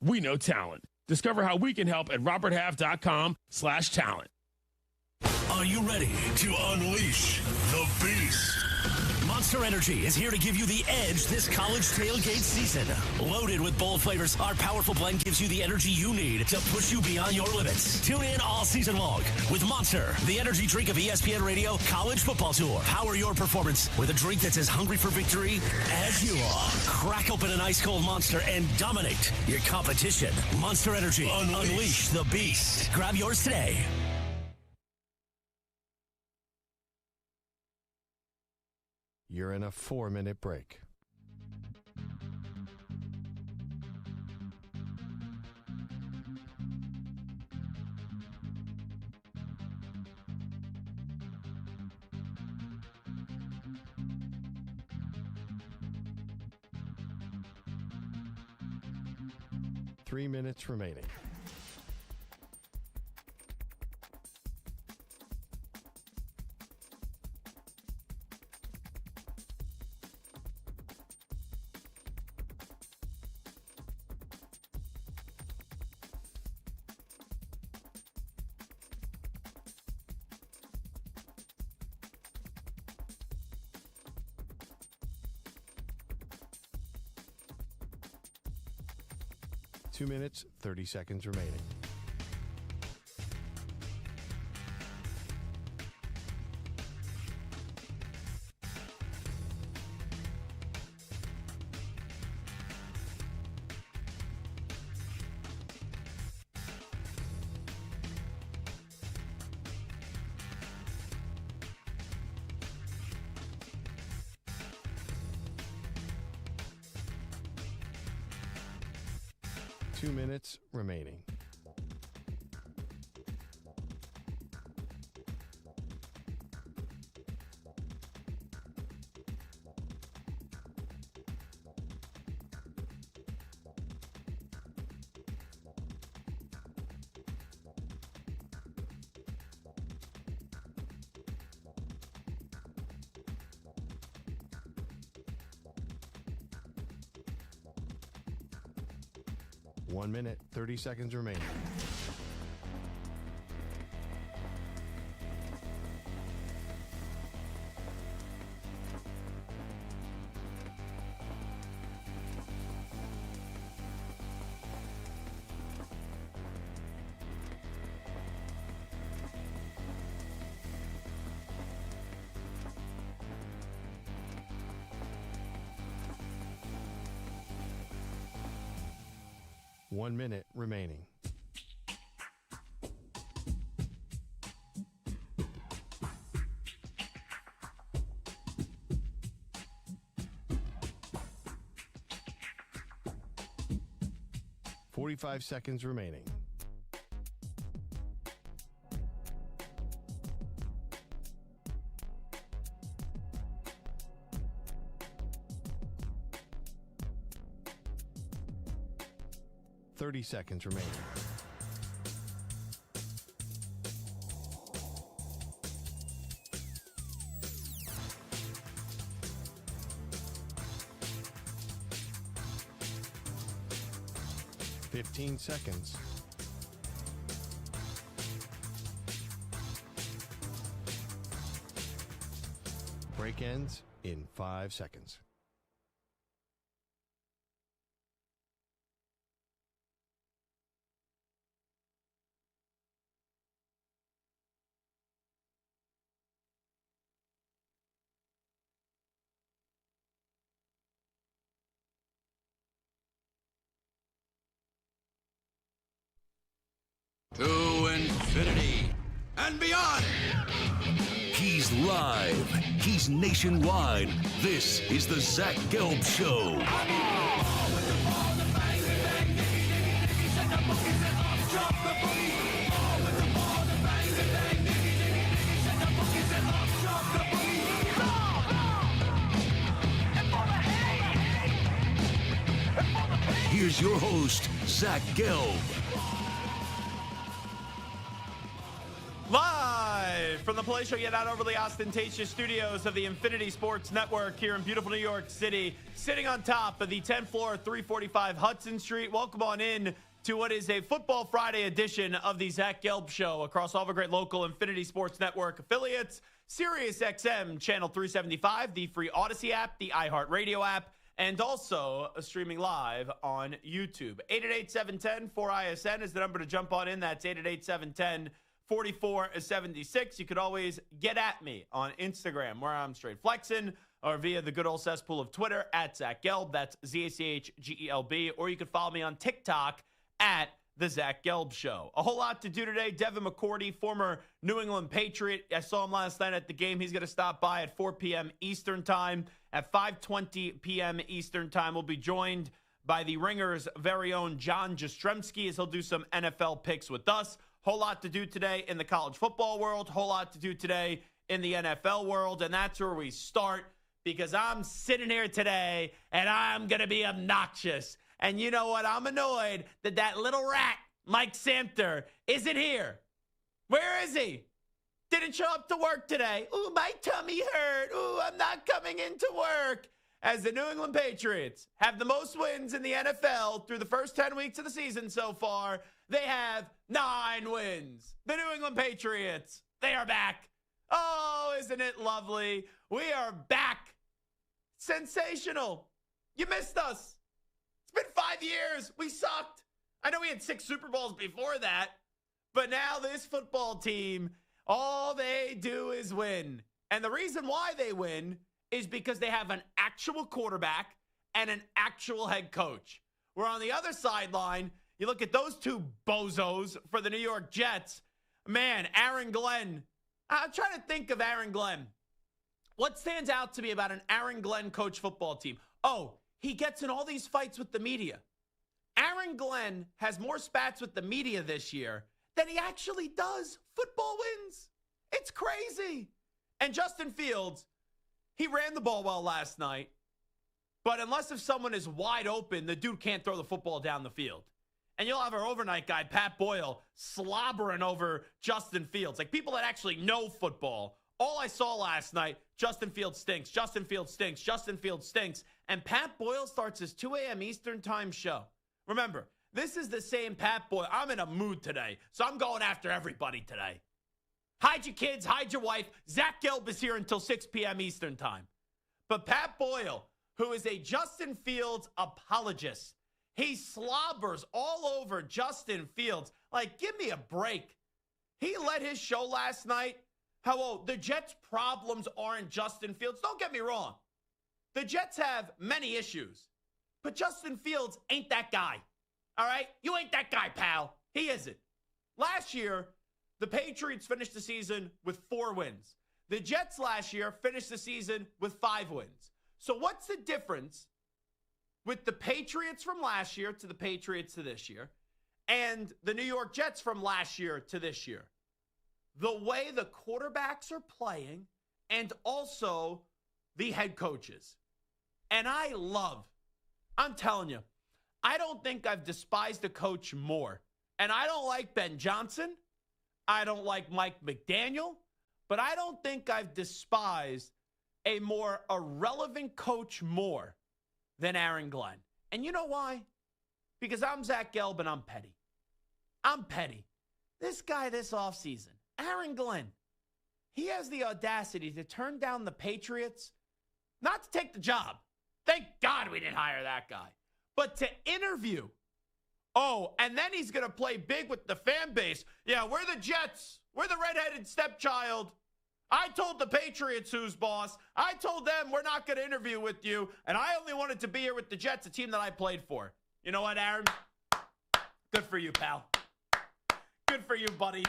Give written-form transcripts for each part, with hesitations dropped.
We know talent. Discover how we can help at roberthalf.com/talent. Are you ready to unleash the beast? Monster Energy is here to give you the edge this college tailgate season. Loaded with bold flavors, our powerful blend gives you the energy you need to push you beyond your limits. Tune in all season long with Monster, the energy drink of ESPN Radio College Football Tour. Power your performance with a drink that's as hungry for victory as you are. Crack open an ice-cold Monster and dominate your competition. Monster Energy. Unleash the beast. Grab yours today. You're in a 4-minute break. Three minutes remaining. Two minutes, 30 seconds remaining. Two minutes remaining. One minute, 30 seconds remaining. One minute remaining. Forty-five seconds remaining. Seconds remaining. Fifteen seconds. Break ends in 5 seconds. To infinity and beyond. He's live. He's nationwide. This is the Zach Gelb Show. Here's your host, Zach Gelb. Live from the Play Show, yet not overly ostentatious studios of the Infinity Sports Network here in beautiful New York City, sitting on top of the 10th floor, 345 Hudson Street. Welcome on in to what is a Football Friday edition of the Zach Gelb Show across all the great local Infinity Sports Network affiliates, Sirius XM Channel 375, the free Odyssey app, the iHeartRadio app, and also streaming live on YouTube. 888-710-4ISN is the number to jump on in. That's 888-710-4476. You could always get at me on Instagram, where I'm straight flexing, or via the good old cesspool of Twitter, at Zach Gelb. That's ZACHGELB. Or you could follow me on TikTok, at The Zach Gelb Show. A whole lot to do today. Devin McCourty, former New England Patriot. I saw him last night at the game. He's going to stop by at 4 p.m. Eastern Time. At 5:20 p.m. Eastern Time, we'll be joined by the Ringer's very own John Jastremski as he'll do some NFL picks with us. Whole lot to do today in the college football world. Whole lot to do today in the NFL world. And that's where we start, because I'm sitting here today and I'm going to be obnoxious. And you know what? I'm annoyed that that little rat, Mike Samter, isn't here. Where is he? Didn't show up to work today. Ooh, my tummy hurt. Ooh, I'm not coming into work. As the New England Patriots have the most wins in the NFL through the first 10 weeks of the season so far, they have 9 wins. The New England Patriots, they are back. Oh, isn't it lovely? We are back. Sensational. You missed us. It's been 5 years. We sucked. I know we had 6 Super Bowls before that, but now this football team, all they do is win. And the reason why they win is because they have an actual quarterback and an actual head coach. Where on the other sideline, you look at those two bozos for the New York Jets. Man, Aaron Glenn. I'm trying to think of Aaron Glenn. What stands out to me about an Aaron Glenn coach football team? Oh, he gets in all these fights with the media. Aaron Glenn has more spats with the media this year than he actually does football wins. It's crazy. And Justin Fields, he ran the ball well last night, but unless if someone is wide open, the dude can't throw the football down the field. And you'll have our overnight guy, Pat Boyle, slobbering over Justin Fields. Like people that actually know football. All I saw last night, Justin Fields stinks, Justin Fields stinks, Justin Fields stinks. And Pat Boyle starts his 2 a.m. Eastern Time show. Remember, this is the same Pat Boyle. I'm in a mood today, so I'm going after everybody today. Hide your kids, hide your wife. Zach Gelb is here until 6 p.m. Eastern Time. But Pat Boyle, who is a Justin Fields apologist, he slobbers all over Justin Fields. Like, give me a break. He led his show last night. The Jets' problems aren't Justin Fields. Don't get me wrong. The Jets have many issues. But Justin Fields ain't that guy. All right? You ain't that guy, pal. He isn't. Last year, the Patriots finished the season with 4 wins. The Jets last year finished the season with 5 wins. So what's the difference with the Patriots from last year to the Patriots to this year and the New York Jets from last year to this year? The way the quarterbacks are playing and also the head coaches. And I'm telling you, I don't think I've despised a coach more. And I don't like Ben Johnson. I don't like Mike McDaniel. But I don't think I've despised a more irrelevant coach more than Aaron Glenn. And you know why? Because I'm Zach Gelb and I'm petty. I'm petty. This guy this offseason, Aaron Glenn, he has the audacity to turn down the Patriots, not to take the job. Thank God we didn't hire that guy. But to interview. Oh, and then he's going to play big with the fan base. Yeah, we're the Jets. We're the redheaded stepchild. I told the Patriots who's boss. I told them we're not going to interview with you. And I only wanted to be here with the Jets, a team that I played for. You know what, Aaron? Good for you, pal. Good for you, buddy.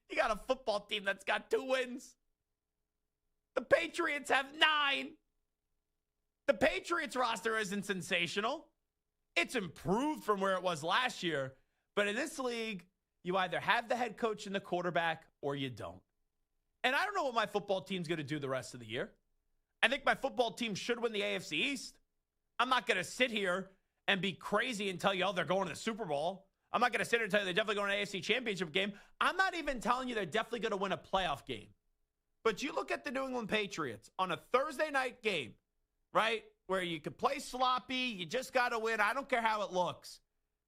You got a football team that's got 2 wins. The Patriots have 9. The Patriots roster isn't sensational. It's improved from where it was last year. But in this league, you either have the head coach and the quarterback or you don't. And I don't know what my football team's going to do the rest of the year. I think my football team should win the AFC East. I'm not going to sit here and be crazy and tell you, oh, they're going to the Super Bowl. I'm not going to sit here and tell you they're definitely going to an AFC championship game. I'm not even telling you they're definitely going to win a playoff game. But you look at the New England Patriots on a Thursday night game, right, where you could play sloppy, you just got to win. I don't care how it looks.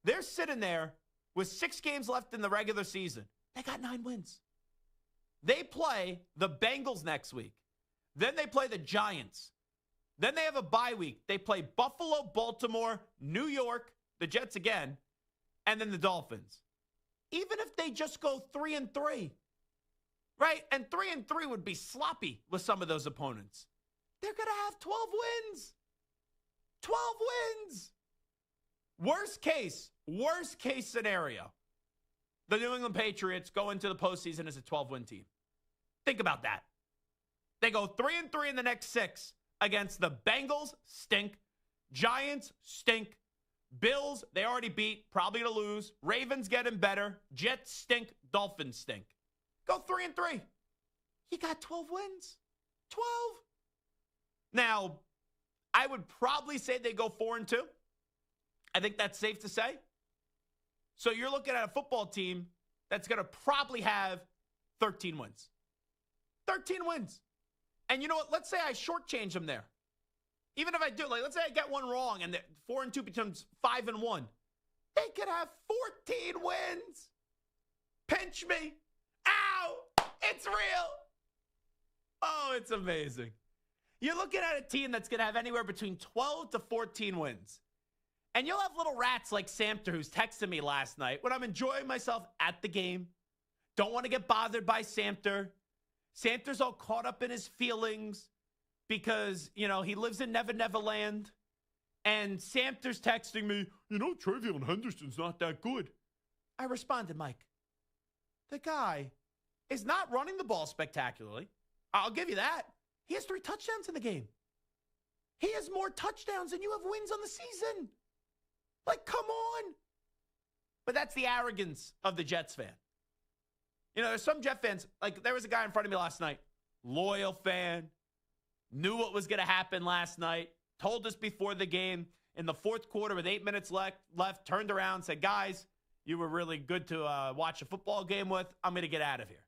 They're sitting there with 6 games left in the regular season. They got 9 wins. They play the Bengals next week. Then they play the Giants. Then they have a bye week. They play Buffalo, Baltimore, New York, the Jets again, and then the Dolphins. Even if they just go 3-3, right? And 3-3 would be sloppy with some of those opponents. They're going to have 12 wins. 12 wins. Worst case scenario, the New England Patriots go into the postseason as a 12-win team. Think about that. They go 3-3 in the next 6 against the Bengals, stink. Giants, stink. Bills, they already beat, probably to lose. Ravens getting better. Jets stink. Dolphins stink. Go 3-3. You got 12 wins. 12. Now, I would probably say they go 4-2. I think that's safe to say. So you're looking at a football team that's going to probably have 13 wins. 13 wins. And you know what? Let's say I shortchange them there. Even if I do, like, let's say I get one wrong and 4-2 becomes 5-1. They could have 14 wins. Pinch me. Ow! It's real. Oh, it's amazing. You're looking at a team that's going to have anywhere between 12 to 14 wins. And you'll have little rats like Samter, who's texting me last night when I'm enjoying myself at the game. Don't want to get bothered by Samter. Samter's all caught up in his feelings because, you know, he lives in Never Never Land. And Samter's texting me, you know, Travion Henderson's not that good. I responded, Mike, the guy is not running the ball spectacularly. I'll give you that. He has 3 touchdowns in the game. He has more touchdowns than you have wins on the season. Like, come on. But that's the arrogance of the Jets fan. You know, there's some Jet fans, like there was a guy in front of me last night, loyal fan, knew what was going to happen last night, told us before the game in the fourth quarter with 8 minutes left, turned around, said, guys, you were really good to watch a football game with. I'm going to get out of here.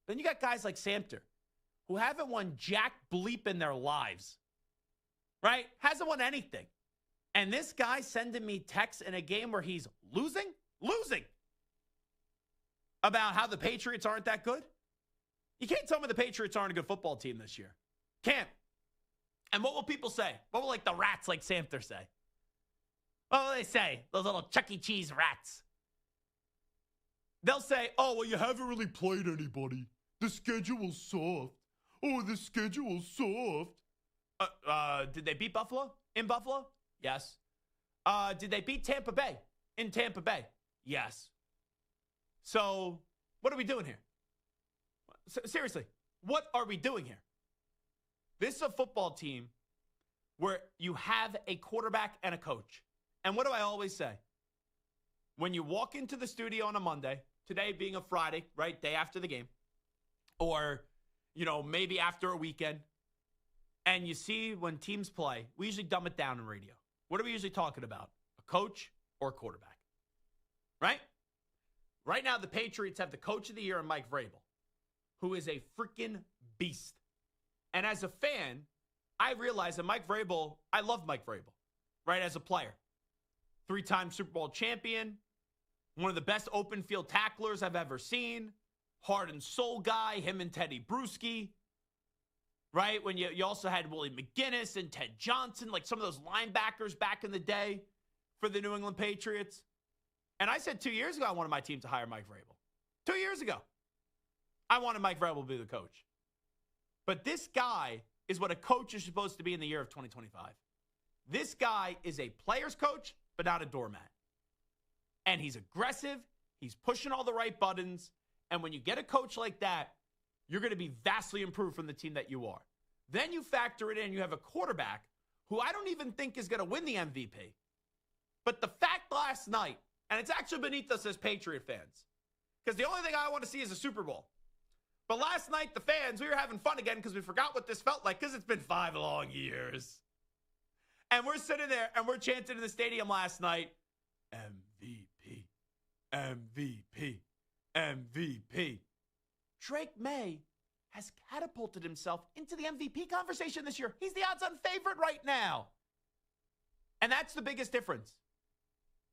Then you got guys like Samter, who haven't won jack bleep in their lives, right? Hasn't won anything. And this guy sending me texts in a game where he's losing, about how the Patriots aren't that good. You can't tell me the Patriots aren't a good football team this year. Can't. And what will people say? What will, like, the rats like Samter say? What will they say? Those little Chuck E. Cheese rats. They'll say, oh, well, you haven't really played anybody. The schedule's soft. Oh, the schedule's soft. Did they beat Buffalo? In Buffalo? Yes. Did they beat Tampa Bay? In Tampa Bay? Yes. So, what are we doing here? Seriously, what are we doing here? This is a football team where you have a quarterback and a coach. And what do I always say? When you walk into the studio on a Monday, today being a Friday, right, day after the game, or, you know, maybe after a weekend, and you see when teams play, we usually dumb it down in radio. What are we usually talking about? A coach or a quarterback, right? Right now, the Patriots have the coach of the year in Mike Vrabel, who is a freaking beast. And as a fan, I realize that Mike Vrabel, I love Mike Vrabel, right, as a player. 3-time Super Bowl champion, one of the best open field tacklers I've ever seen, heart and soul guy, him and Teddy Bruschi, right? When you also had Willie McGinnis and Ted Johnson, like some of those linebackers back in the day for the New England Patriots. And I said 2 years ago I wanted my team to hire Mike Vrabel. 2 years ago, I wanted Mike Vrabel to be the coach. But this guy is what a coach is supposed to be in the year of 2025. This guy is a player's coach, but not a doormat. And he's aggressive. He's pushing all the right buttons. And when you get a coach like that, you're going to be vastly improved from the team that you are. Then you factor it in. You have a quarterback who I don't even think is going to win the MVP. But the fact last night, and it's actually beneath us as Patriot fans, because the only thing I want to see is a Super Bowl. But last night, the fans, we were having fun again because we forgot what this felt like because it's been 5 long years. And we're sitting there and we're chanting in the stadium last night, MVP, MVP. MVP. Drake Maye has catapulted himself into the MVP conversation this year. He's the odds-on favorite right now. And that's the biggest difference.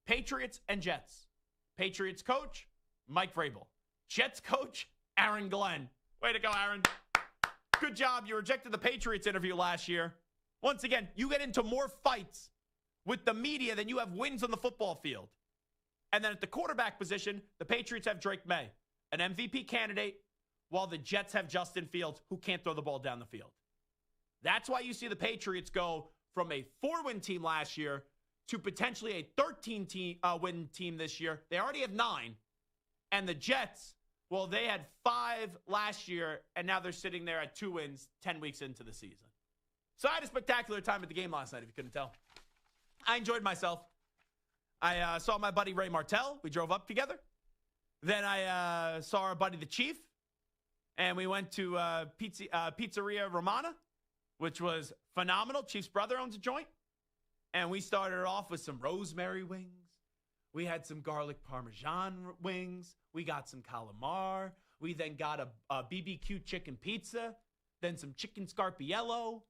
Patriots and Jets. Patriots coach, Mike Vrabel. Jets coach, Aaron Glenn. Way to go, Aaron. Good job. You rejected the Patriots interview last year. Once again, you get into more fights with the media than you have wins on the football field. And then at the quarterback position, the Patriots have Drake Maye, an MVP candidate, while the Jets have Justin Fields, who can't throw the ball down the field. That's why you see the Patriots go from a 4-win team last year to potentially a 13-win team this year. They already have 9. And the Jets, well, they had 5 last year, and now they're sitting there at 2 wins 10 weeks into the season. So I had a spectacular time at the game last night, if you couldn't tell. I enjoyed myself. I saw my buddy Ray Martell. We drove up together. Then I saw our buddy the Chief. And we went to Pizzeria Romana, which was phenomenal. Chief's brother owns a joint. And we started off with some rosemary wings. We had some garlic parmesan wings. We got some calamari. We then got a BBQ chicken pizza. Then some chicken scarpiello.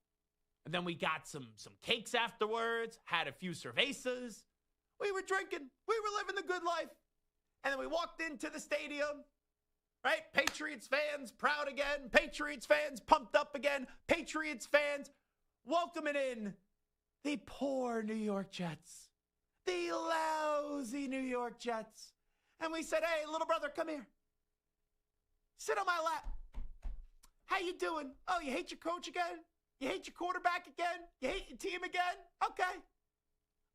And then we got some cakes afterwards. Had a few cervezas. We were drinking. We were living the good life. And then we walked into the stadium. Right? Patriots fans proud again. Patriots fans pumped up again. Patriots fans welcoming in the poor New York Jets. The lousy New York Jets. And we said, hey, little brother, come here. Sit on my lap. How you doing? Oh, you hate your coach again? You hate your quarterback again? You hate your team again? Okay.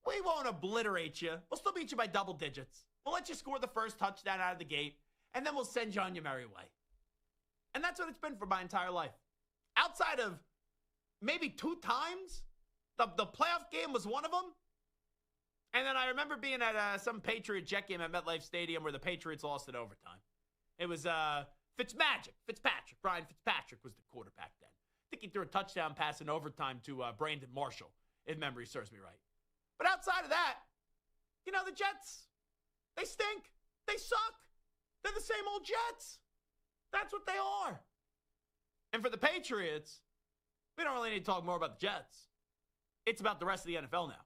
We won't obliterate you. We'll still beat you by double digits. We'll let you score the first touchdown out of the gate. And then we'll send you on your merry way. And that's what it's been for my entire life. Outside of maybe 2 times, the playoff game was one of them. And then I remember being at some Patriot Jet game at MetLife Stadium where the Patriots lost in overtime. It was Fitzpatrick. Brian Fitzpatrick was the quarterback then. I think he threw a touchdown pass in overtime to Brandon Marshall, if memory serves me right. But outside of that, you know, the Jets, they stink. They suck. They're the same old Jets. That's what they are. And for the Patriots, we don't really need to talk more about the Jets. It's about the rest of the NFL now.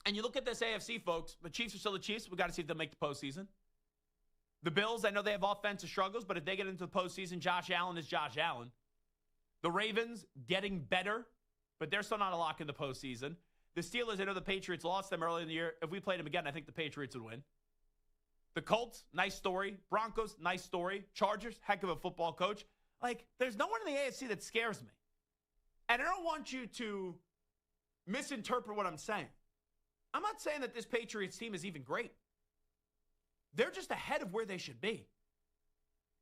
And you look at this AFC, folks, the Chiefs are still the Chiefs. We got to see if they'll make the postseason. The Bills, I know they have offensive struggles, but if they get into the postseason, Josh Allen is Josh Allen. The Ravens getting better, but they're still not a lock in the postseason. The Steelers, I know the Patriots lost them early in the year. If we played them again, I think the Patriots would win. The Colts, nice story. Broncos, nice story. Chargers, heck of a football coach. Like, there's no one in the AFC that scares me. And I don't want you to misinterpret what I'm saying. I'm not saying that this Patriots team is even great. They're just ahead of where they should be.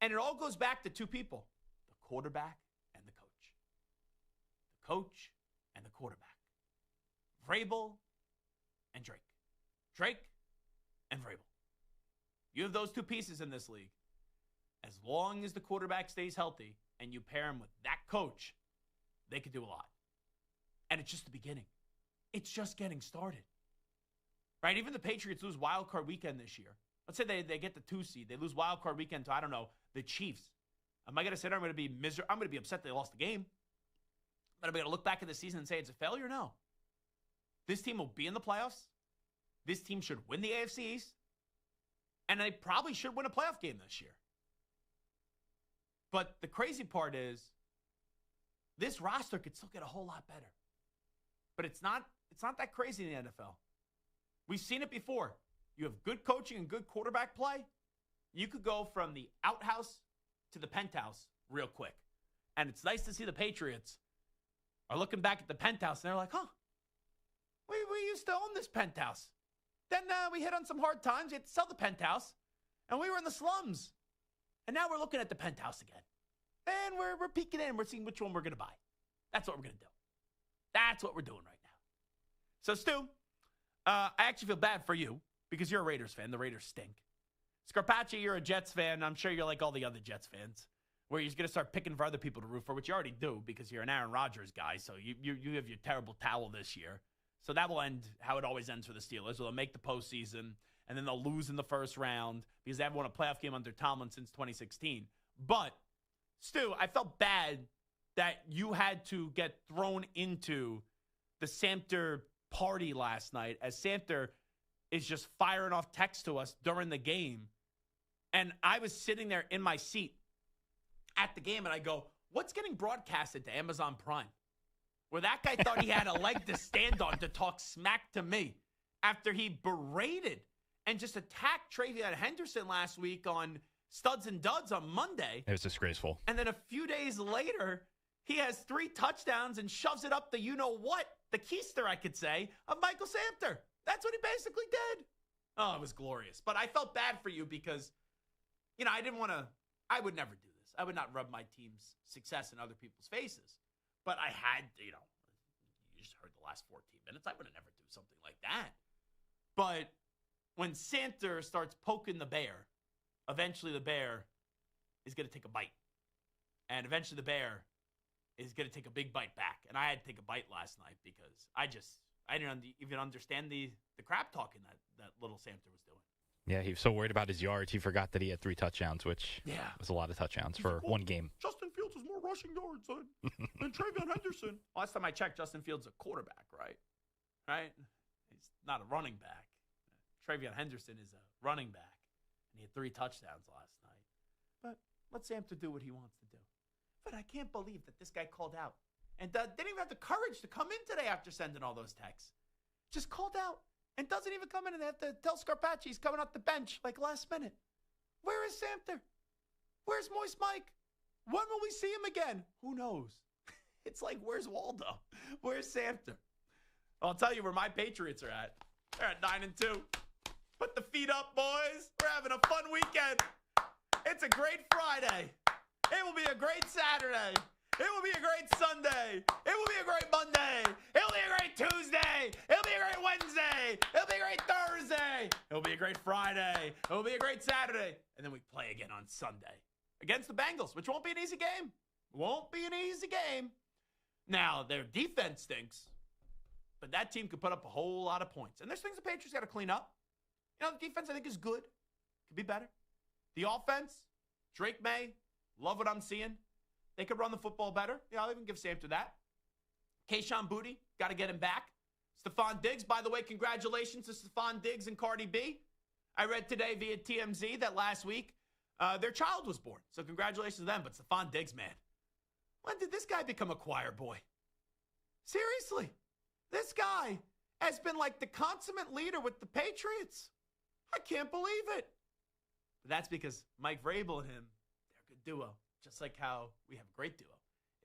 And it all goes back to 2 people, the quarterback and the coach. The coach and the quarterback. Vrabel and Drake. Drake and Vrabel. You have those 2 pieces in this league. As long as the quarterback stays healthy and you pair him with that coach, they could do a lot. And it's just the beginning. It's just getting started. Right? Even the Patriots lose wild card weekend this year. Let's say they get the 2 seed. They lose wild card weekend to, I don't know, the Chiefs. Am I going to sit there? I'm going to be miserable. I'm going to be upset they lost the game. But I'm going to look back at the season and say it's a failure? No. This team will be in the playoffs. This team should win the AFC East. And they probably should win a playoff game this year. But the crazy part is this roster could still get a whole lot better. But it's not that crazy in the NFL. We've seen it before. You have good coaching and good quarterback play. You could go from the outhouse to the penthouse real quick. And it's nice to see the Patriots are looking back at the penthouse and they're like, huh, we used to own this penthouse. Then we hit on some hard times. We had to sell the penthouse. And we were in the slums. And now we're looking at the penthouse again. And we're peeking in. We're seeing which one we're going to buy. That's what we're going to do. That's what we're doing right now. So, Stu, I actually feel bad for you because you're a Raiders fan. The Raiders stink. Scarpacci, you're a Jets fan. I'm sure you're like all the other Jets fans, where you're going to start picking for other people to root for, which you already do because you're an Aaron Rodgers guy. So you have your terrible towel this year. So that will end how it always ends for the Steelers. They'll make the postseason, and then they'll lose in the first round because they haven't won a playoff game under Tomlin since 2016. But, Stu, I felt bad that you had to get thrown into the Samter party last night as Samter is just firing off texts to us during the game. And I was sitting there in my seat at the game, and I go, what's getting broadcasted to Amazon Prime? Where that guy thought he had a leg to stand on to talk smack to me after he berated and just attacked Travion Henderson last week on Studs and Duds on Monday. It was disgraceful. And then a few days later, he has 3 touchdowns and shoves it up the you-know-what, the keister, I could say, of Michael Samter. That's what he basically did. Oh, it was glorious. But I felt bad for you because, I didn't want to, I would never do this. I would not rub my team's success in other people's faces. But I had, you just heard the last 14 minutes. I would have never do something like that. But when Samter starts poking the bear, eventually the bear is going to take a bite. And eventually the bear is going to take a big bite back. And I had to take a bite last night because I didn't even understand the crap talking that little Samter was doing. Yeah, he was so worried about his yards, he forgot that he had 3 touchdowns, which was a lot of touchdowns for one game. Justin Fields has more rushing yards than Travion Henderson. Last time I checked, Justin Fields is a quarterback, right? Right? He's not a running back. Travion Henderson is a running back, and he had 3 touchdowns last night. But let Samter do what he wants to do. But I can't believe that this guy called out and didn't even have the courage to come in today after sending all those texts. Just called out and doesn't even come in, and they have to tell Scarpacci he's coming off the bench like last minute. Where is Samter? Where's Moist Mike? When will we see him again? Who knows? It's like, where's Waldo? Where's Samter? I'll tell you where my Patriots are at. They're at 9-2. Put the feet up, boys. We're having a fun weekend. It's a great Friday. It will be a great Saturday. It will be a great Sunday. It will be a great Monday. It will be a great Tuesday. It will be a great Wednesday. It will be a great Thursday. It will be a great Friday. It will be a great Saturday. And then we play again on Sunday against the Bengals, which won't be an easy game. Won't be an easy game. Now, their defense stinks, but that team could put up a whole lot of points. And there's things the Patriots got to clean up. The defense, I think, is good. Could be better. The offense, Drake Maye, love what I'm seeing. They could run the football better. I'll even give Samter that. Kayshon Boutte, got to get him back. Stephon Diggs, by the way, congratulations to Stephon Diggs and Cardi B. I read today via TMZ that last week their child was born. So congratulations to them. But Stephon Diggs, man, when did this guy become a choir boy? Seriously, this guy has been like the consummate leader with the Patriots. I can't believe it. But that's because Mike Vrabel and him, they're a good duo. Just like how we have a great duo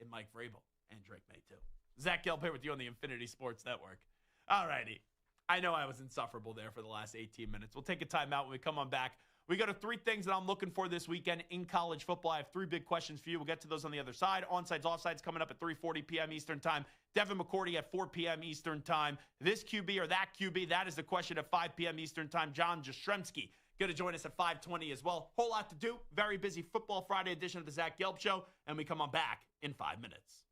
in Mike Vrabel and Drake Maye, too. Zach Gelb here with you on the Infinity Sports Network. All righty. I know I was insufferable there for the last 18 minutes. We'll take a timeout when we come on back. We go to 3 things that I'm looking for this weekend in college football. I have 3 big questions for you. We'll get to those on the other side. Onsides, offsides coming up at 3:40 p.m. Eastern Time. Devin McCourty at 4 p.m. Eastern Time. This QB or that QB, that is the question at 5 p.m. Eastern Time. John Jastremski going to join us at 5:20 as well. Whole lot to do. Very busy Football Friday edition of the Zach Gelb Show. And we come on back in 5 minutes.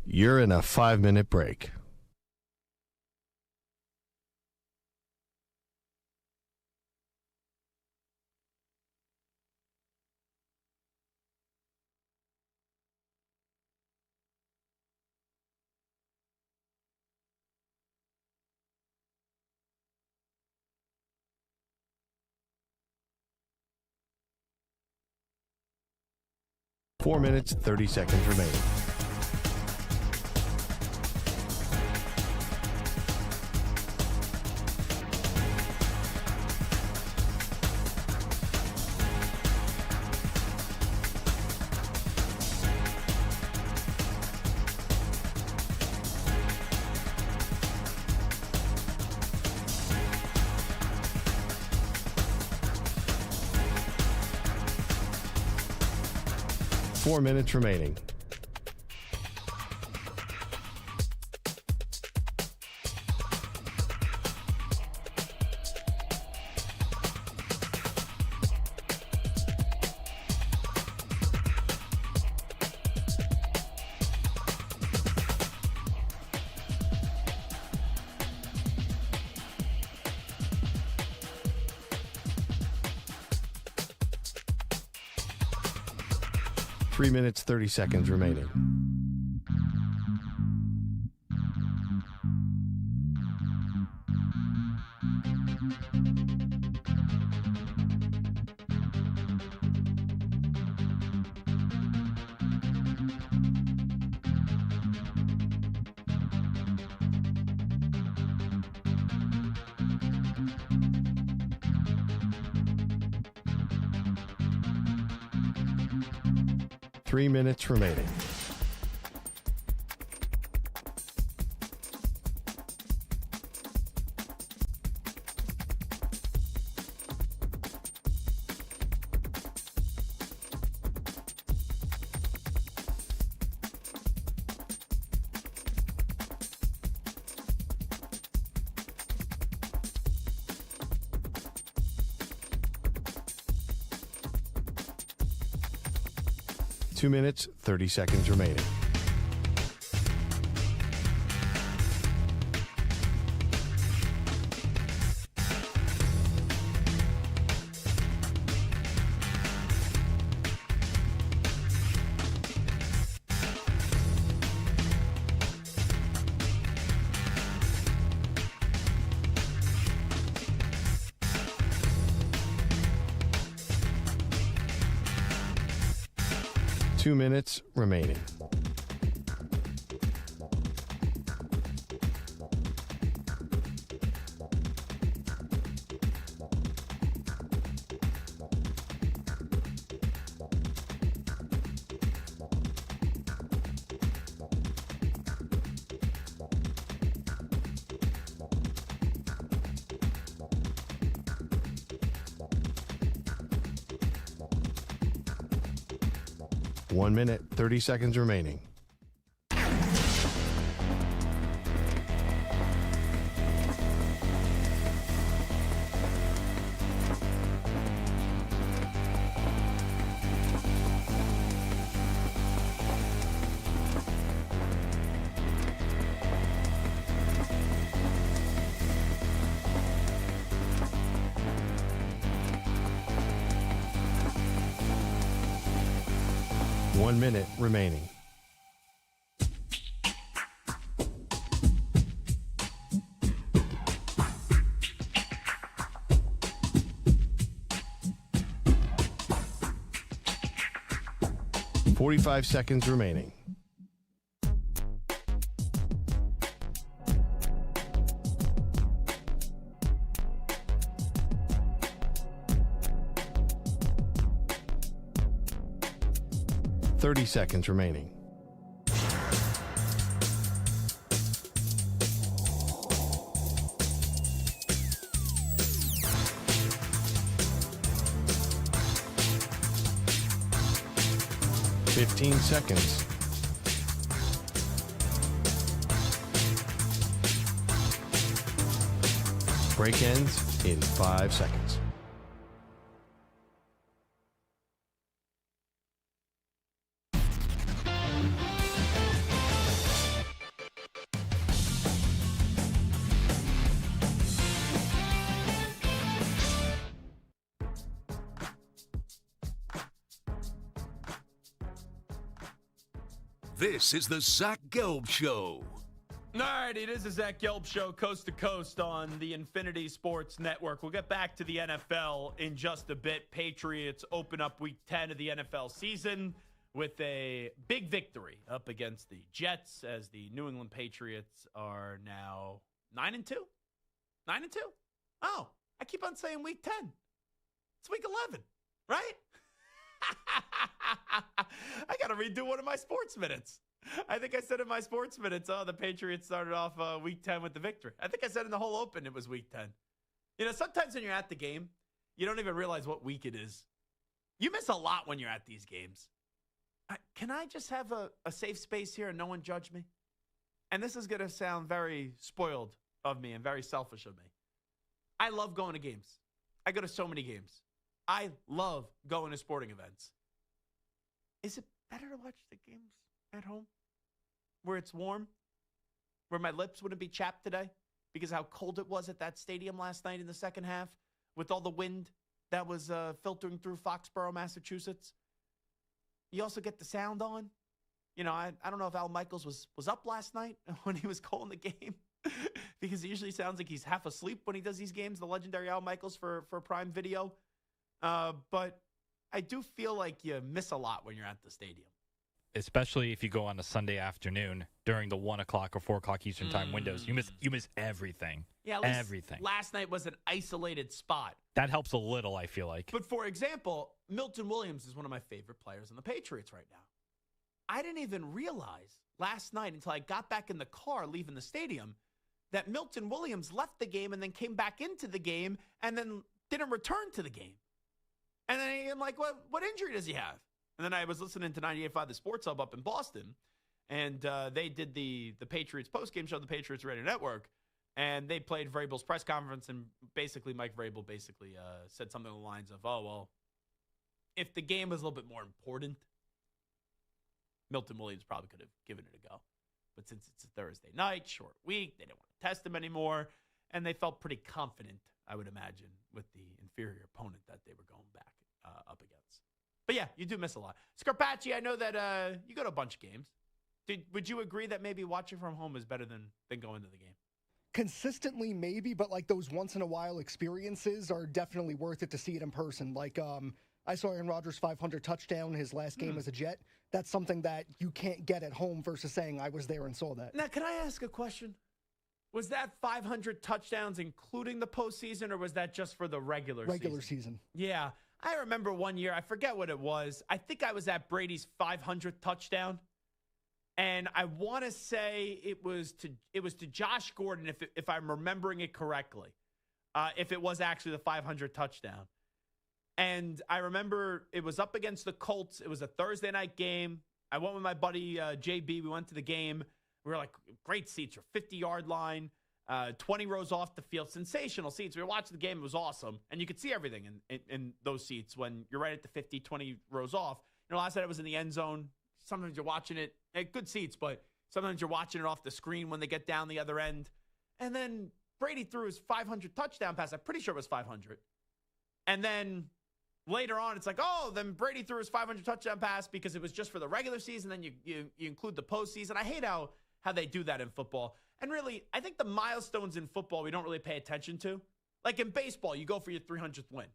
You're in a 5-minute break. Four minutes, 30 seconds remaining. Four minutes remaining. 3 minutes, 30 seconds remaining. Three minutes remaining. Two minutes, 30 seconds remaining. Two minutes remaining. One minute, 30 seconds remaining. One minute remaining. .45 seconds remaining. .30 seconds remaining. .15 seconds. Break ends in 5 seconds. This is the Zach Gelb Show. All right, it is the Zach Gelb Show, coast to coast on the Infinity Sports Network. We'll get back to the NFL in just a bit. Patriots open up Week 10 of the NFL season with a big victory up against the Jets, as the New England Patriots are now 9-2. 9-2? Oh, I keep on saying Week 10. It's Week 11, right? I got to redo one of my sports minutes. I think I said in my sports minutes, the Patriots started off Week 10 with the victory. I think I said in the whole open it was Week 10. You know, sometimes when you're at the game, you don't even realize what week it is. You miss a lot when you're at these games. Can I just have a safe space here and no one judge me? And this is going to sound very spoiled of me and very selfish of me. I love going to games. I go to so many games. I love going to sporting events. Is it better to watch the games at home where it's warm, where my lips wouldn't be chapped today because how cold it was at that stadium last night in the second half with all the wind that was filtering through Foxborough, Massachusetts? you also get the sound on. You know, I don't know if Al Michaels was up last night when he was calling the game because it usually sounds like he's half asleep when he does these games, the legendary Al Michaels for Prime Video. But I do feel like you miss a lot when you're at the stadium. Especially if you go on a Sunday afternoon during the 1 o'clock or 4 o'clock Eastern time windows. You miss everything. Yeah, at least everything. Last night was an isolated spot. That helps a little, I feel like. But for example, Milton Williams is one of my favorite players on the Patriots right now. I didn't even realize last night until I got back in the car leaving the stadium that Milton Williams left the game and then came back into the game and then didn't return to the game. And then I'm like, what injury does he have? And then I was listening to 98.5 The Sports Hub up in Boston, and they did the Patriots postgame show, the Patriots Radio Network, and they played Vrabel's press conference, and basically Mike Vrabel said something along the lines of, oh, well, if the game was a little bit more important, Milton Williams probably could have given it a go. But since it's a Thursday night, short week, they didn't want to test him anymore, and they felt pretty confident, I would imagine, with the inferior opponent that they were going back up against. But yeah, you do miss a lot. Scarpacci, I know that you go to a bunch of games. Would you agree that maybe watching from home is better than going to the game? Consistently, maybe, but like those once-in-a-while experiences are definitely worth it to see it in person. Like I saw Aaron Rodgers' 500 touchdown, his last game as a Jet. That's something that you can't get at home versus saying I was there and saw that. Now, can I ask a question? Was that 500 touchdowns including the postseason, or was that just for the regular season? Yeah. I remember one year, I forget what it was. I think I was at Brady's 500th touchdown. And I want to say it was to Josh Gordon, if I'm remembering it correctly, if it was actually the 500 touchdown. And I remember it was up against the Colts. It was a Thursday night game. I went with my buddy JB. We went to the game. We were like, great seats, or 50-yard line, 20 rows off the field, sensational seats. We were watching the game. It was awesome. And you could see everything in those seats when you're right at the 50, 20 rows off. You know, last night I was in the end zone. Sometimes you're watching it at good seats, but sometimes you're watching it off the screen when they get down the other end. And then Brady threw his 500 touchdown pass. I'm pretty sure it was 500. And then later on, it's like, oh, then Brady threw his 500 touchdown pass because it was just for the regular season. Then you include the postseason. I hate how they do that in football. And really, I think the milestones in football we don't really pay attention to. Like in baseball, you go for your 300th win.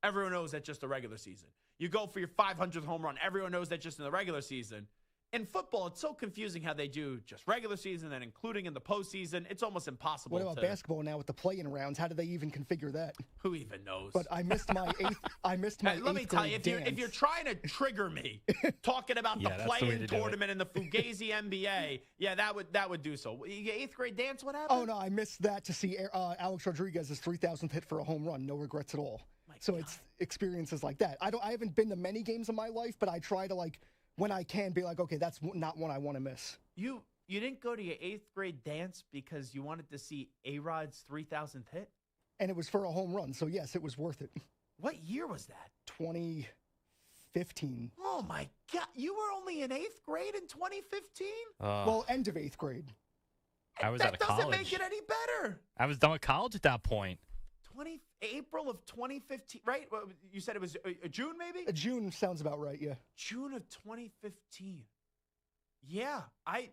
Everyone knows that's just the regular season. You go for your 500th home run. Everyone knows that just in the regular season. In football, it's so confusing how they do just regular season and including in the postseason. It's almost impossible. What about basketball now with the play-in rounds? How do they even configure that? Who even knows? But I missed my eighth. Let me tell you, if you're trying to trigger me, talking about the play-in tournament and the Fugazi NBA, yeah, that would do so. You get eighth grade dance. What happened? Oh no, I missed that to see Alex Rodriguez's 3,000th hit for a home run. No regrets at all. It's experiences like that. I haven't been to many games in my life, but I try to, like, when I can, be like, okay, that's not one I want to miss. You didn't go to your eighth grade dance because you wanted to see A-Rod's 3,000th hit? And it was for a home run, so yes, it was worth it. What year was that? 2015. Oh my God, you were only in eighth grade in 2015? Well, end of eighth grade. I was out of college. That doesn't make it any better. I was done with college at that point. April of 2015, right? You said it was June, maybe? June sounds about right, yeah. June of 2015. Yeah, I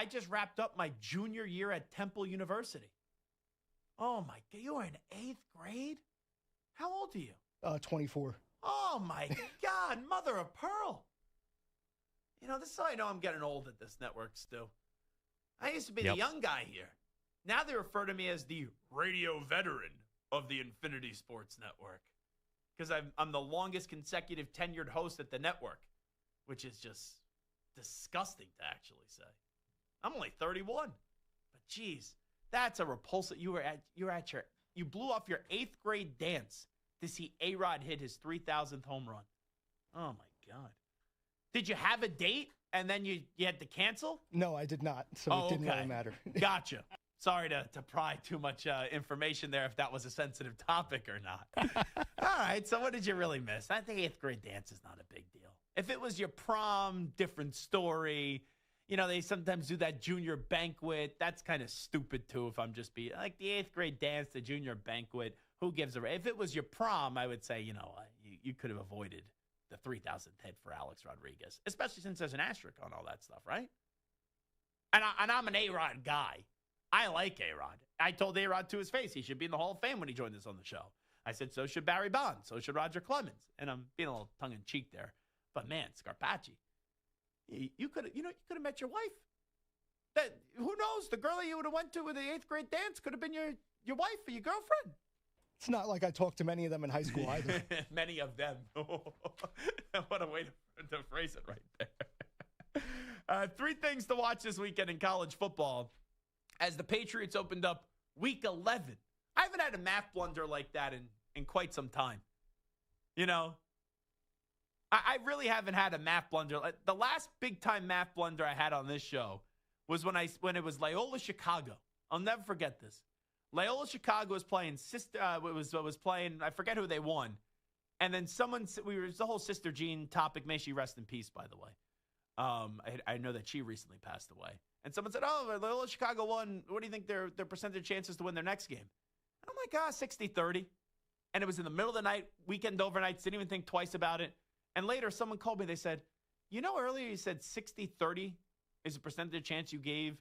just wrapped up my junior year at Temple University. Oh, my God. You were in eighth grade? How old are you? 24. Oh, my God. Mother of pearl. You know, this is how I know I'm getting old at this network still. I used to be the young guy here. Now they refer to me as the radio veteran of the Infinity Sports Network, because I'm the longest consecutive tenured host at the network, which is just disgusting to actually say. I'm only 31, but geez, that's a repulsive. You blew off your eighth grade dance to see A-Rod hit his 3,000th home run. Oh my God! Did you have a date and then you had to cancel? No, I did not, so it didn't really matter. Gotcha. Sorry to pry too much information there if that was a sensitive topic or not. All right, so what did you really miss? I think eighth grade dance is not a big deal. If it was your prom, different story. You know, they sometimes do that junior banquet. That's kind of stupid, too, if I'm just being like the eighth grade dance, the junior banquet. Who gives a... If it was your prom, I would say, you know, you could have avoided the 3,000th hit for Alex Rodriguez, especially since there's an asterisk on all that stuff, right? And I'm an A-Rod guy. I like A-Rod. I told A-Rod to his face he should be in the Hall of Fame when he joined us on the show. I said, so should Barry Bonds. So should Roger Clemens. And I'm being a little tongue-in-cheek there. But, man, Scarpacci, you could have met your wife. Who knows? The girl that you would have went to with the 8th grade dance could have been your wife or your girlfriend. It's not like I talked to many of them in high school either. Many of them. What a way to phrase it right there. 3 things to watch this weekend in college football as the Patriots opened up Week 11. I haven't had a math blunder like that in quite some time. You know, I really haven't had a math blunder. The last big-time math blunder I had on this show was when it was Loyola Chicago. I'll never forget this. Loyola Chicago was playing was playing, I forget who they won. And then the whole Sister Jean topic. May she rest in peace, by the way. I know that she recently passed away. And someone said, oh, Loyola Chicago won. What do you think their percentage chances to win their next game? And I'm like, 60-30. And it was in the middle of the night, weekend overnights, didn't even think twice about it. And later, someone called me. They said, you know, earlier you said 60-30 is the percentage chance you gave,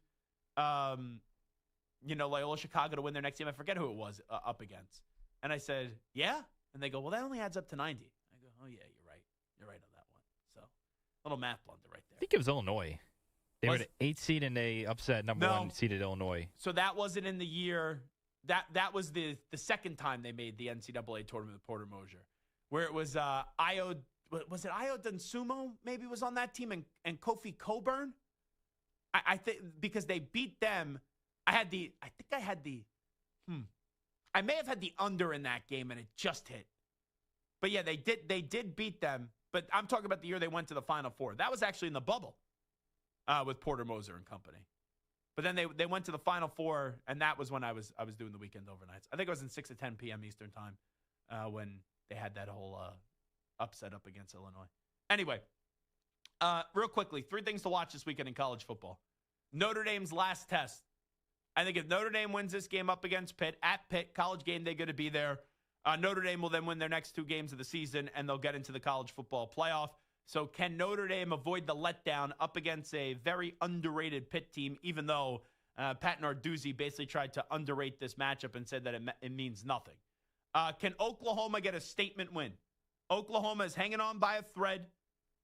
Loyola Chicago to win their next game. I forget who it was up against. And I said, yeah. And they go, well, that only adds up to 90. I go, oh, yeah, you're right. You're right on that one. So, little math blunder right there. I think it was Illinois. They were an 8 seed and they upset number 1 seeded Illinois. So that wasn't in the year. That was the second time they made the NCAA tournament with Porter Moser, where it was was it Io Dunsumo maybe was on that team and Kofi Coburn? I think because they beat them. I may have had the under in that game and it just hit. But yeah, they did beat them. But I'm talking about the year they went to the Final Four. That was actually in the bubble with Porter Moser and company. But then they went to the Final Four, and that was when I was doing the weekend overnights. I think it was in 6 to 10 p.m. Eastern time when they had that whole upset up against Illinois. Anyway, real quickly, 3 things to watch this weekend in college football. Notre Dame's last test. I think if Notre Dame wins this game up against Pitt, at Pitt, college game, they're going to be there. Notre Dame will then win their next 2 games of the season, and they'll get into the college football playoff. So can Notre Dame avoid the letdown up against a very underrated Pitt team, even though Pat Narduzzi basically tried to underrate this matchup and said that it means nothing? Can Oklahoma get a statement win? Oklahoma is hanging on by a thread.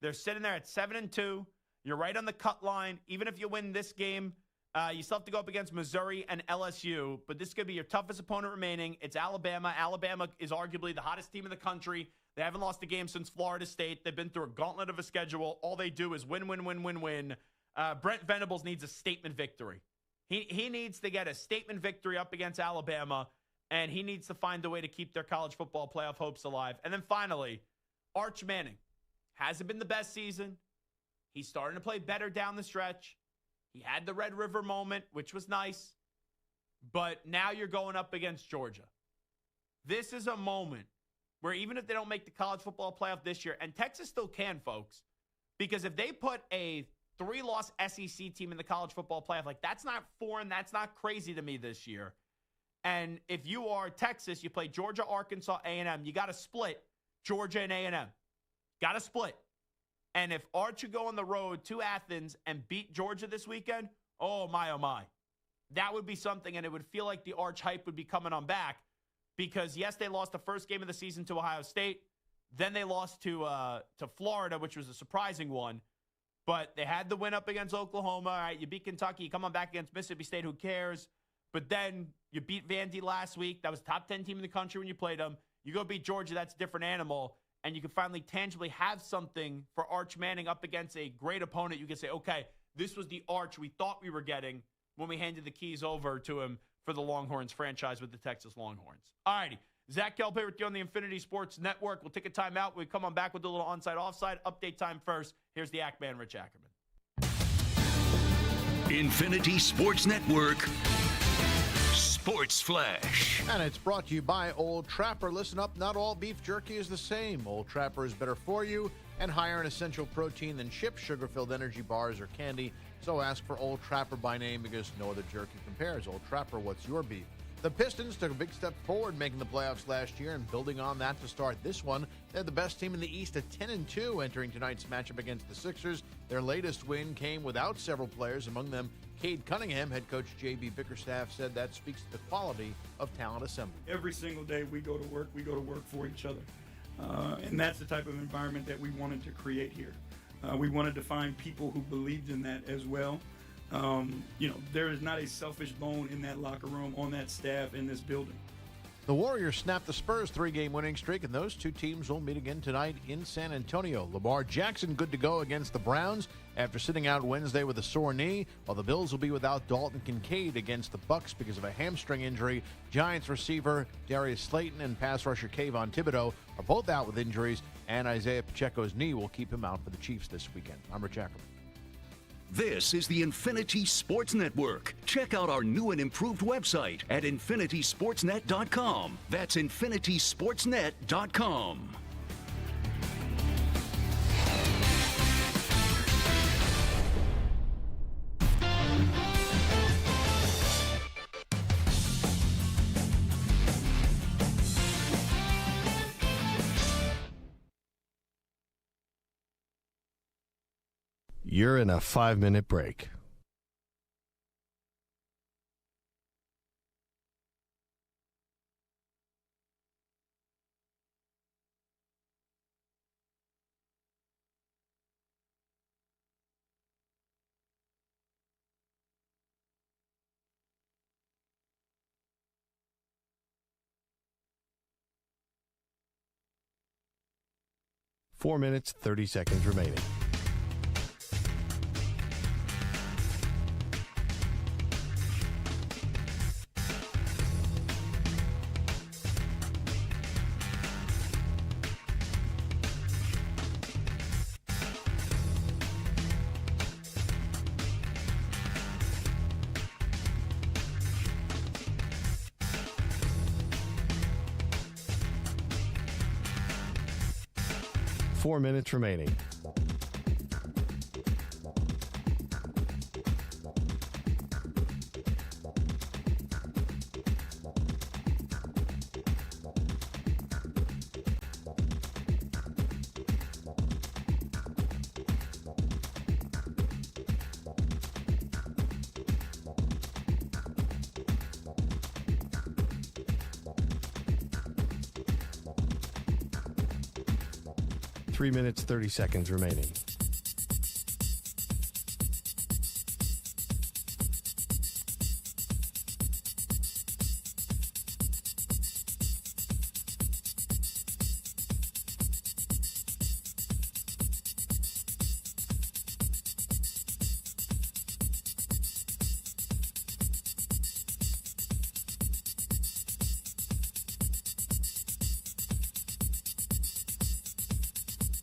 They're sitting there at 7-2. You're right on the cut line. Even if you win this game, you still have to go up against Missouri and LSU, but this could be your toughest opponent remaining. It's Alabama. Alabama is arguably the hottest team in the country. They haven't lost a game since Florida State. They've been through a gauntlet of a schedule. All they do is win, win, win, win, win. Brent Venables needs a statement victory. He needs to get a statement victory up against Alabama, and he needs to find a way to keep their college football playoff hopes alive. And then finally, Arch Manning. Hasn't been the best season. He's starting to play better down the stretch. He had the Red River moment, which was nice. But now you're going up against Georgia. This is a moment where even if they don't make the college football playoff this year, and Texas still can, folks, because if they put a 3-loss SEC team in the college football playoff, like that's not foreign, that's not crazy to me this year. And if you are Texas, you play Georgia, Arkansas, A&M, you got to split Georgia and A&M. Got to split. And if Arch should go on the road to Athens and beat Georgia this weekend, oh my. That would be something, and it would feel like the Arch hype would be coming on back because, yes, they lost the first game of the season to Ohio State. Then they lost to Florida, which was a surprising one. But they had the win up against Oklahoma. All right, you beat Kentucky. You come on back against Mississippi State. Who cares? But then you beat Vandy last week. That was a top 10 team in the country when you played them. You go beat Georgia. That's a different animal. And you can finally tangibly have something for Arch Manning up against a great opponent. You can say, okay, this was the Arch we thought we were getting when we handed the keys over to him for the Longhorns franchise with the Texas Longhorns. All righty. Zach Gelb here with you on the Infinity Sports Network. We'll take a timeout. We come on back with a little onside offside update time first. Here's the Act Man, Rich Ackerman. Infinity Sports Network. Sports Flash. And it's brought to you by Old Trapper. Listen up, not all beef jerky is the same. Old Trapper is better for you and higher in essential protein than chips, sugar-filled energy bars, or candy. So ask for Old Trapper by name because no other jerky compares. Old Trapper, what's your beef? The Pistons took a big step forward making the playoffs last year and building on that to start this one. They're the best team in the East at 10-2 entering tonight's matchup against the Sixers. Their latest win came without several players, among them Cade Cunningham. Head coach J.B. Bickerstaff said that speaks to the quality of talent assembled. Every single day we go to work for each other. And that's the type of environment that we wanted to create here. We wanted to find people who believed in that as well. There is not a selfish bone in that locker room, on that staff, in this building. The Warriors snapped the Spurs' 3-game winning streak, and those two teams will meet again tonight in San Antonio. Lamar Jackson good to go against the Browns after sitting out Wednesday with a sore knee, while the Bills will be without Dalton Kincaid against the Bucks because of a hamstring injury. Giants receiver Darius Slayton and pass rusher Kayvon Thibodeau are both out with injuries, and Isaiah Pacheco's knee will keep him out for the Chiefs this weekend. I'm Rich Ackerman. This is the Infinity Sports Network. Check out our new and improved website at infinitysportsnet.com. That's infinitysportsnet.com. You're in a 5-minute break. Four minutes, 30 seconds remaining. Four minutes remaining. Three minutes, 30 seconds remaining.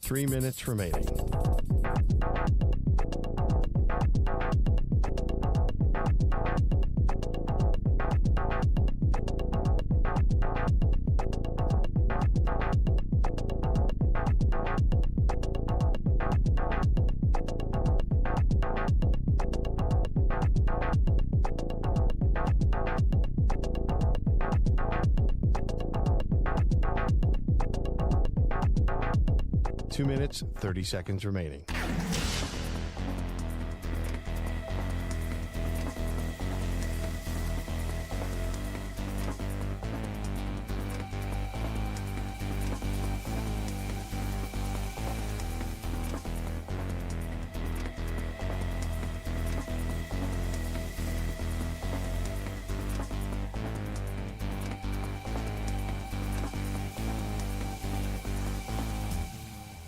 Three minutes remaining. Two minutes, 30 seconds remaining.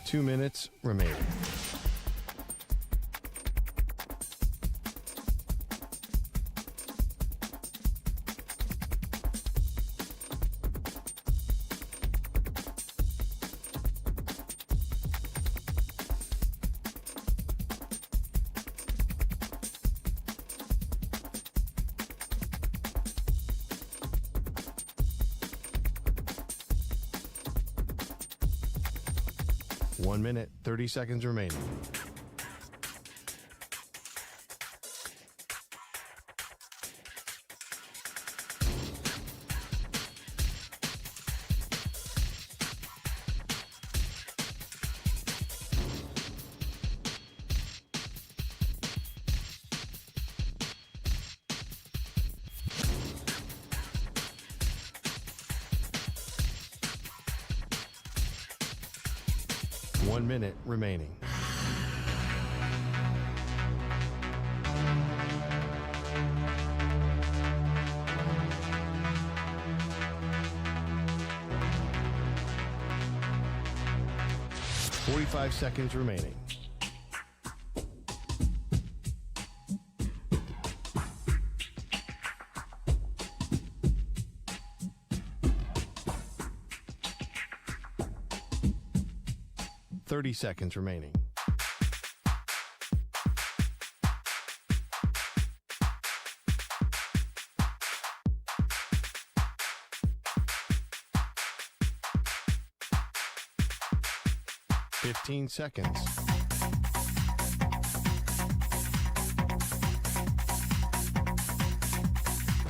Two minutes remaining. One minute, 30 seconds remaining. 1 minute remaining. "45 seconds remaining. "30 seconds remaining. "15 seconds.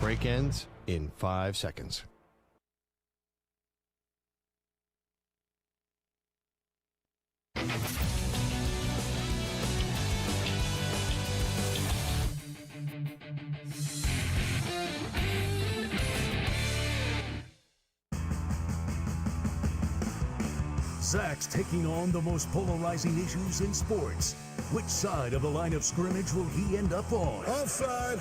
Break ends in 5 seconds. Zach's taking on the most polarizing issues in sports. Which side of the line of scrimmage will he end up on? Offside.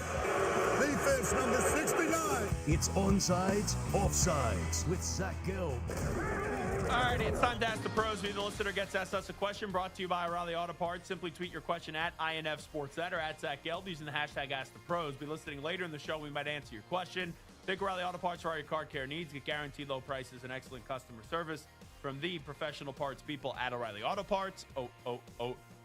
Defense number 69. It's Onsides, Offsides with Zach Gelb. All right, it's time to ask the pros. The listener gets asked us a question brought to you by O'Reilly Auto Parts. Simply tweet your question at INF Sportsnet or at Zach Gelb using the hashtag #AskThePros. Be listening later in the show. We might answer your question. Think O'Reilly Auto Parts for all your car care needs. Get guaranteed low prices and excellent customer service from the professional parts people at O'Reilly Auto Parts.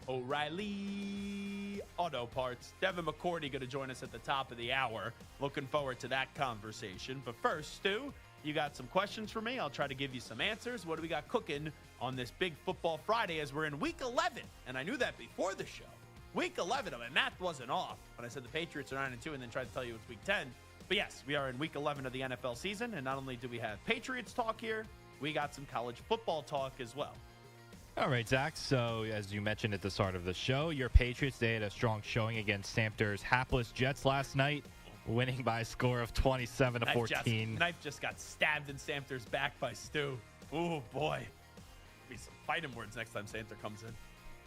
O'Reilly Auto Parts. Devin McCourty going to join us at the top of the hour. Looking forward to that conversation. But first, Stu, you got some questions for me. I'll try to give you some answers. What do we got cooking on this big football Friday as we're in week 11? And I knew that before the show. Week 11, my math wasn't off when I said the Patriots are 9-2 and then tried to tell you it's week 10. But yes, we are in week 11 of the NFL season. And not only do we have Patriots talk here, we got some college football talk as well. All right, Zach. So, as you mentioned at the start of the show, your Patriots, they had a strong showing against Samter's hapless Jets last night, winning by a score of 27-14. Knife just got stabbed in Samter's back by Stu. Oh, boy. Be some fighting words next time Samter comes in.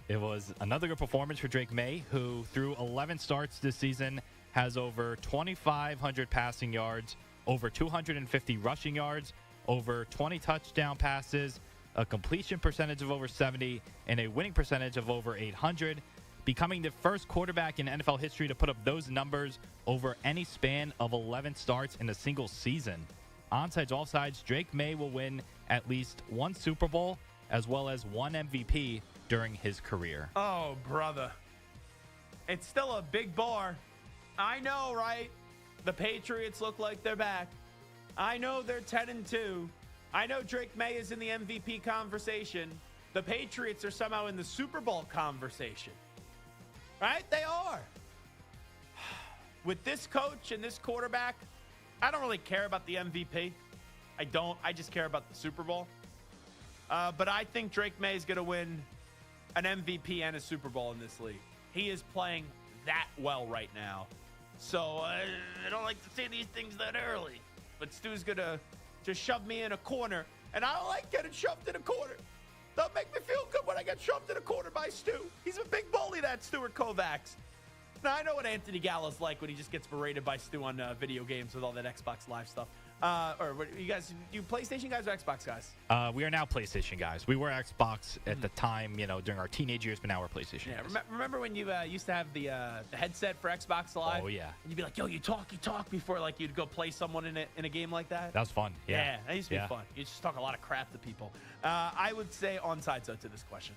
It was another good performance for Drake Maye, who through 11 starts this season has over 2,500 passing yards, over 250 rushing yards, over 20 touchdown passes, a completion percentage of over 70, and a winning percentage of over 800, becoming the first quarterback in NFL history to put up those numbers over any span of 11 starts in a single season. Onsides, offsides, Drake Maye will win at least one Super Bowl as well as one MVP during his career. Oh, brother. It's still a big bar. I know, right? The Patriots look like they're back. I know they're 10-2. I know Drake Maye is in the MVP conversation. The Patriots are somehow in the Super Bowl conversation. Right? They are. With this coach and this quarterback, I don't really care about the MVP. I don't. I just care about the Super Bowl. But I think Drake Maye is going to win an MVP and a Super Bowl in this league. He is playing that well right now. So I don't like to say these things that early. But Stu's going to just shove me in a corner. And I don't like getting shoved in a corner. Don't make me feel good when I get shoved in a corner by Stu. He's a big bully, that Stuart Kovacs. Now, I know what Anthony Gallo's like when he just gets berated by Stu on video games with all that Xbox Live stuff. Or what, you guys, you PlayStation guys or Xbox guys? We are now PlayStation guys. We were Xbox at the time, during our teenage years, but now we're PlayStation guys. Remember when you used to have the headset for Xbox Live? Oh, yeah. And you'd be like, yo, you talk before like you'd go play someone in a game like that? That was fun. Yeah. That used to be fun. You just talk a lot of crap to people. I would say onside to this question.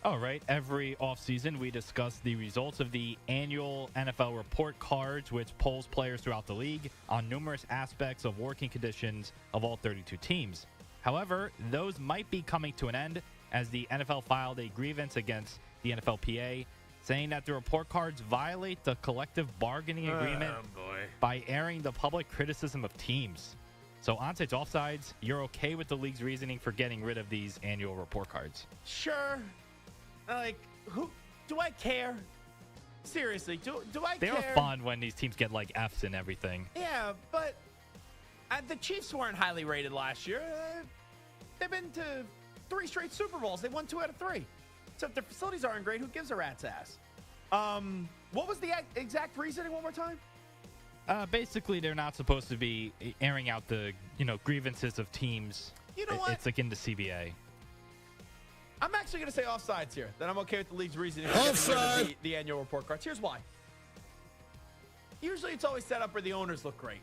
All right. Every offseason, we discuss the results of the annual NFL report cards, which polls players throughout the league on numerous aspects of working conditions of all 32 teams. However, those might be coming to an end as the NFL filed a grievance against the NFLPA, saying that the report cards violate the collective bargaining agreement by airing the public criticism of teams. So onside, offsides, you're okay with the league's reasoning for getting rid of these annual report cards? Sure. Like, who do I care? Seriously, do I care? They're fun when these teams get like Fs and everything. Yeah, but the Chiefs weren't highly rated last year. They've been to 3 straight Super Bowls. They won 2 out of 3. So if their facilities aren't great, who gives a rat's ass? What was the exact reasoning one more time? Basically, they're not supposed to be airing out the grievances of teams. You know what? It's like in the CBA. I'm actually going to say offsides here. Then I'm okay with the league's reasoning. Offside. The annual report cards. Here's why. Usually it's always set up where the owners look great.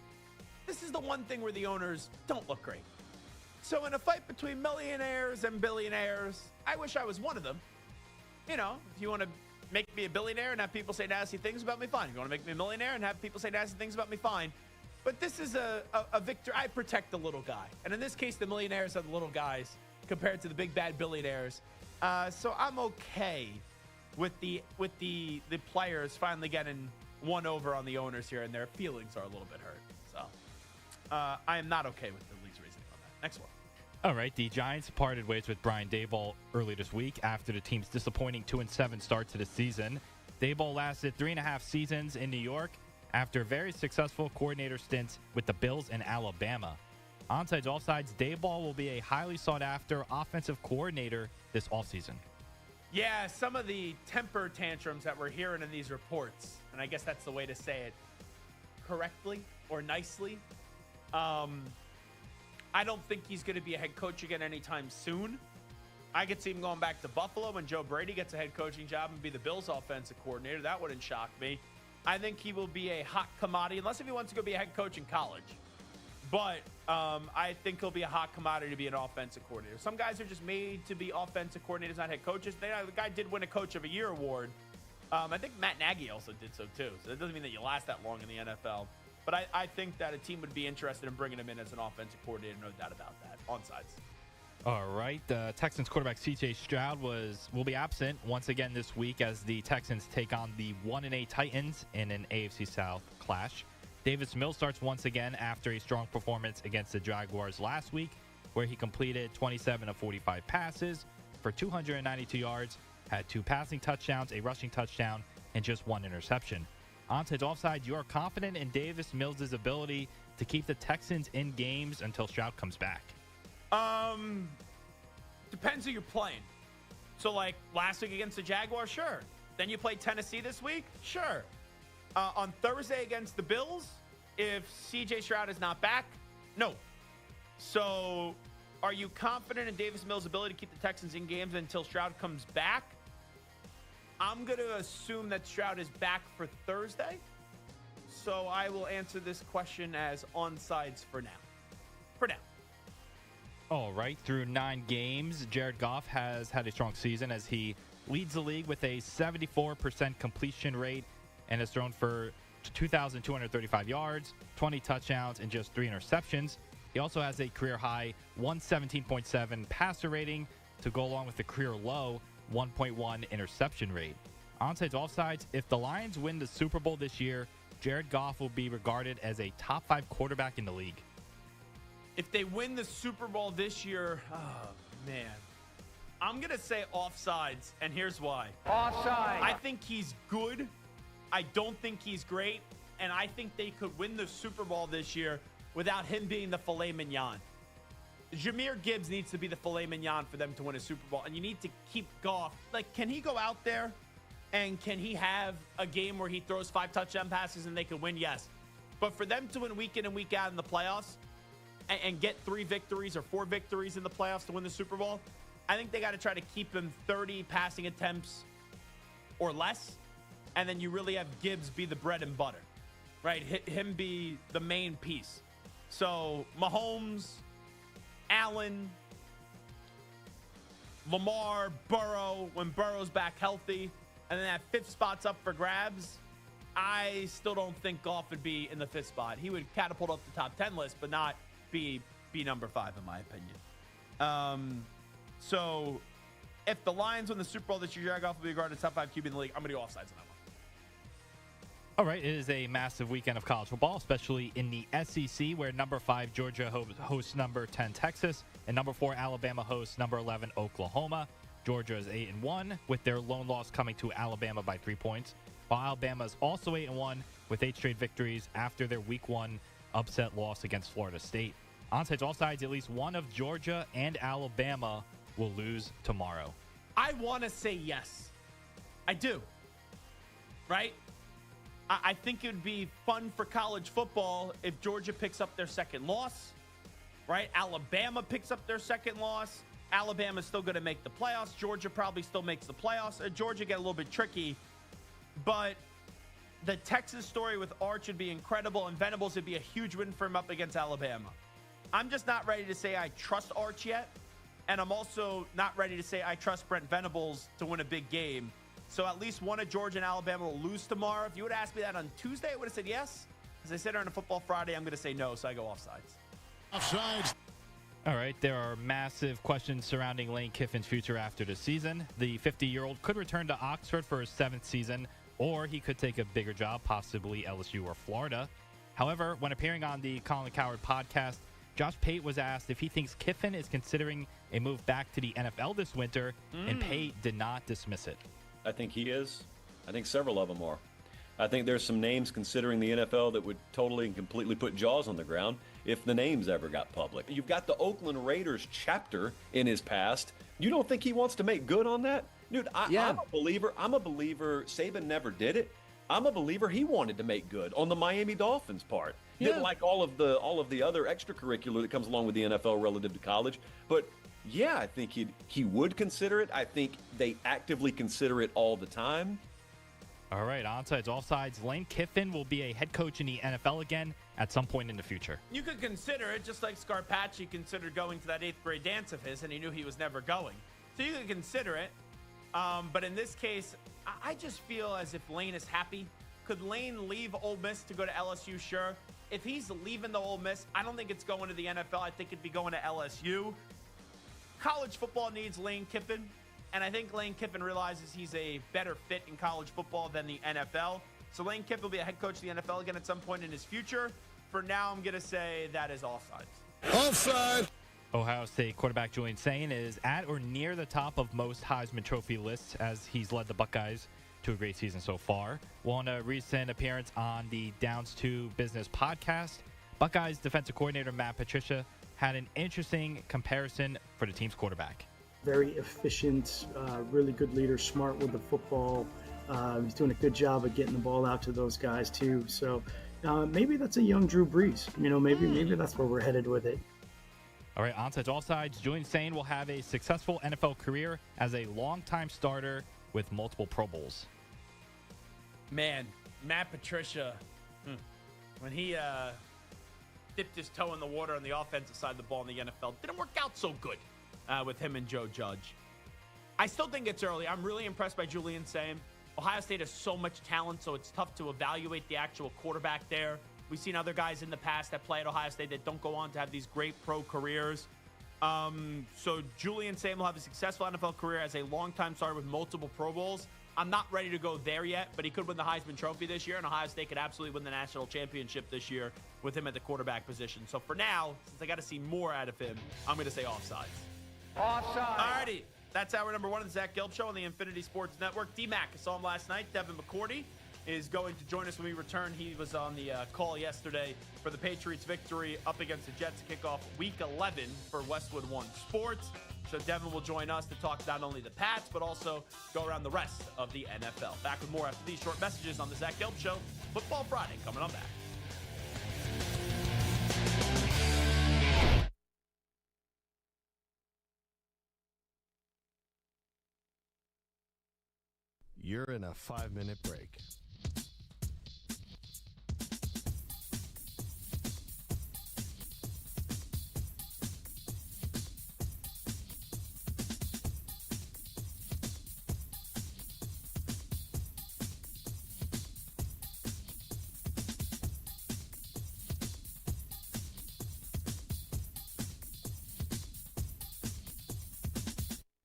This is the one thing where the owners don't look great. So in a fight between millionaires and billionaires, I wish I was one of them. You know, if you want to make me a billionaire and have people say nasty things about me, fine. If you want to make me a millionaire and have people say nasty things about me, fine. But this is a victory. I protect the little guy. And in this case, the millionaires are the little guys compared to the big bad billionaires. So I'm okay with the players finally getting one over on the owners here, and their feelings are a little bit hurt. So I am not okay with the league's reasoning on that. Next one. All right, the Giants parted ways with Brian Daboll early this week after the team's disappointing 2-7 start to the season. Daboll lasted 3.5 seasons in New York after a very successful coordinator stint with the Bills and Alabama. Onsides, offsides, Daboll will be a highly sought-after offensive coordinator this offseason. Yeah, some of the temper tantrums that we're hearing in these reports, and I guess that's the way to say it correctly or nicely. I don't think he's going to be a head coach again anytime soon. I could see him going back to Buffalo when Joe Brady gets a head coaching job and be the Bills offensive coordinator. That wouldn't shock me. I think he will be a hot commodity, unless if he wants to go be a head coach in college. But I think he'll be a hot commodity to be an offensive coordinator. Some guys are just made to be offensive coordinators, not head coaches. The guy did win a Coach of the Year award. I think Matt Nagy also did so too. So that doesn't mean that you last that long in the NFL. But I think that a team would be interested in bringing him in as an offensive coordinator, no doubt about that. Onsides. All right. Texans quarterback C.J. Stroud will be absent once again this week as the Texans take on the 1-8 Titans in an AFC South clash. Davis Mills starts once again after a strong performance against the Jaguars last week, where he completed 27 of 45 passes for 292 yards, had 2 passing touchdowns, a rushing touchdown, and just 1 interception. Onsides, offsides, you are confident in Davis Mills' ability to keep the Texans in games until Stroud comes back? Depends who you're playing. So, like, last week against the Jaguars, sure. Then you play Tennessee this week? Sure. On Thursday against the Bills, if C.J. Stroud is not back, no. So, are you confident in Davis Mills' ability to keep the Texans in games until Stroud comes back? I'm going to assume that Stroud is back for Thursday. So, I will answer this question as onsides for now. For now. All right. Through 9 games, Jared Goff has had a strong season as he leads the league with a 74% completion rate and has thrown for 2,235 yards, 20 touchdowns, and just 3 interceptions. He also has a career-high 117.7 passer rating to go along with the career-low 1.1 interception rate. Onsides, offsides, if the Lions win the Super Bowl this year, Jared Goff will be regarded as a top 5 quarterback in the league. If they win the Super Bowl this year, oh, man. I'm going to say offsides, and here's why. Offside. I think he's good. I don't think he's great, and I think they could win the Super Bowl this year without him being the filet mignon. Jahmyr Gibbs needs to be the filet mignon for them to win a Super Bowl, and you need to keep Goff. Like, can he go out there, and can he have a game where he throws 5 touchdown passes and they can win? Yes. But for them to win week in and week out in the playoffs and get 3 victories or 4 victories in the playoffs to win the Super Bowl, I think they got to try to keep him 30 passing attempts or less. And then you really have Gibbs be the bread and butter, right? Him be the main piece. So Mahomes, Allen, Lamar, Burrow, when Burrow's back healthy, and then that 5th spot's up for grabs, I still don't think Goff would be in the 5th spot. He would catapult up the top 10 list, but not be number 5 in my opinion. So if the Lions win the Super Bowl this year, Jared Goff will be regarded as top 5 QB in the league. I'm going to go offsides on that one. All right, it is a massive weekend of college football, especially in the SEC, where number 5 Georgia hosts number 10 Texas, and number 4 Alabama hosts number 11 Oklahoma. Georgia is 8-1, with their lone loss coming to Alabama by 3 points, while Alabama is also 8-1 with 8 straight victories after their Week 1 upset loss against Florida State. Onsides, offsides, at least one of Georgia and Alabama will lose tomorrow? I want to say yes. I do. Right? I think it would be fun for college football if Georgia picks up their second loss. Right? Alabama picks up their second loss. Alabama's still going to make the playoffs. Georgia probably still makes the playoffs. Georgia get a little bit tricky. But the Texas story with Arch would be incredible, and Venables would be a huge win for him up against Alabama. I'm just not ready to say I trust Arch yet, and I'm also not ready to say I trust Brent Venables to win a big game. So at least one of Georgia and Alabama will lose tomorrow. If you would have asked me that on Tuesday, I would have said yes. As I said on a Football Friday, I'm going to say no, so I go offsides. Offsides. All right, there are massive questions surrounding Lane Kiffin's future after the season. The 50-year-old could return to Oxford for his 7th season, or he could take a bigger job, possibly LSU or Florida. However, when appearing on the Colin Cowherd podcast, Josh Pate was asked if he thinks Kiffin is considering a move back to the NFL this winter, and Pate did not dismiss it. I think he is. I think several of them are. I think there's some names considering the NFL that would totally and completely put jaws on the ground if the names ever got public. You've got the Oakland Raiders chapter in his past. You don't think he wants to make good on that? Dude, I'm a believer. Saban never did it. I'm a believer he wanted to make good on the Miami Dolphins part. Didn't like all of the other extracurricular that comes along with the NFL relative to college. But yeah, I think he would consider it. I think they actively consider it all the time. All right, onside, offsides. Lane Kiffin will be a head coach in the NFL again at some point in the future. You could consider it, just like Scarpacci considered going to that 8th grade dance of his, and he knew he was never going. So you could consider it. But in this case, I just feel as if Lane is happy. Could Lane leave Ole Miss to go to LSU? Sure. If he's leaving the Ole Miss, I don't think it's going to the NFL. I think it'd be going to LSU. College football needs Lane Kiffin. And I think Lane Kiffin realizes he's a better fit in college football than the NFL. So Lane Kiffin will be a head coach of the NFL again at some point in his future. For now, I'm going to say that is offsides. Offside. Ohio State quarterback Julian Sain is at or near the top of most Heisman Trophy lists as he's led the Buckeyes to a great season so far. Well, in a recent appearance on the Downs to Business podcast, Buckeyes defensive coordinator Matt Patricia had an interesting comparison for the team's quarterback. Very efficient, really good leader, smart with the football. He's doing a good job of getting the ball out to those guys too. So maybe that's a young Drew Brees. Maybe that's where we're headed with it. All right, onside, offsides. Julian Sain will have a successful NFL career as a longtime starter with multiple Pro Bowls. Man, Matt Patricia, when he dipped his toe in the water on the offensive side of the ball in the NFL, didn't work out so good. With him and Joe Judge. I still think it's early. I'm really impressed by Julian Sain. Ohio State has so much talent, so it's tough to evaluate the actual quarterback there. We've seen other guys in the past that play at Ohio State that don't go on to have these great pro careers. So Julian Sain will have a successful NFL career as a longtime starter with multiple Pro Bowls. I'm not ready to go there yet, but he could win the Heisman Trophy this year, and Ohio State could absolutely win the national championship this year with him at the quarterback position. So for now, since I got to see more out of him, I'm going to say offsides. Offside. Alrighty, that's hour number 1 of the Zach Gelb Show on the Infinity Sports Network. D-Mac, I saw him last night. Devin McCourty is going to join us when we return. He was on the call yesterday for the Patriots' victory up against the Jets to kick off Week 11 for Westwood One Sports. So Devin will join us to talk not only the Pats, but also go around the rest of the NFL. Back with more after these short messages on the Zach Gelb Show. Football Friday coming on back. You're in a 5-minute break.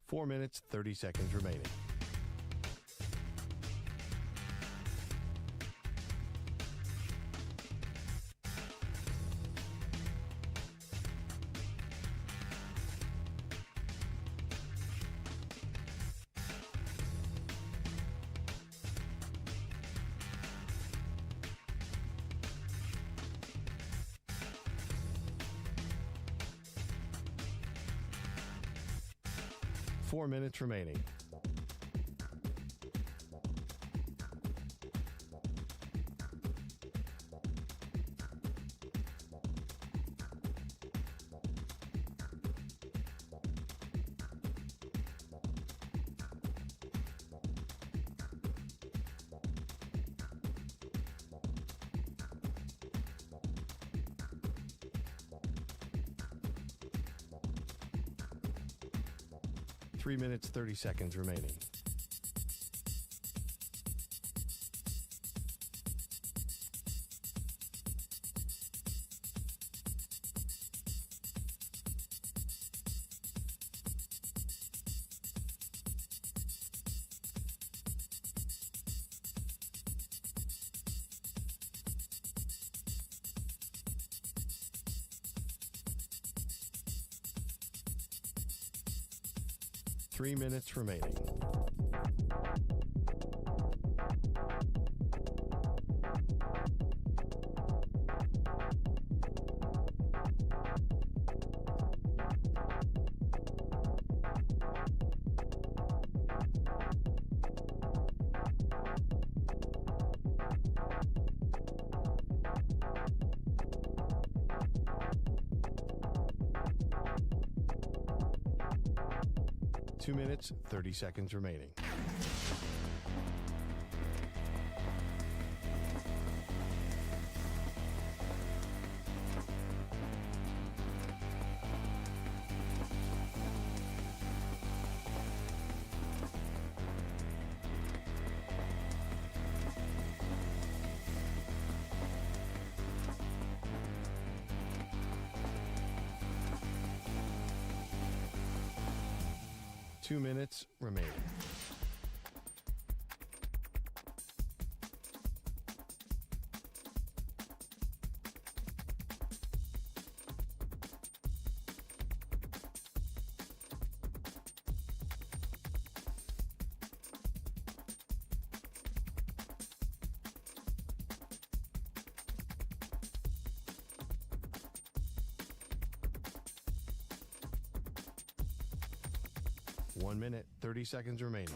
Four minutes, 30 seconds remaining. 4 minutes remaining. Three minutes, 30 seconds remaining. Three minutes remaining. Two minutes, 30 seconds remaining. Two minutes remaining. 1 minute, 30 seconds remaining.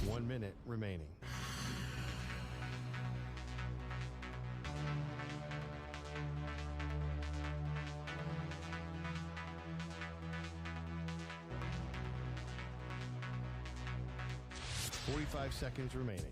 One minute remaining. Forty-five seconds remaining.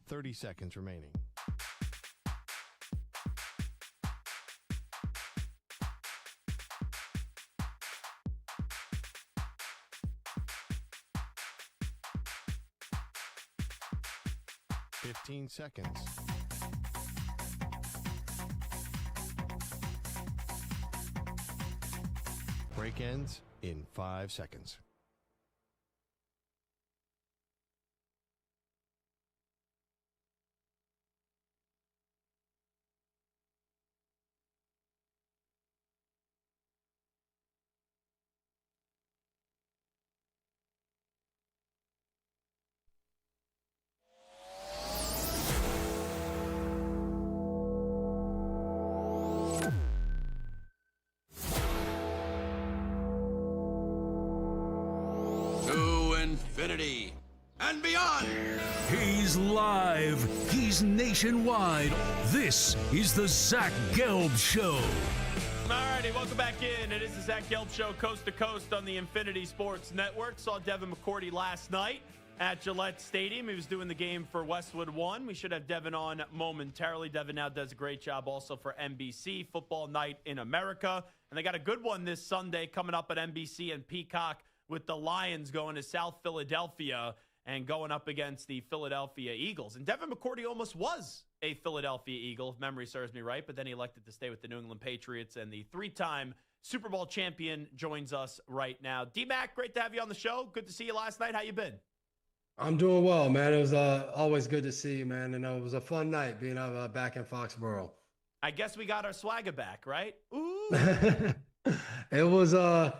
Thirty seconds remaining. Fifteen seconds. Break ends in 5 seconds. Infinity and beyond. He's live. He's nationwide. This is the Zach Gelb Show. All righty, welcome back in. It is the Zach Gelb Show, coast to coast on the Infinity Sports Network. Saw Devin McCourty last night at Gillette Stadium. He was doing the game for Westwood One. We should have Devin on momentarily. Devin now does a great job also for NBC, Football Night in America. And they got a good one this Sunday coming up at NBC and Peacock with the Lions going to South Philadelphia. and going up against the Philadelphia Eagles. And Devin McCourty almost was a Philadelphia Eagle, if memory serves me right, but then he elected to stay with the New England Patriots, and the 3-time Super Bowl champion joins us right now. D-Mac, great to have you on the show. Good to see you last night. How you been? I'm doing well, man. It was always good to see you, man. And it was a fun night being back in Foxborough. I guess we got our swagger back, right? Ooh. It was, and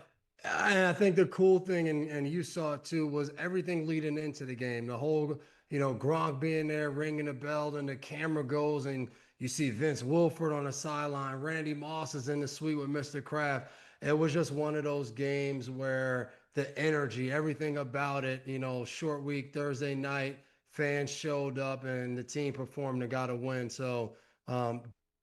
I think the cool thing, and you saw it too, was everything leading into the game. The whole, Gronk being there, ringing the bell, and the camera goes, and you see Vince Wilfork on the sideline. Randy Moss is in the suite with Mr. Kraft. It was just one of those games where the energy, everything about it, short week, Thursday night, fans showed up and the team performed and got a win. So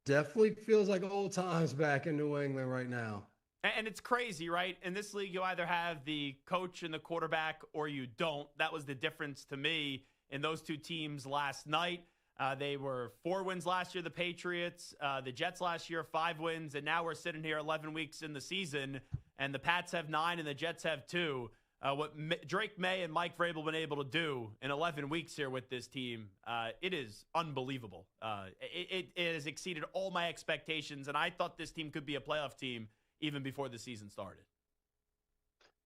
definitely feels like old times back in New England right now. And it's crazy, right? In this league, you either have the coach and the quarterback or you don't. That was the difference to me in those two teams last night. They were 4 wins last year, the Patriots. The Jets last year, 5 wins. And now we're sitting here 11 weeks in the season, and the Pats have 9 and the Jets have 2. What Drake Maye and Mike Vrabel have been able to do in 11 weeks here with this team, it is unbelievable. It has exceeded all my expectations, and I thought this team could be a playoff team even before the season started.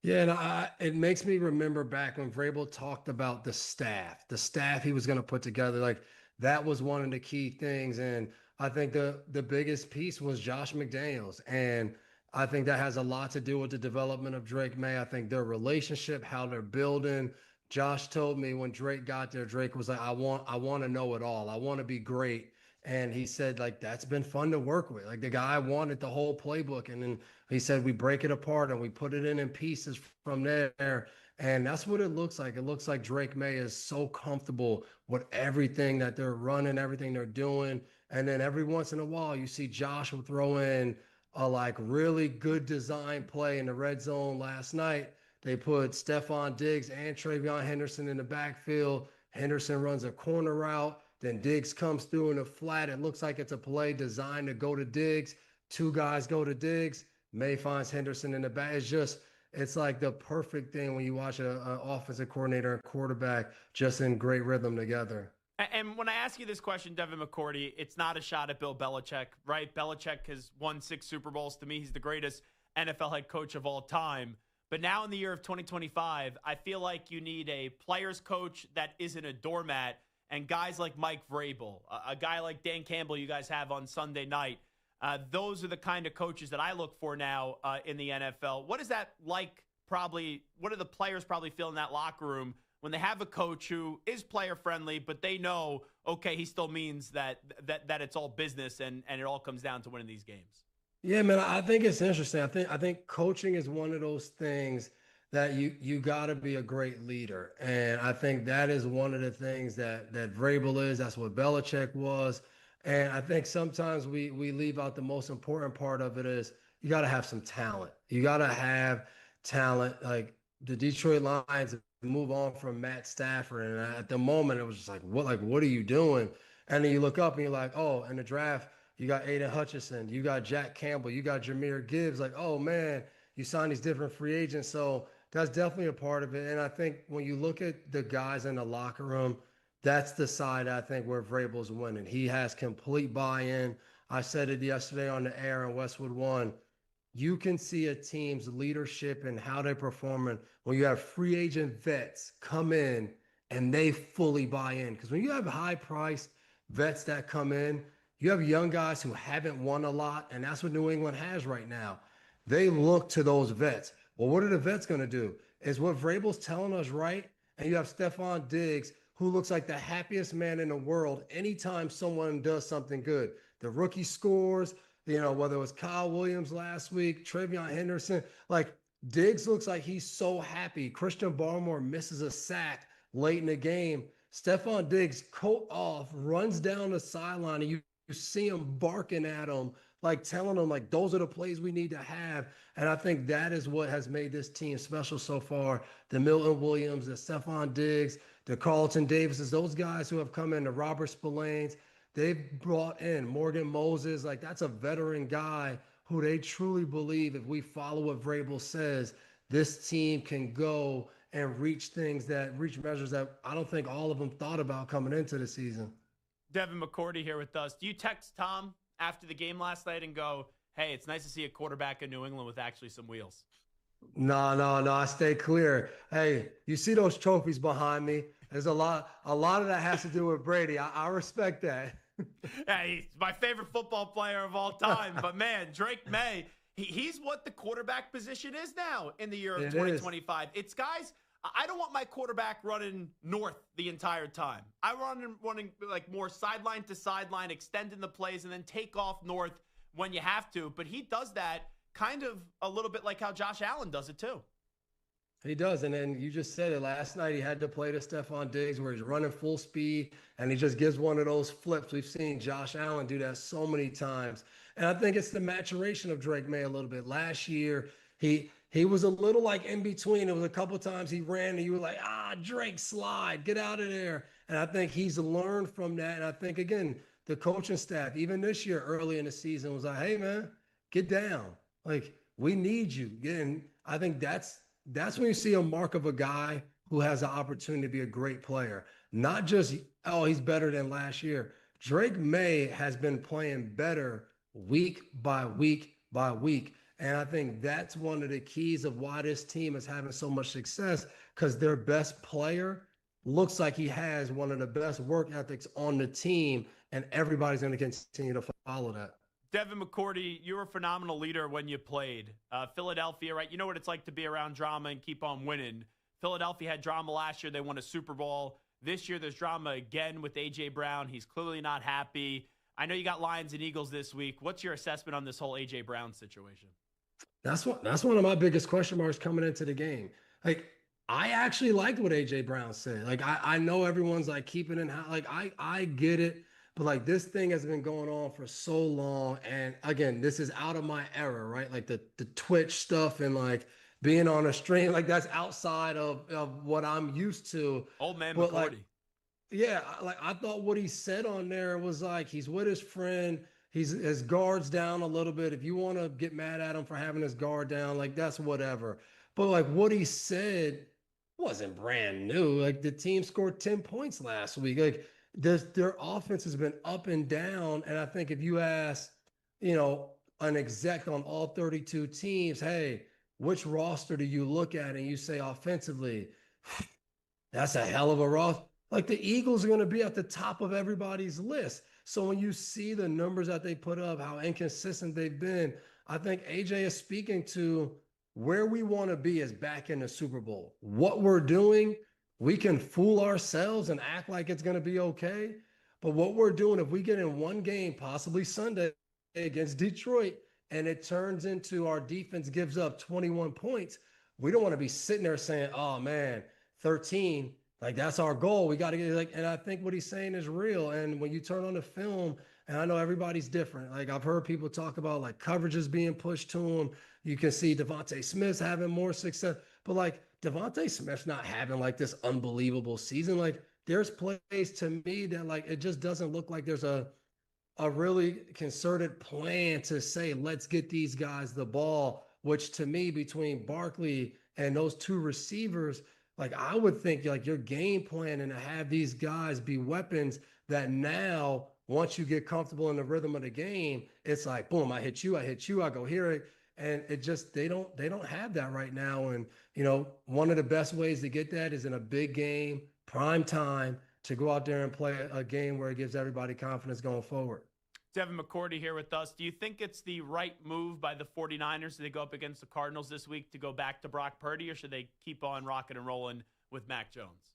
Yeah, and it makes me remember back when Vrabel talked about the staff he was going to put together. Like, that was one of the key things. And I think the biggest piece was Josh McDaniels. And I think that has a lot to do with the development of Drake Maye. I think their relationship, how they're building. Josh told me when Drake got there, Drake was like, I want to know it all. I want to be great. And he said, like, that's been fun to work with. Like, the guy wanted the whole playbook. And then he said, we break it apart and we put it in pieces from there. And that's what it looks like. It looks like Drake Maye is so comfortable with everything that they're running, everything they're doing. And then every once in a while, you see Josh will throw in a really good design play in the red zone last night. They put Stephon Diggs and Travion Henderson in the backfield. Henderson runs a corner route. Then Diggs comes through in a flat. It looks like it's a play designed to go to Diggs. 2 guys go to Diggs. May finds Henderson in the back. It's like the perfect thing when you watch an offensive coordinator and quarterback just in great rhythm together. And when I ask you this question, Devin McCourty, it's not a shot at Bill Belichick, right? Belichick has won 6 Super Bowls. To me, he's the greatest NFL head coach of all time. But now in the year of 2025, I feel like you need a player's coach that isn't a doormat. And guys like Mike Vrabel, a guy like Dan Campbell you guys have on Sunday night, those are the kind of coaches that I look for now in the NFL. What is that like? What do the players probably feel in that locker room when they have a coach who is player friendly, but they know, okay, he still means that it's all business and it all comes down to winning these games? Yeah, man, I think it's interesting. I think coaching is one of those things that you got to be a great leader. And I think that is one of the things that Vrabel is. That's what Belichick was. And I think sometimes we leave out the most important part of it is you got to have some talent. You got to have talent. Like, the Detroit Lions move on from Matt Stafford. And at the moment, it was just like, what are you doing? And then you look up and you're like, oh, in the draft, you got Aiden Hutchinson, you got Jack Campbell, you got Jahmyr Gibbs. Like, oh, man, you sign these different free agents. So that's definitely a part of it. And I think when you look at the guys in the locker room, that's the side I think where Vrabel's winning. He has complete buy-in. I said it yesterday on the air in Westwood One. You can see a team's leadership and how they're performing when you have free agent vets come in and they fully buy in. Because when you have high-priced vets that come in, you have young guys who haven't won a lot, and that's what New England has right now. They look to those vets. Well, what are the vets going to do? Is what Vrabel's telling us right? And you have Stephon Diggs, who looks like the happiest man in the world anytime someone does something good. The rookie scores, whether it was Kyle Williams last week, Travion Henderson. Like, Diggs looks like he's so happy. Christian Barmore misses a sack late in the game. Stephon Diggs, coat off, runs down the sideline, and you see him barking at him, like telling them, like, those are the plays we need to have. And I think that is what has made this team special so far. The Milton Williams, the Stephon Diggs, the Carlton Davises, those guys who have come in, the Robert Spillanes, they've brought in Morgan Moses. Like, that's a veteran guy who they truly believe, if we follow what Vrabel says, this team can go and reach measures that I don't think all of them thought about coming into the season. Devin McCourty here with us. Do you text Tom after the game last night and go, hey, it's nice to see a quarterback in New England with actually some wheels? No. I stay clear. Hey, you see those trophies behind me? There's a lot of that has to do with Brady. I respect that. Hey, he's my favorite football player of all time. But, man, Drake Maye, he's what the quarterback position is now in the year of 2025. It's guys, I don't want my quarterback running north the entire time. I want him running like more sideline to sideline, extending the plays, and then take off north when you have to. But he does that kind of a little bit like how Josh Allen does it too. He does, and then you just said it last night. He had to play to Stephon Diggs where he's running full speed, and he just gives one of those flips. We've seen Josh Allen do that so many times. And I think it's the maturation of Drake Maye a little bit. Last year, he was a little like in between. It was a couple times he ran, and you were like, Drake, slide, get out of there. And I think he's learned from that. And I think, again, the coaching staff, even this year early in the season, was like, hey, man, get down. Like, we need you. And I think that's when you see a mark of a guy who has the opportunity to be a great player. Not just, he's better than last year. Drake Maye has been playing better week by week by week. And I think that's one of the keys of why this team is having so much success, because their best player looks like he has one of the best work ethics on the team, and everybody's going to continue to follow that. Devin McCourty, you were a phenomenal leader when you played. Philadelphia, right? You know what it's like to be around drama and keep on winning. Philadelphia had drama last year. They won a Super Bowl. This year there's drama again with A.J. Brown. He's clearly not happy. I know you got Lions and Eagles this week. What's your assessment on this whole A.J. Brown situation? That's one of my biggest question marks coming into the game. Like, I actually liked what A.J. Brown said. Like, I know everyone's like keeping it in house. Like, I get it. But like, this thing has been going on for so long. And again, this is out of my era, right? Like the Twitch stuff and like being on a stream, like that's outside of what I'm used to. Old man but McCourty. Like, yeah, like I thought what he said on there was like, he's with his friend. His guard's down a little bit. If you want to get mad at him for having his guard down, like that's whatever. But like what he said wasn't brand new. Like the team scored 10 points last week. Like, their offense has been up and down. And I think if you ask, an exec on all 32 teams, hey, which roster do you look at and you say offensively, that's a hell of a roster. Like the Eagles are going to be at the top of everybody's list. So when you see the numbers that they put up, how inconsistent they've been, I think AJ is speaking to where we want to be is back in the Super Bowl. What we're doing, we can fool ourselves and act like it's going to be okay. But what we're doing, if we get in one game, possibly Sunday against Detroit, and it turns into our defense gives up 21 points, we don't want to be sitting there saying, oh man, 13, like that's our goal. We got to get and I think what he's saying is real. And when you turn on the film, and I know everybody's different. Like I've heard people talk about like coverages being pushed to him. You can see Devontae Smith's having more success, but like Devontae Smith's not having like this unbelievable season. Like there's plays to me that like, it just doesn't look like there's a really concerted plan to say, let's get these guys the ball, which to me between Barkley and those two receivers, like I would think like your game plan and to have these guys be weapons that now once you get comfortable in the rhythm of the game, it's like, boom, I hit you, I go here. And it just, they don't have that right now. And, one of the best ways to get that is in a big game, prime time, to go out there and play a game where it gives everybody confidence going forward. Devin McCourty here with us. Do you think it's the right move by the 49ers to go up against the Cardinals this week to go back to Brock Purdy, or should they keep on rocking and rolling with Mac Jones?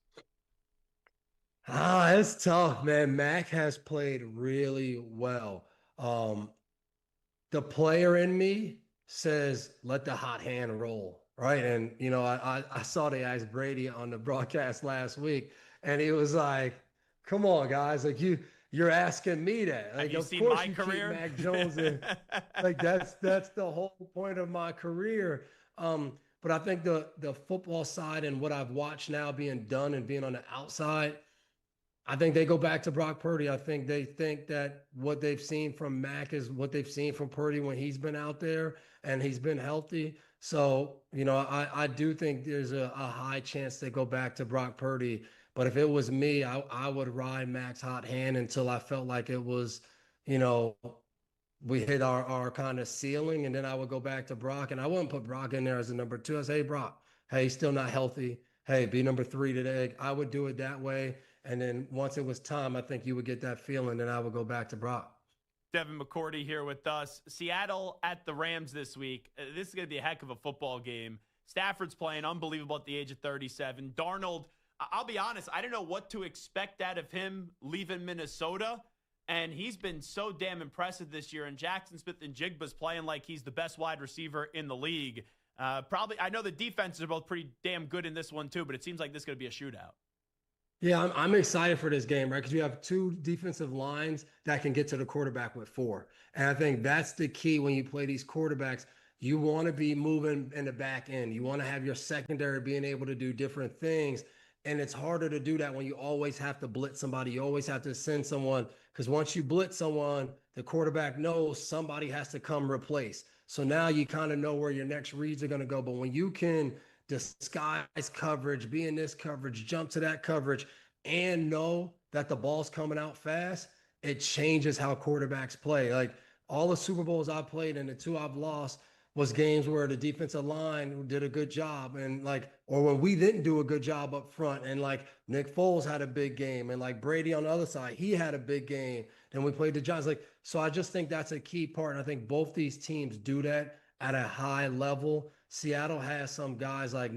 It's tough, man. Mac has played really well. The player in me says, let the hot hand roll, right? And, I saw they asked Brady on the broadcast last week, and he was like, come on, guys. Like, you're asking me that. Like, have you of seen course my you career? Keep Mac Jones in. Like, that's the whole point of my career. But I think the football side and what I've watched now being done and being on the outside, I think they go back to Brock Purdy. I think they think that what they've seen from Mac is what they've seen from Purdy when he's been out there and he's been healthy. So, I do think there's a high chance they go back to Brock Purdy. But if it was me, I would ride Max hot hand until I felt like it was, you know, we hit our kind of ceiling, and then I would go back to Brock, and I wouldn't put Brock in there as a number 2. I say, hey, Brock, hey, he's still not healthy. Hey, be number 3 today. I would do it that way. And then once it was time, I think you would get that feeling, then I would go back to Brock. Devin McCourty here with us. Seattle at the Rams this week. This is going to be a heck of a football game. Stafford's playing unbelievable at the age of 37. Darnold, I'll be honest, I don't know what to expect out of him leaving Minnesota. And he's been so damn impressive this year. And Jackson Smith-Njigba's playing like he's the best wide receiver in the league. Probably, I know the defenses are both pretty damn good in this one too, but it seems like this is going to be a shootout. Yeah, I'm excited for this game, right? Because you have 2 defensive lines that can get to the quarterback with 4. And I think that's the key when you play these quarterbacks. You want to be moving in the back end. You want to have your secondary being able to do different things. And it's harder to do that when you always have to blitz somebody. You always have to send someone, because once you blitz someone, the quarterback knows somebody has to come replace. So now you kind of know where your next reads are going to go. But when you can disguise coverage, be in this coverage, jump to that coverage, and know that the ball's coming out fast, it changes how quarterbacks play. Like all the Super Bowls I played and the 2 I've lost was games where the defensive line did a good job, and or when we didn't do a good job up front, and Nick Foles had a big game, and Brady on the other side, he had a big game. Then we played the Giants. So I just think that's a key part. And I think both these teams do that at a high level. Seattle has some guys like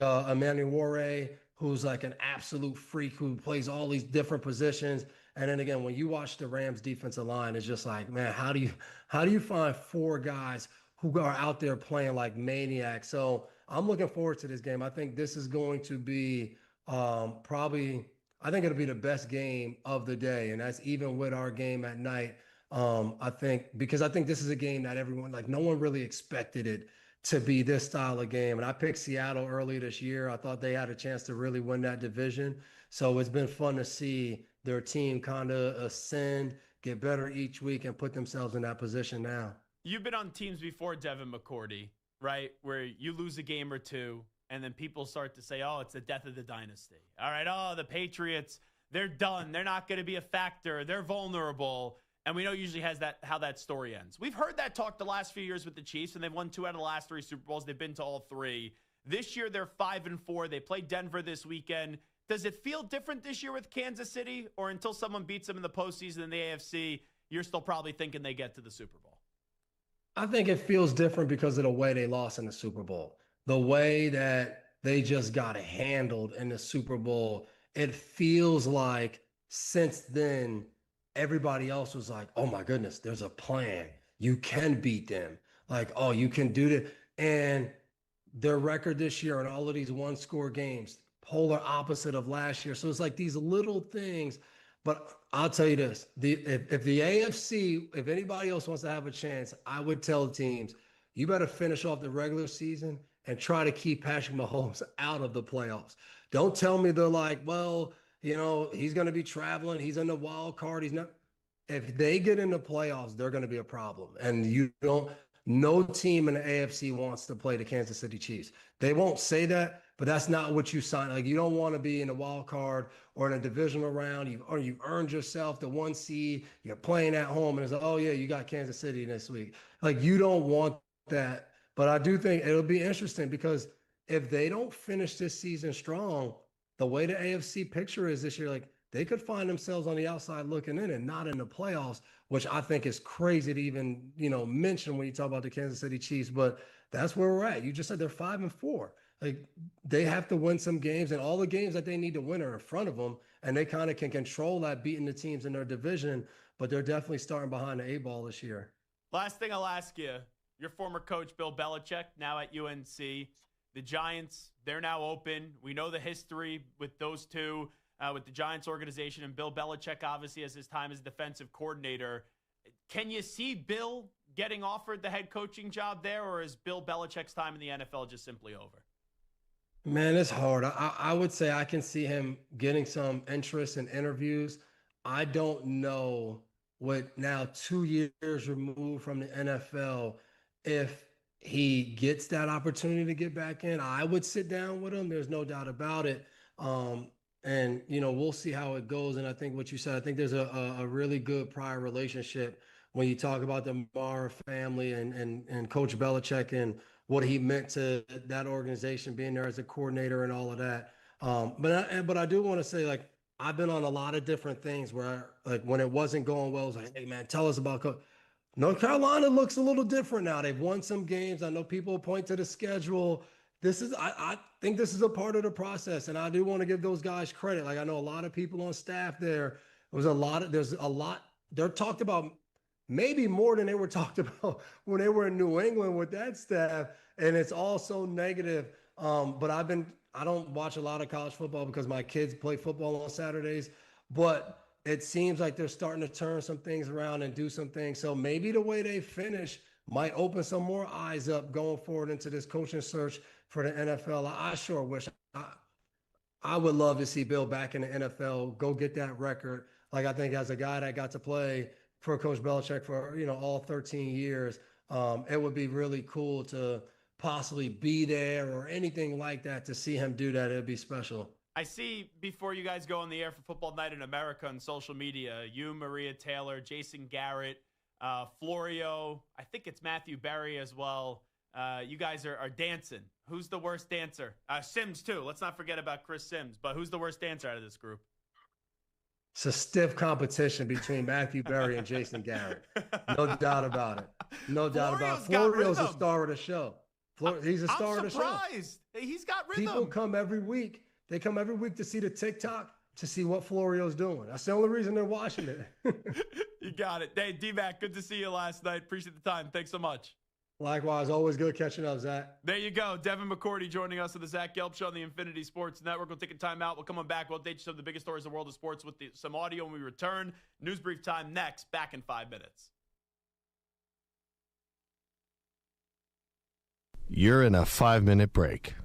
Emmanuel Ware, who's an absolute freak who plays all these different positions. And then again, when you watch the Rams defensive line, it's just man, how do you find 4 guys who are out there playing like maniacs? So I'm looking forward to this game. I think this is going to be I think it'll be the best game of the day. And that's even with our game at night. I think this is a game that everyone, no one really expected it to be this style of game. And I picked Seattle early this year. I thought they had a chance to really win that division. So it's been fun to see their team kind of ascend, get better each week, and put themselves in that position now. You've been on teams before, Devin McCourty, right? Where you lose a game or 2, and then people start to say, oh, it's the death of the dynasty. All right, oh, the Patriots, they're done. They're not going to be a factor. They're vulnerable. And we know usually how that story ends. We've heard that talk the last few years with the Chiefs, and they've won 2 out of the last 3 Super Bowls. They've been to all 3. This year, they're 5-4. They play Denver this weekend. Does it feel different this year with Kansas City? Or until someone beats them in the postseason in the AFC, you're still probably thinking they get to the Super Bowl? I think it feels different because of the way they lost in the Super Bowl. The way that they just got handled in the Super Bowl. It feels like since then, everybody else was like, oh my goodness, there's a plan. You can beat them. Oh, you can do that. And their record this year in all of these 1-score games, polar opposite of last year. So it's these little things. But I'll tell you this, if the AFC, if anybody else wants to have a chance, I would tell the teams, you better finish off the regular season and try to keep Patrick Mahomes out of the playoffs. Don't tell me they're well, he's going to be traveling. He's in the wild card. He's not. If they get in the playoffs, they're going to be a problem. And no team in the AFC wants to play the Kansas City Chiefs. They won't say that, but that's not what you sign. You don't want to be in the wild card or in a divisional round. You've earned yourself the 1 seed. You're playing at home, and it's oh yeah, you got Kansas City this week. You don't want that. But I do think it'll be interesting because if they don't finish this season strong, the way the AFC picture is this year, they could find themselves on the outside looking in and not in the playoffs, which I think is crazy to even, mention when you talk about the Kansas City Chiefs. But that's where we're at. You just said they're 5-4. They have to win some games, and all the games that they need to win are in front of them, and they kind of can control that, beating the teams in their division. But they're definitely starting behind the 8 ball this year. Last thing I'll ask you, your former coach, Bill Belichick, now at UNC. The Giants, they're now open. We know the history with those two, with the Giants organization, and Bill Belichick, obviously, as his time as defensive coordinator. Can you see Bill getting offered the head coaching job there, or is Bill Belichick's time in the NFL just simply over? Man, it's hard. I would say I can see him getting some interest in interviews. I don't know, with now 2 years removed from the NFL, if he gets that opportunity to get back in, I would sit down with him. There's no doubt about it. And, we'll see how it goes. And I think what you said, I think there's a really good prior relationship when you talk about the Mara family and Coach Belichick and what he meant to that organization, being there as a coordinator and all of that. But I do want to say, like, I've been on a lot of different things where, like, when it wasn't going well, it was like, hey, man, tell us about Coach. North Carolina looks a little different now. They've won some games. I know people point to the schedule. I think this is a part of the process, and I do want to give those guys credit. Like, I know a lot of people on staff there. There's a lot. They're talked about maybe more than they were talked about when they were in New England with that staff, and it's all so negative. But I don't watch a lot of college football because my kids play football on Saturdays, but it seems like they're starting to turn some things around and do some things. So maybe the way they finish might open some more eyes up going forward into this coaching search for the NFL. I sure wish I would love to see Bill back in the NFL, go get that record. Like, I think as a guy that got to play for Coach Belichick for, all 13 years, it would be really cool to possibly be there or anything like that. To see him do that, it'd be special. I see, before you guys go on the air for Football Night in America on social media, you, Maria Taylor, Jason Garrett, Florio, I think it's Matthew Berry as well. You guys are dancing. Who's the worst dancer? Sims, too. Let's not forget about Chris Sims. But who's the worst dancer out of this group? It's a stiff competition between Matthew Berry and Jason Garrett. No doubt about it. No doubt about it. Florio's a star of the show. He's a star of the show. I'm surprised. He's got rhythm. People come every week. They come every week to see the TikTok, to see what Florio's doing. That's the only reason they're watching it. You got it. Hey, D-Mac, good to see you last night. Appreciate the time. Thanks so much. Likewise. Always good catching up, Zach. There you go. Devin McCourty joining us on the Zach Gelb Show on the Infinity Sports Network. We'll take a time out. We'll come on back. We'll update you some of the biggest stories in the world of sports with some audio when we return. News brief time next. Back in 5 minutes. You're in a 5-minute break.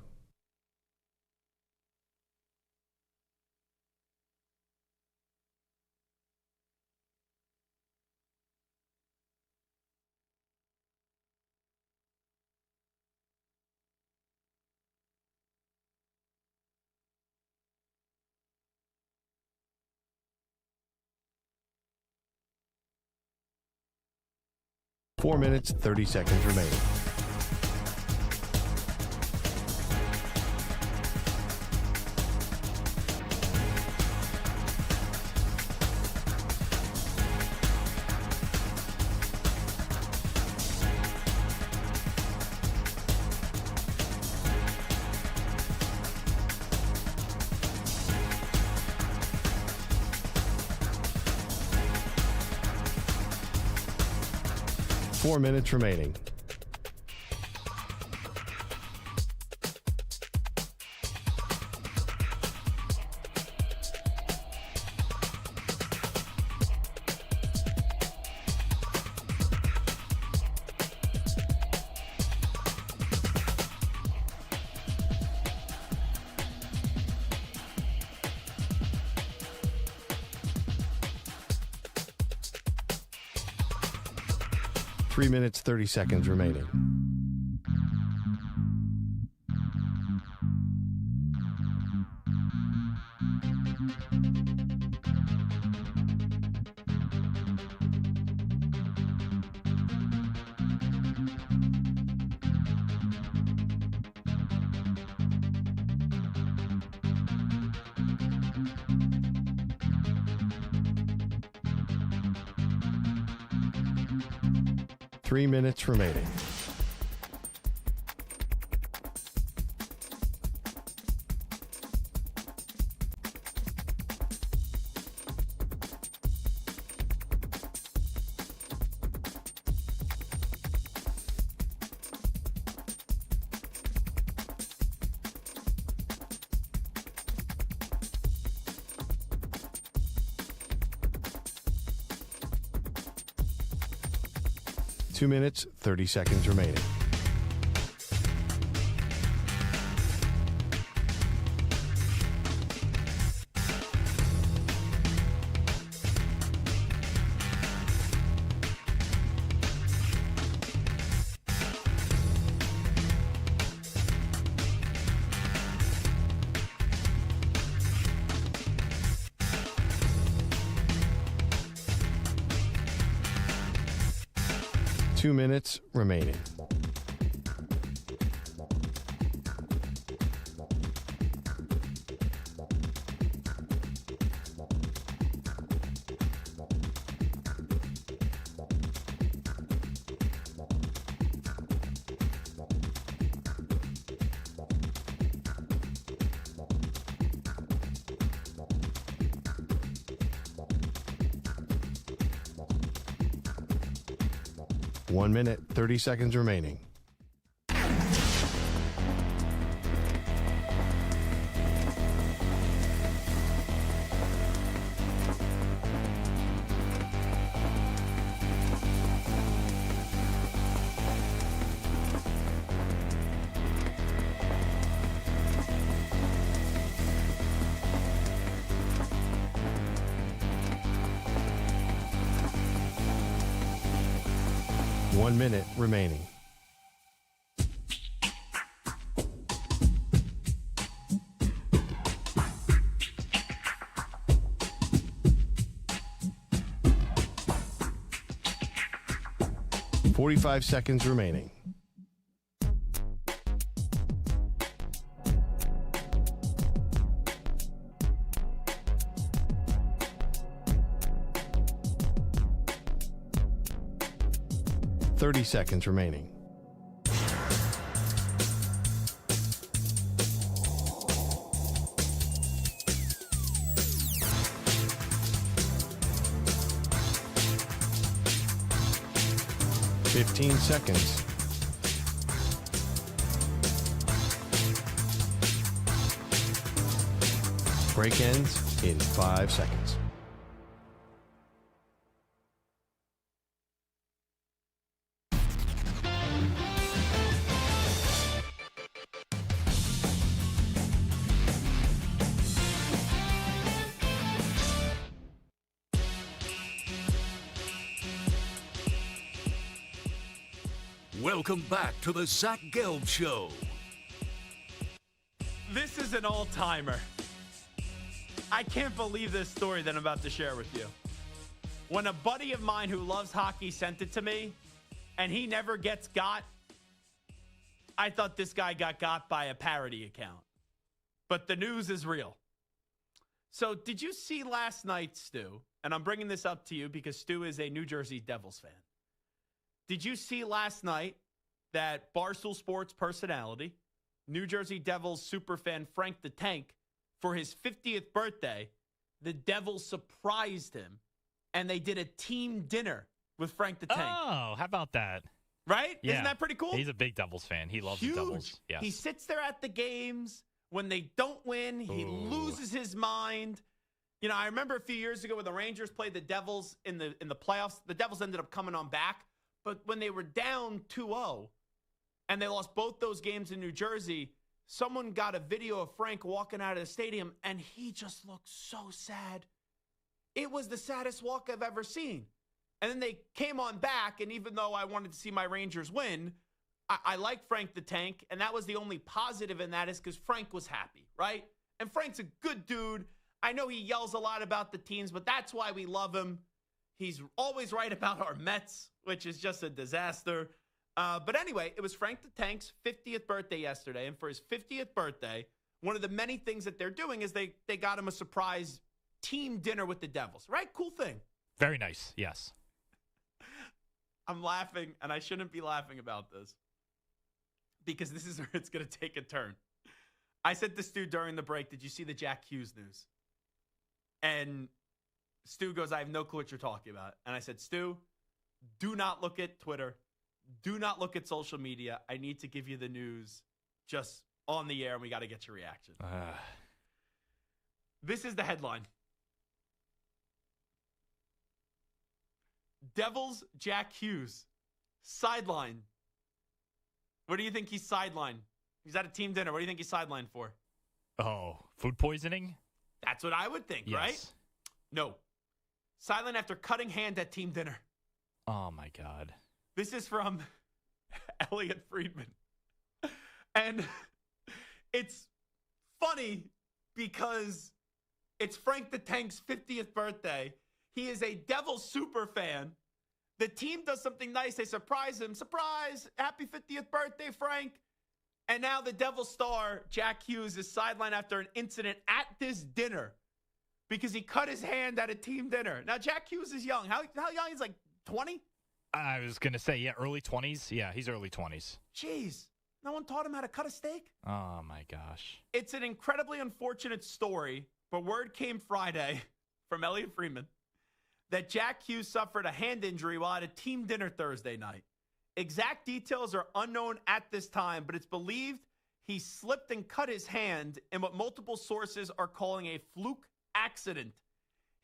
Four minutes, 30 seconds remaining. Four minutes remaining. Three minutes, 30 seconds remaining. Three minutes remaining. 2 minutes, 30 seconds remaining. 2 minutes remaining. One minute, 30 seconds remaining. One minute remaining. .45 seconds remaining. .30 seconds remaining. .15 seconds. Break ends in 5 seconds. Welcome back to the Zach Gelb Show. This is an all-timer. I can't believe this story that I'm about to share with you. When a buddy of mine who loves hockey sent it to me, and he never gets got, I thought this guy got by a parody account. But the news is real. So did you see last night, Stu? And I'm bringing this up to you because Stu is a New Jersey Devils fan. Did you see last night that Barstool Sports personality, New Jersey Devils superfan Frank the Tank, for his 50th birthday, the Devils surprised him, and they did a team dinner with Frank the Tank. Oh, how about that? Right? Yeah. Isn't that pretty cool? He's a big Devils fan. He loves the Devils. Yes. He sits there at the games. When they don't win, he loses his mind. You know, I remember a few years ago when the Rangers played the Devils in the playoffs, the Devils ended up coming on back. But when they were down 2-0 and they lost both those games in New Jersey, someone got a video of Frank walking out of the stadium, and he just looked so sad. It was the saddest walk I've ever seen. And then they came on back, and even though I wanted to see my Rangers win, I like Frank the Tank, and that was the only positive in that is because Frank was happy, right? And Frank's a good dude. I know he yells a lot about the teams, but that's why we love him. He's always right about our Mets, which is just a disaster. But anyway, it was Frank the Tank's 50th birthday yesterday. And for his 50th birthday, one of the many things that they're doing is they got him a surprise team dinner with the Devils, right? Cool thing. Very nice, yes. I'm laughing, and I shouldn't be laughing about this because this is where it's going to take a turn. I said to Stu during the break, did you see the Jack Hughes news? And Stu goes, I have no clue what you're talking about. And I said, Stu, do not look at Twitter. Do not look at social media. I need to give you the news just on the air, and we got to get your reaction. This is the headline. Devils Jack Hughes, sideline. What do you think he's sidelined? He's at a team dinner. What do you think he's sidelined for? Oh, food poisoning? That's what I would think, Yes. right? No. Silent after cutting hand at team dinner. Oh, my God. This is from Elliot Friedman. And it's funny because it's Frank the Tank's 50th birthday. He is a Devils super fan. The team does something nice. They surprise him. Surprise! Happy 50th birthday, Frank. And now the Devils star, Jack Hughes, is sidelined after an incident at this dinner because he cut his hand at a team dinner. Now, Jack Hughes is young. How young? He's like 20? I was going to say, yeah, early 20s. Yeah, he's early 20s. Jeez. No one taught him how to cut a steak? Oh, my gosh. It's an incredibly unfortunate story, but word came Friday from Elliot Freeman that Jack Hughes suffered a hand injury while at a team dinner Thursday night. Exact details are unknown at this time, but it's believed he slipped and cut his hand in what multiple sources are calling a fluke accident.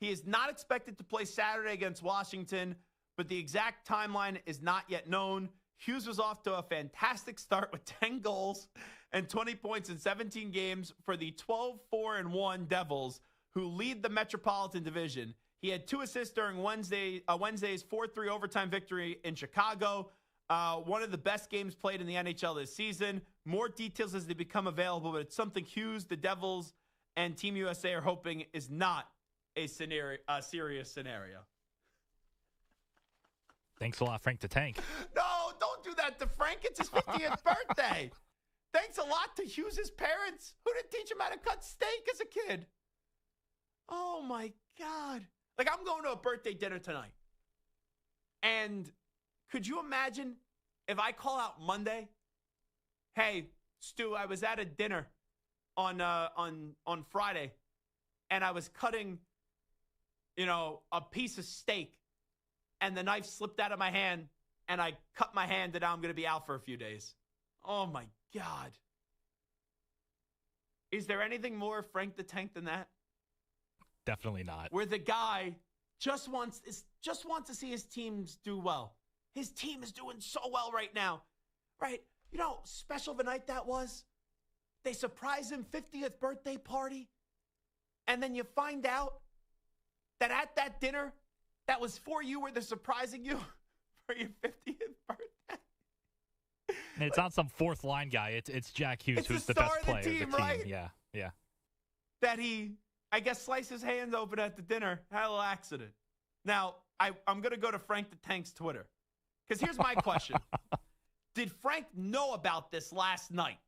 He is not expected to play Saturday against Washington, but the exact timeline is not yet known. Hughes was off to a fantastic start with 10 goals and 20 points in 17 games for the 12-4-1 Devils, who lead the Metropolitan Division. He had 2 assists during Wednesday's 4-3 overtime victory in Chicago. One of the best games played in the NHL this season. More details as they become available, but it's something Hughes, the Devils, and Team USA are hoping is not a serious scenario. Thanks a lot, Frank the Tank. No, don't do that to Frank. It's his 50th birthday. Thanks a lot to Hughes' parents, who didn't teach him how to cut steak as a kid. Oh, my God. Like, I'm going to a birthday dinner tonight. And could you imagine if I call out Monday, hey, Stu, I was at a dinner on Friday, and I was cutting, a piece of steak, and the knife slipped out of my hand, and I cut my hand, and now I'm going to be out for a few days. Oh, my God. Is there anything more Frank the Tank than that? Definitely not. Where the guy just wants to see his teams do well. His team is doing so well right now. Right? You know how special of a night that was? They surprised him 50th birthday party. And then you find out that at that dinner, that was for you, where they're surprising you for your 50th birthday. And it's not some fourth line guy. It's Jack Hughes, who's the best player of the team. Right? Yeah. That he, I guess, sliced his hands open at the dinner. Had a little accident. Now, I'm going to go to Frank the Tank's Twitter. Because here's my question. Did Frank know about this last night?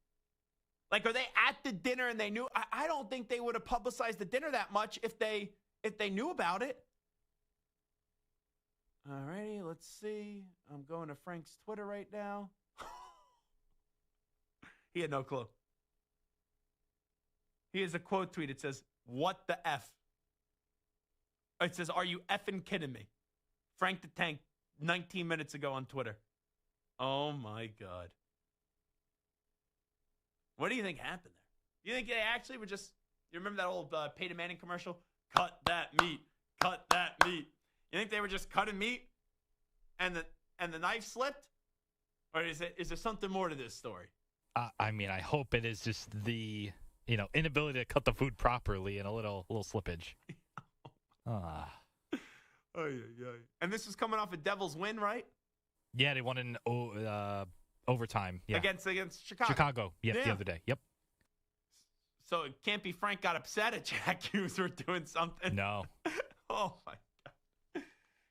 Like, are they at the dinner and they knew? I don't think they would have publicized the dinner that much if they knew about it. All righty, let's see. I'm going to Frank's Twitter right now. He had no clue. He has a quote tweet. It says, "What the F?" It says, "Are you effing kidding me?" Frank the Tank, 19 minutes ago on Twitter. Oh, my God. What do you think happened there? You think they actually were just, you remember that old Peyton Manning commercial? Cut that meat. Cut that meat. You think they were just cutting meat and the knife slipped? Or is there something more to this story? I mean, I hope it is just the, inability to cut the food properly and a little slippage. And this is coming off a Devils win, right? Yeah, they won in overtime. Yeah. Against Chicago. Chicago, the other day. Yep. So it can't be Frank got upset at Jack Hughes for doing something. No. Oh, my God.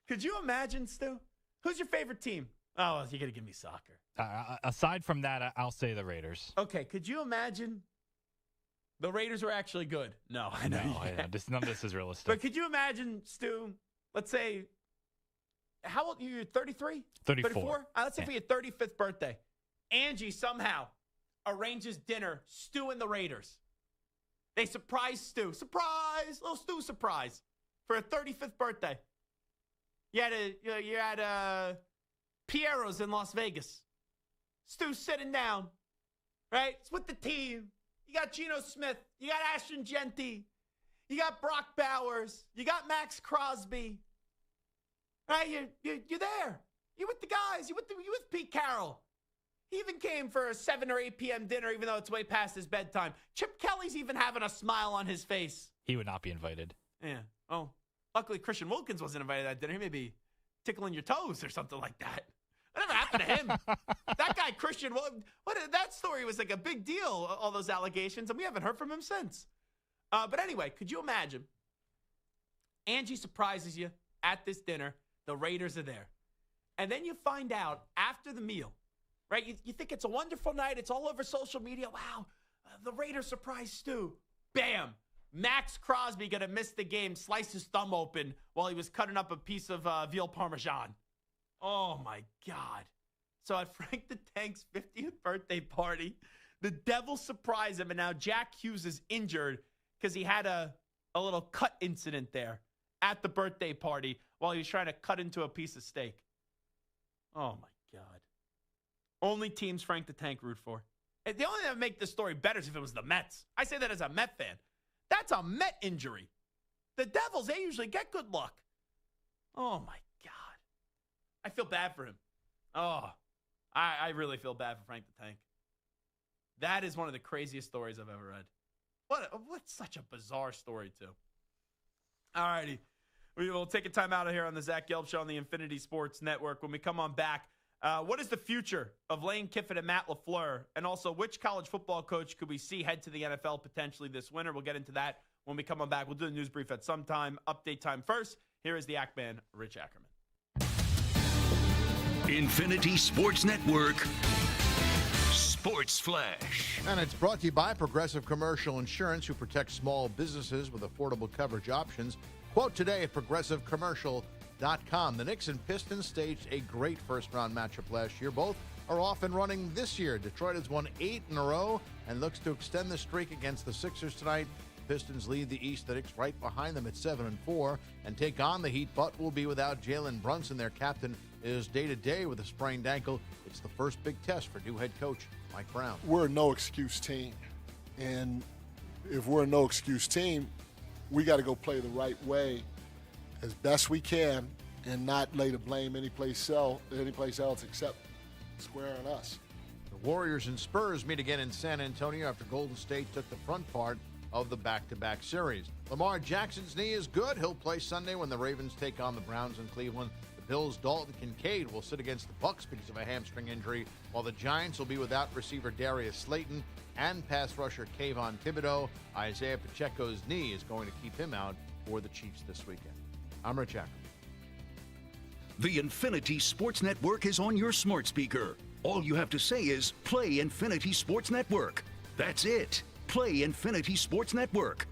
Could you imagine, Stu? Who's your favorite team? Oh, well, you got to give me soccer. Aside from that, I'll say the Raiders. Okay, could you imagine the Raiders were actually good? No, I know. None of this is realistic. But could you imagine, Stu, let's say, how old are you? 33? 34. Let's say for your 35th birthday, Angie somehow arranges dinner, Stu and the Raiders. They surprise Stu. Surprise! Little Stu surprise for a 35th birthday. You're at Piero's in Las Vegas. Stu's sitting down, right? It's with the team. You got Geno Smith. You got Ashton Genty. You got Brock Bowers. You got Max Crosby. Right? You're there. You're with the guys. You're with Pete Carroll. He even came for a 7 or 8 p.m. dinner, even though it's way past his bedtime. Chip Kelly's even having a smile on his face. He would not be invited. Yeah. Oh, luckily Christian Wilkins wasn't invited to that dinner. He may be tickling your toes or something like that. Whatever happened to him? That guy, Christian, that story was like a big deal, all those allegations, and we haven't heard from him since. But anyway, could you imagine? Angie surprises you at this dinner. The Raiders are there. And then you find out after the meal, right? You think it's a wonderful night. It's all over social media. Wow, the Raiders surprise Stu. Bam. Max Crosby going to miss the game, slice his thumb open while he was cutting up a piece of veal parmesan. Oh, my God. So at Frank the Tank's 50th birthday party, the Devils surprise him, and now Jack Hughes is injured because he had a little cut incident there at the birthday party while he was trying to cut into a piece of steak. Oh, my God. Only teams Frank the Tank root for. And the only thing that would make this story better is if it was the Mets. I say that as a Met fan. That's a Met injury. The Devils, they usually get good luck. Oh, my God. I feel bad for him. Oh, I really feel bad for Frank the Tank. That is one of the craziest stories I've ever read. What's such a bizarre story, too. All righty. We will take a time out of here on the Zach Gelb Show on the Infinity Sports Network. When we come on back, what is the future of Lane Kiffin and Matt LaFleur? And also, which college football coach could we see head to the NFL potentially this winter? We'll get into that when we come on back. We'll do the news brief at some time. Update time first. Here is the Act Man, Rich Ackerman. Infinity Sports Network Sports Flash. And it's brought to you by Progressive Commercial Insurance, who protects small businesses with affordable coverage options. Quote today at progressivecommercial.com. The Knicks and Pistons staged a great first-round matchup last year. Both are off and running this year. Detroit has won 8 in a row and looks to extend the streak against the Sixers tonight. Pistons lead the East. The Knicks right behind them at 7-4 and take on the Heat, but will be without Jalen Brunson. Their captain is day-to-day with a sprained ankle. It's the first big test for new head coach Mike Brown. We're a no-excuse team, and if we're a no-excuse team, we got to go play the right way as best we can and not lay the blame anyplace else except square on us. The Warriors and Spurs meet again in San Antonio after Golden State took the front part of the back-to-back series. Lamar Jackson's knee is good. He'll play Sunday when the Ravens take on the Browns in Cleveland. The Bills' Dalton Kincaid will sit against the Bucs because of a hamstring injury, while the Giants will be without receiver Darius Slayton and pass rusher Kayvon Thibodeau. Isaiah Pacheco's knee is going to keep him out for the Chiefs this weekend. I'm Rich Ackerman. The Infinity Sports Network is on your smart speaker. All you have to say is, play Infinity Sports Network. That's it. Play Infinity Sports Network.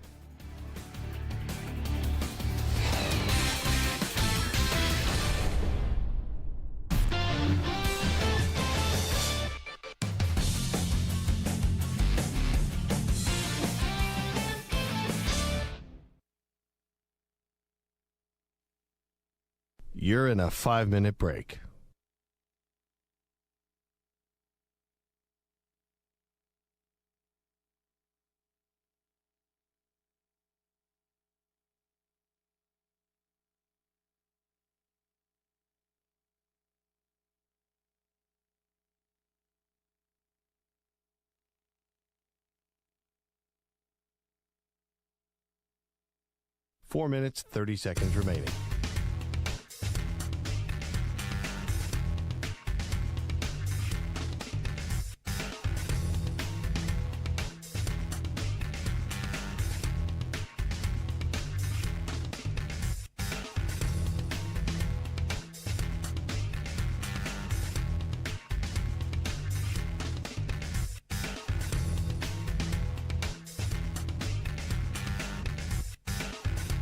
You're in a 5-minute break. Four minutes, 30 seconds remaining.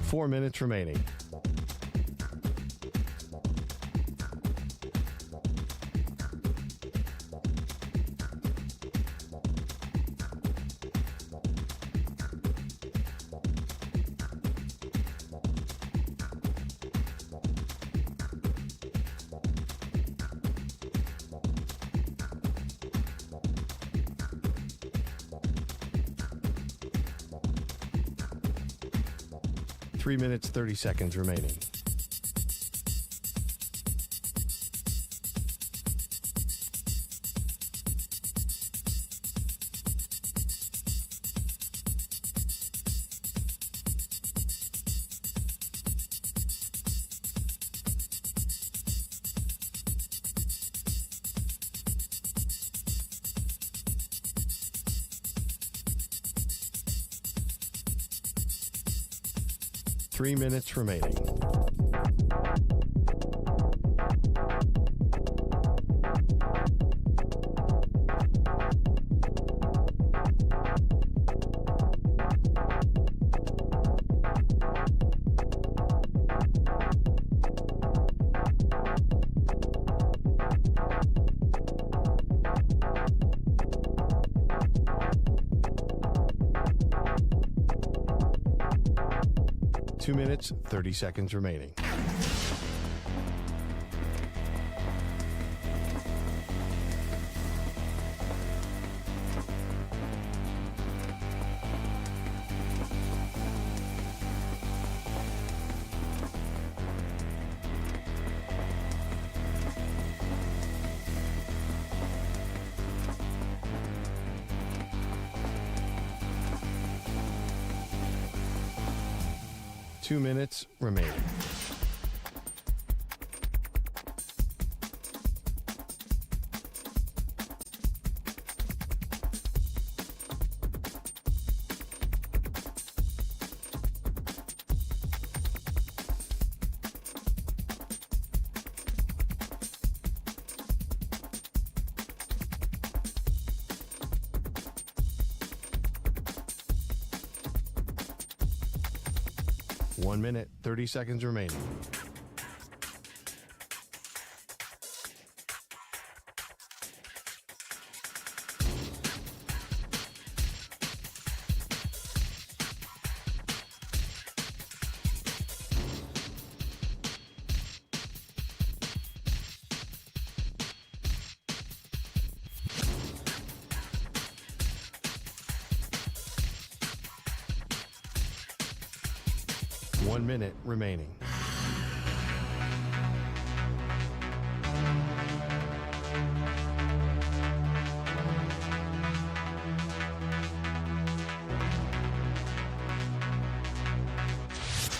Four minutes remaining. Three minutes, 30 seconds remaining. Three minutes remaining. 2 minutes, 30 seconds remaining. Two minutes remaining. One minute, 30 seconds remaining. One minute remaining.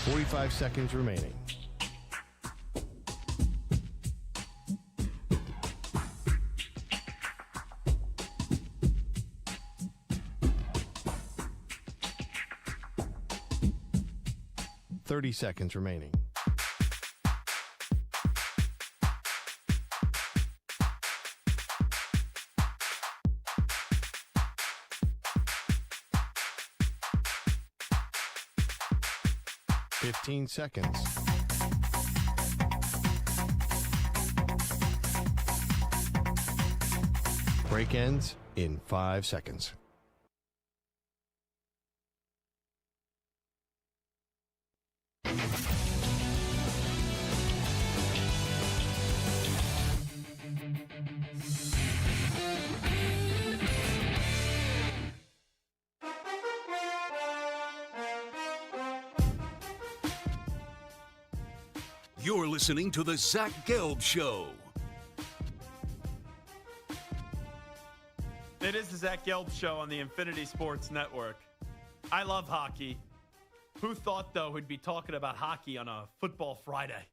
Forty-five seconds remaining. Thirty seconds remaining. Fifteen seconds. Break ends in 5 seconds. You're listening to the Zach Gelb Show. It is the Zach Gelb Show on the Infinity Sports Network. I love hockey. Who thought, though, we'd be talking about hockey on a football Friday?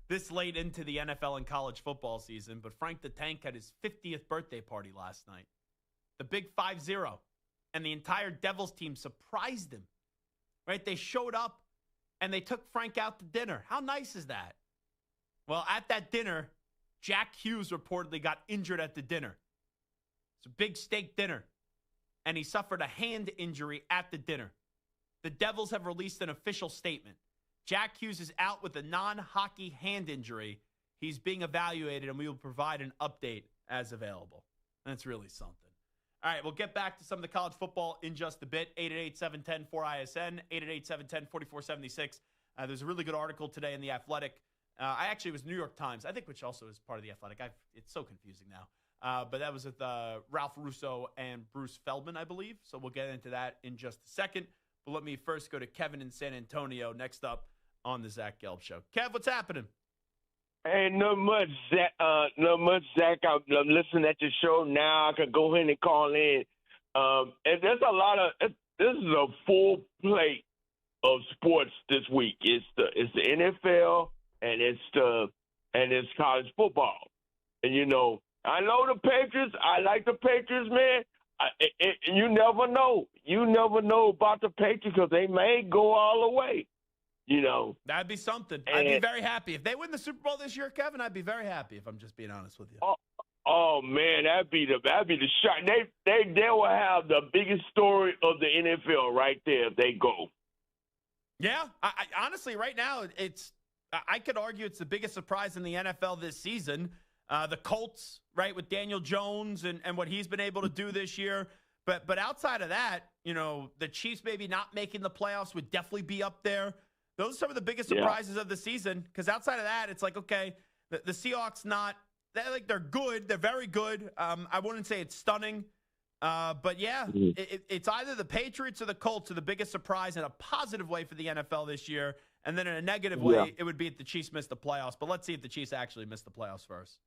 This late into the NFL and college football season, but Frank the Tank had his 50th birthday party last night. The big 5-0. And the entire Devils team surprised him. Right? They showed up and they took Frank out to dinner. How nice is that? Well, at that dinner, Jack Hughes reportedly got injured at the dinner. It's a big steak dinner. And he suffered a hand injury at the dinner. The Devils have released an official statement. Jack Hughes is out with a non-hockey hand injury. He's being evaluated, and we will provide an update as available. That's really something. All right, we'll get back to some of the college football in just a bit. 888-710-4ISN, 888-710-4476. There's a really good article today in The Athletic. It was New York Times, I think, which also is part of The Athletic. It's so confusing now. But that was with Ralph Russo and Bruce Feldman, I believe. So we'll get into that in just a second. But let me first go to Kevin in San Antonio next up on the Zach Gelb Show. Kev, what's happening? Hey, not much, Zach. I'm listening at your show now. I can go ahead and call in. And there's a lot of this is a full plate of sports this week. It's the NFL and it's college football. And I know the Patriots. I like the Patriots, man. You never know. You never know about the Patriots because they may go all the way. That'd be something. I'd be very happy. If they win the Super Bowl this year, Kevin, I'd be very happy, if I'm just being honest with you. Oh man, that'd be the shot. They will have the biggest story of the NFL right there if they go. Yeah, I honestly, right now, I could argue it's the biggest surprise in the NFL this season. The Colts, right, with Daniel Jones and what he's been able to do this year. But outside of that, the Chiefs maybe not making the playoffs would definitely be up there. Those are some of the biggest surprises of the season, because outside of that, it's like, okay, the Seahawks they're good. They're very good. I wouldn't say it's stunning. But yeah, it's either the Patriots or the Colts are the biggest surprise in a positive way for the NFL this year. And then in a negative way, it would be if the Chiefs missed the playoffs. But let's see if the Chiefs actually missed the playoffs first.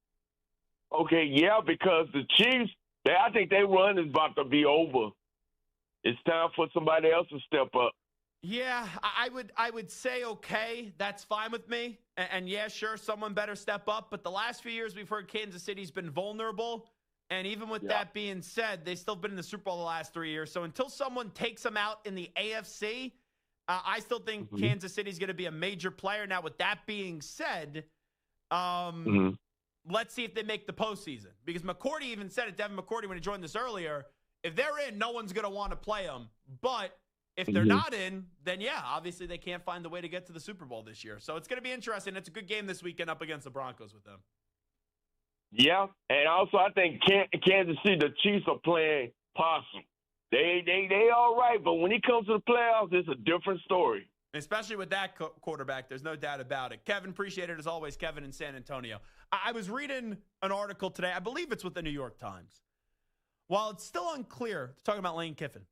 Okay, yeah, because the Chiefs, I think their run is about to be over. It's time for somebody else to step up. Yeah, I would say, okay, that's fine with me. And yeah, sure, someone better step up. But the last few years we've heard Kansas City's been vulnerable. And even with that being said, they've still been in the Super Bowl the last 3 years. So until someone takes them out in the AFC, I still think Kansas City's going to be a major player. Now, with that being said, let's see if they make the postseason. Because McCourty even said it, Devin McCourty, when he joined us earlier, if they're in, no one's going to want to play them. But if they're not in, then yeah, obviously they can't find the way to get to the Super Bowl this year. So it's going to be interesting. It's a good game this weekend up against the Broncos with them. Yeah, and also I think Kansas City, the Chiefs are playing possum. They all right, but when it comes to the playoffs, it's a different story. Especially with that quarterback, there's no doubt about it. Kevin, appreciate it as always, Kevin in San Antonio. I was reading an article today, I believe it's with the New York Times. While it's still unclear, talking about Lane Kiffin,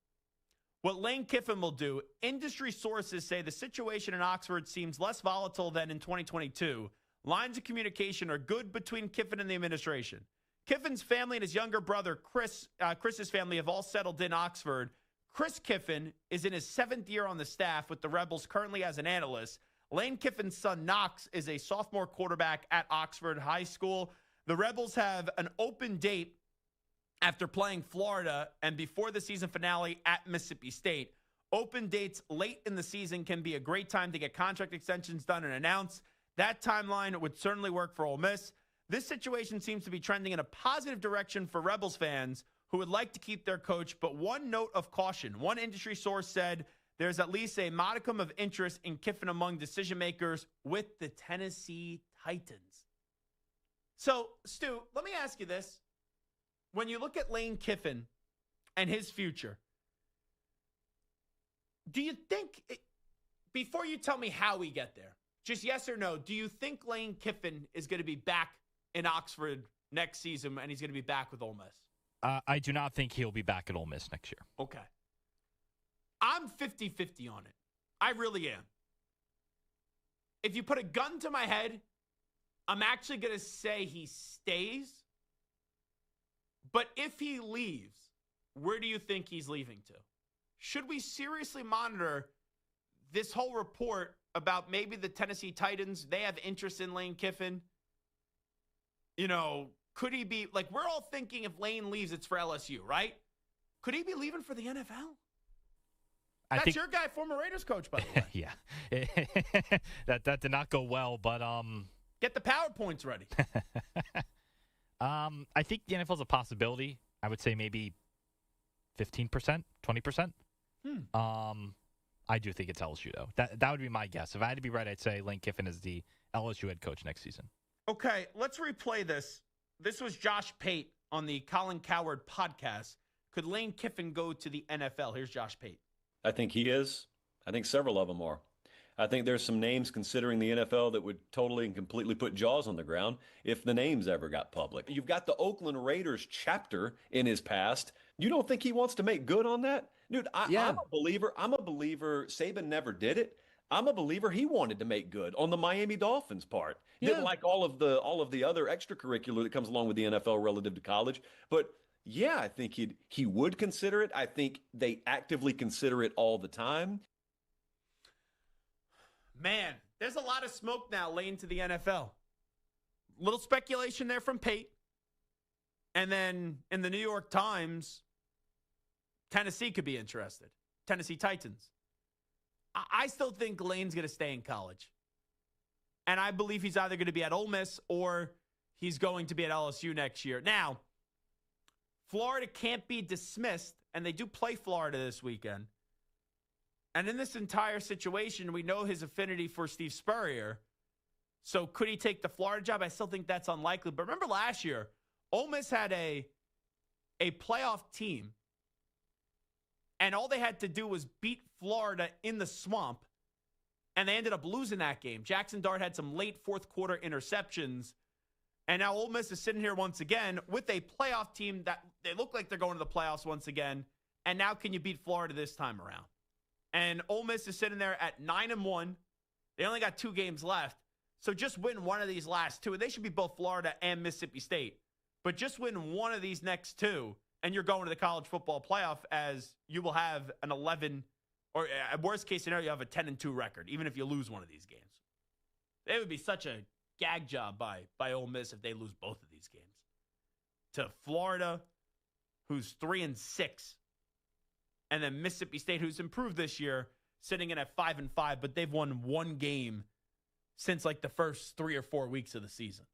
what Lane Kiffin will do, industry sources say the situation in Oxford seems less volatile than in 2022. Lines of communication are good between Kiffin and the administration. Kiffin's family and his younger brother, Chris's family, have all settled in Oxford. Chris Kiffin is in his 7th year on the staff with the Rebels currently as an analyst. Lane Kiffin's son, Knox, is a sophomore quarterback at Oxford High School. The Rebels have an open date after playing Florida and before the season finale at Mississippi State. Open dates late in the season can be a great time to get contract extensions done and announced. That timeline would certainly work for Ole Miss. This situation seems to be trending in a positive direction for Rebels fans who would like to keep their coach. But one note of caution, one industry source said there's at least a modicum of interest in Kiffin among decision makers with the Tennessee Titans. So, Stu, let me ask you this. When you look at Lane Kiffin and his future, do you think, before you tell me how we get there, just yes or no, do you think Lane Kiffin is going to be back in Oxford next season and he's going to be back with Ole Miss? I do not think he'll be back at Ole Miss next year. Okay. I'm 50-50 on it. I really am. If you put a gun to my head, I'm actually going to say he stays. But if he leaves, where do you think he's leaving to? Should we seriously monitor this whole report about maybe the Tennessee Titans, they have interest in Lane Kiffin? You know, could he be, like, we're all thinking if Lane leaves, it's for LSU, right? Could he be leaving for the NFL? That's your guy, former Raiders coach, by the way. Yeah. that did not go well, but get the PowerPoints ready. I think the NFL's a possibility. I would say maybe 15%, 20%. I do think it's LSU, though. That would be my guess. If I had to be right, I'd say Lane Kiffin is the LSU head coach next season. Okay, let's replay this. This was Josh Pate on the Colin Cowherd podcast. Could Lane Kiffin go to the NFL? Here's Josh Pate. I think he is. I think several of them are. I think there's some names considering the NFL that would totally and completely put jaws on the ground if the names ever got public. You've got the Oakland Raiders chapter in his past. You don't think he wants to make good on that? Dude, I'm a believer. Saban never did it. I'm a believer he wanted to make good on the Miami Dolphins part. Didn't like all of the other extracurricular that comes along with the NFL relative to college. But yeah, I think he would consider it. I think they actively consider it all the time. Man, there's a lot of smoke now laying to the NFL. Little speculation there from Pate. And then in the New York Times, Tennessee could be interested. Tennessee Titans. I still think Lane's going to stay in college. And I believe he's either going to be at Ole Miss or he's going to be at LSU next year. Now, Florida can't be dismissed, and they do play Florida this weekend. And in this entire situation, we know his affinity for Steve Spurrier. So could he take the Florida job? I still think that's unlikely. But remember last year, Ole Miss had a playoff team, and all they had to do was beat Florida in the swamp, and they ended up losing that game. Jackson Dart had some late fourth quarter interceptions, and now Ole Miss is sitting here once again with a playoff team that they look like they're going to the playoffs once again, and now can you beat Florida this time around? And Ole Miss is sitting there at 9-1. They only got 2 games left, so just win one of these last 2, and they should be both Florida and Mississippi State, but just win one of these next 2, and you're going to the college football playoff as you will have an 11, or at worst case scenario, you have a 10-2 record, even if you lose one of these games. It would be such a gag job by Ole Miss if they lose both of these games. To Florida, who's 3-6, and then Mississippi State, who's improved this year, sitting in at 5-5, but they've won 1 game since like the first 3 or 4 weeks of the season.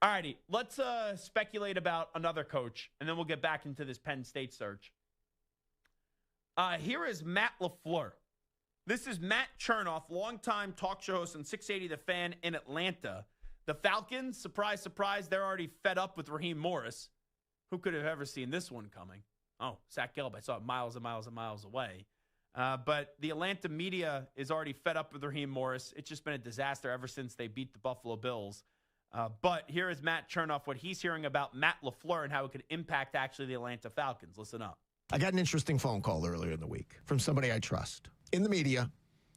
All righty, let's speculate about another coach, and then we'll get back into this Penn State search. Here is Matt LaFleur. This is Matt Chernoff, longtime talk show host on 680 The Fan in Atlanta. The Falcons, surprise, surprise, they're already fed up with Raheem Morris. Who could have ever seen this one coming? Oh, Zach Gelb, I saw it miles and miles and miles away. But the Atlanta media is already fed up with Raheem Morris. It's just been a disaster ever since they beat the Buffalo Bills. But here is Matt Chernoff, what he's hearing about Matt LaFleur and how it could impact actually the Atlanta Falcons. Listen up. I got an interesting phone call earlier in the week from somebody I trust in the media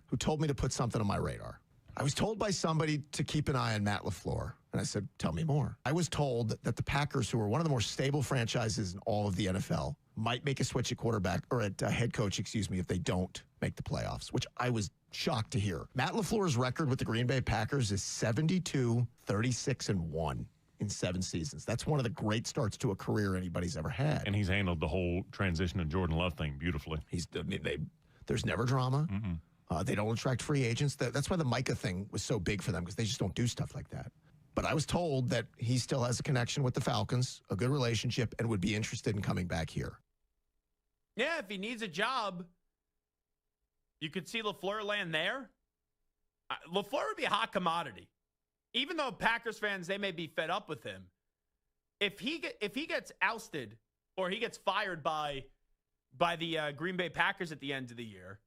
who told me to put something on my radar. I was told by somebody to keep an eye on Matt LaFleur, and I said, tell me more. I was told that the Packers, who are one of the more stable franchises in all of the NFL, might make a switch at quarterback, or at head coach, if they don't make the playoffs, which I was shocked to hear. Matt LaFleur's record with the Green Bay Packers is 72-36-1 in 7 seasons. That's one of the great starts to a career anybody's ever had. And he's handled the whole transition to Jordan Love thing beautifully. There's never drama. They don't attract free agents. That's why the Micah thing was so big for them, because they just don't do stuff like that. But I was told that he still has a connection with the Falcons, a good relationship, and would be interested in coming back here. Yeah, if he needs a job, you could see LaFleur land there. LaFleur would be a hot commodity. Even though Packers fans, they may be fed up with him. If he gets ousted or he gets fired by the Green Bay Packers at the end of the year,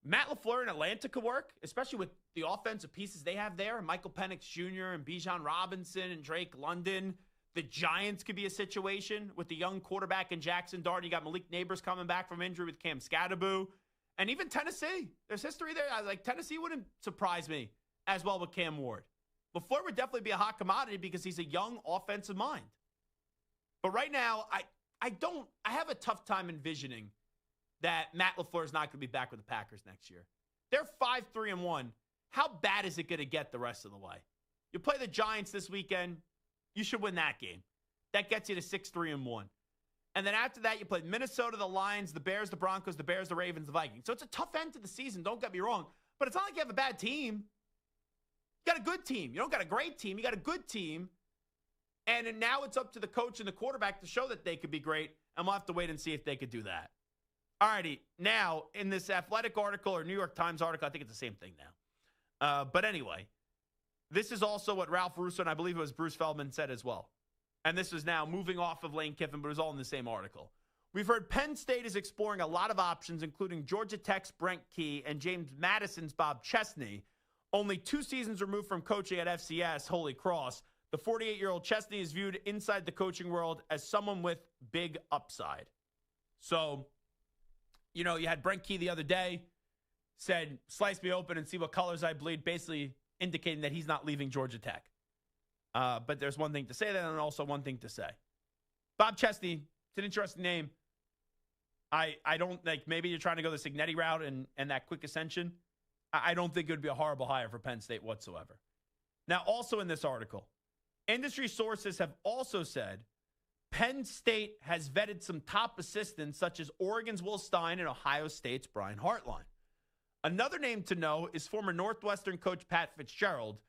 Matt LaFleur in Atlanta could work, especially with the offensive pieces they have there. Michael Penix Jr. and Bijan Robinson and Drake London. The Giants could be a situation with the young quarterback in Jackson Dart. You got Malik Neighbors coming back from injury with Cam Scadaboo. And even Tennessee. There's history there. Tennessee wouldn't surprise me as well with Cam Ward. LaFleur would definitely be a hot commodity because he's a young offensive mind. But right now, I have a tough time envisioning that Matt LaFleur is not going to be back with the Packers next year. They're 5-3-1. How bad is it going to get the rest of the way? You play the Giants this weekend. You should win that game. That gets you to 6-3-1. And then after that, you play Minnesota, the Lions, the Bears, the Broncos, the Bears, the Ravens, the Vikings. So it's a tough end to the season. Don't get me wrong. But it's not like you have a bad team. You got a good team. You don't got a great team. You got a good team. And now it's up to the coach and the quarterback to show that they could be great. And we'll have to wait and see if they could do that. All righty. Now, in this Athletic article or New York Times article, I think it's the same thing now. But anyway, this is also what Ralph Russo and I believe it was Bruce Feldman said as well. And this is now moving off of Lane Kiffin, but it was all in the same article. We've heard Penn State is exploring a lot of options, including Georgia Tech's Brent Key and James Madison's Bob Chesney. Only 2 seasons removed from coaching at FCS Holy Cross, the 48-year-old Chesney is viewed inside the coaching world as someone with big upside. So, you had Brent Key the other day, said, slice me open and see what colors I bleed, basically indicating that he's not leaving Georgia Tech. But there's one thing to say that and also one thing to say. Bob Chesney, it's an interesting name. I don't maybe you're trying to go the Signetti route and that quick ascension. I don't think it would be a horrible hire for Penn State whatsoever. Now, also in this article, industry sources have also said Penn State has vetted some top assistants such as Oregon's Will Stein and Ohio State's Brian Hartline. Another name to know is former Northwestern coach Pat Fitzgerald,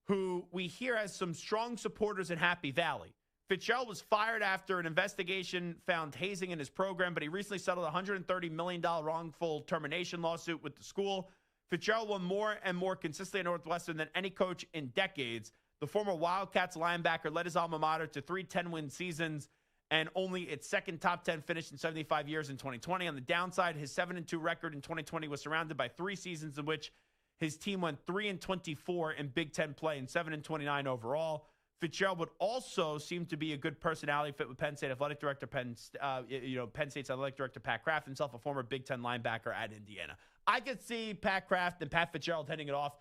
who we hear has some strong supporters in Happy Valley. Fitzgerald was fired after an investigation found hazing in his program, but he recently settled a $130 million wrongful termination lawsuit with the school. Fitzgerald won more and more consistently at Northwestern than any coach in decades. The former Wildcats linebacker led his alma mater to 3 10-win seasons and only its second top 10 finish in 75 years in 2020. On the downside, his 7-2 record in 2020 was surrounded by 3 seasons in which His team went 3-24 in Big Ten play and 7-29 overall. Fitzgerald would also seem to be a good personality fit with Penn State athletic director, Penn State's athletic director Pat Kraft, himself a former Big Ten linebacker at Indiana. I could see Pat Kraft and Pat Fitzgerald heading it off.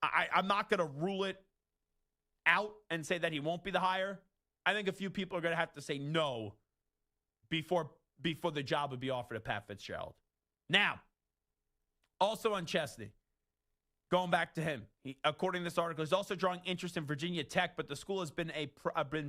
I'm not going to rule it out and say that he won't be the hire. I think a few people are going to have to say no before the job would be offered to Pat Fitzgerald. Now, also on Chesney, going back to him, according to this article, he's also drawing interest in Virginia Tech, but the school has been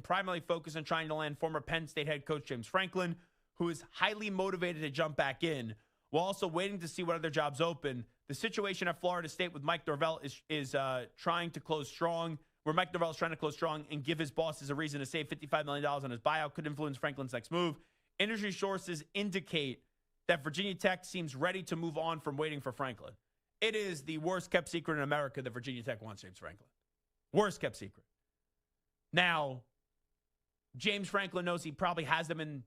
primarily focused on trying to land former Penn State head coach James Franklin, who is highly motivated to jump back in, while also waiting to see what other jobs open. The situation at Florida State with Mike Norvell is trying to close strong, where Mike Norvell is trying to close strong and give his bosses a reason to save $55 million on his buyout could influence Franklin's next move. Industry sources indicate that Virginia Tech seems ready to move on from waiting for Franklin. It is the worst-kept secret in America that Virginia Tech wants James Franklin. Worst-kept secret. Now, James Franklin knows he probably has them in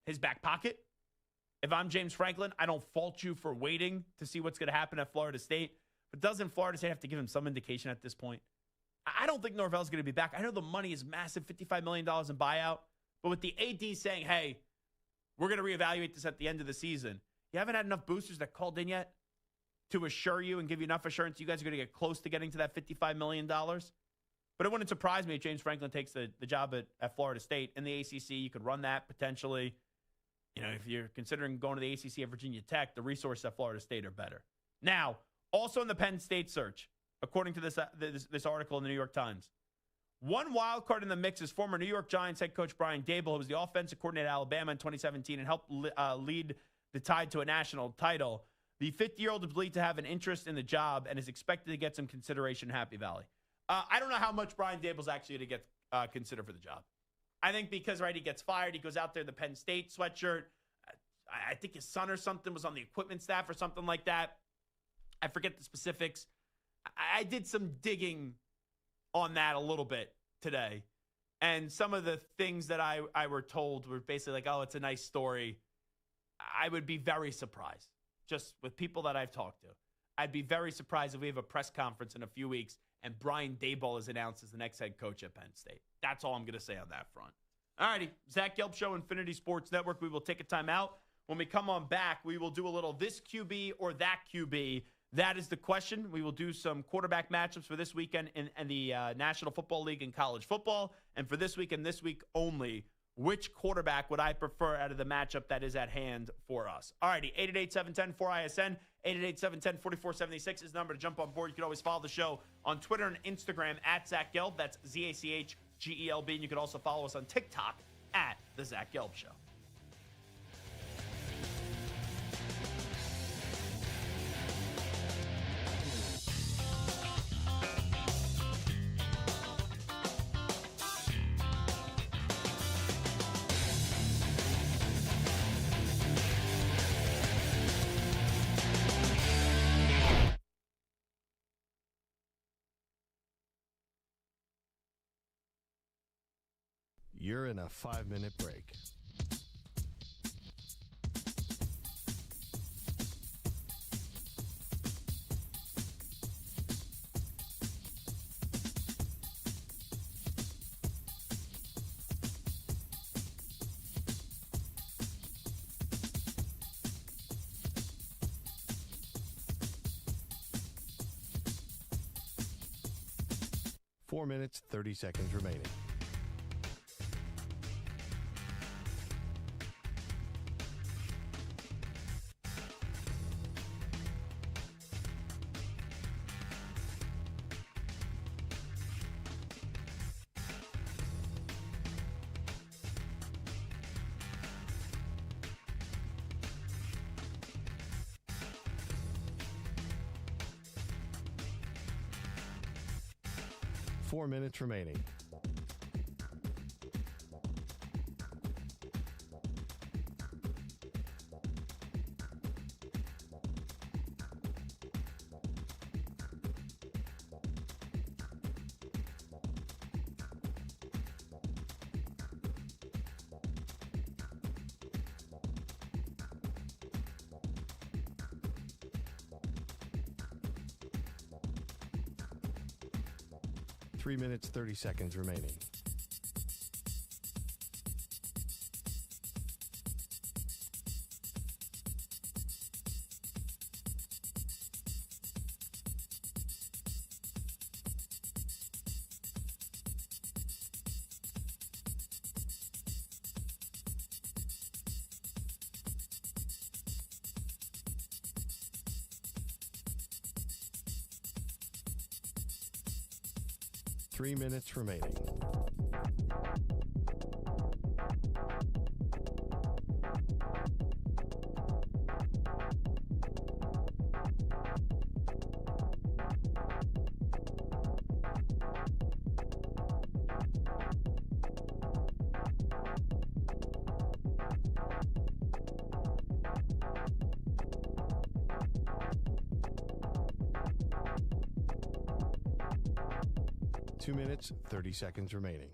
his back pocket. If I'm James Franklin, I don't fault you for waiting to see what's going to happen at Florida State. But doesn't Florida State have to give him some indication at this point? I don't think Norvell's going to be back. I know the money is massive, $55 million in buyout. But with the AD saying, hey, we're going to reevaluate this at the end of the season, you haven't had enough boosters that called in yet to assure you and give you enough assurance you guys are going to get close to getting to that $55 million. But it wouldn't surprise me if James Franklin takes the job at Florida State. In the ACC, you could run that potentially. You know, if you're considering going to the ACC at Virginia Tech, the resources at Florida State are better. Now, also in the Penn State search, according to this article in the New York Times, one wild card in the mix is former New York Giants head coach Brian Daboll, who was the offensive coordinator at Alabama in 2017 and helped lead the Tide to a national title. The 50-year-old is believed to have an interest in the job and is expected to get some consideration in Happy Valley. I don't know how much Brian Daboll's actually going to get considered for the job. I think because, right, he gets fired, he goes out there in the Penn State sweatshirt. I think his son or something was on the equipment staff or something like that. I forget the specifics. I did some digging on that a little bit today. And some of the things that I were told were basically like, oh, it's a nice story. I would be very surprised, just with people that I've talked to. I'd be very surprised if we have a press conference in a few weeks and Brian Daboll is announced as the next head coach at Penn State. That's all I'm going to say on that front. All righty, Zach Gelb Show, Infinity Sports Network. We will take a timeout. When we come on back, we will do a little this QB or that QB. That is the question. We will do some quarterback matchups for this weekend in the National Football League and college football. And for this week and this week only, which quarterback would I prefer out of the matchup that is at hand for us? All righty, 888-710-4ISN, 888-710-4476 is the number to jump on board. You can always follow the show on Twitter and Instagram at Zach Gelb. That's ZACHGELB. And you can also follow us on TikTok at The Zach Gelb Show. You're in a 5-minute break. Four minutes, 30 seconds remaining. Four minutes remaining. 3 minutes, 30 seconds remaining. Three minutes remaining. Two minutes, 30 seconds remaining.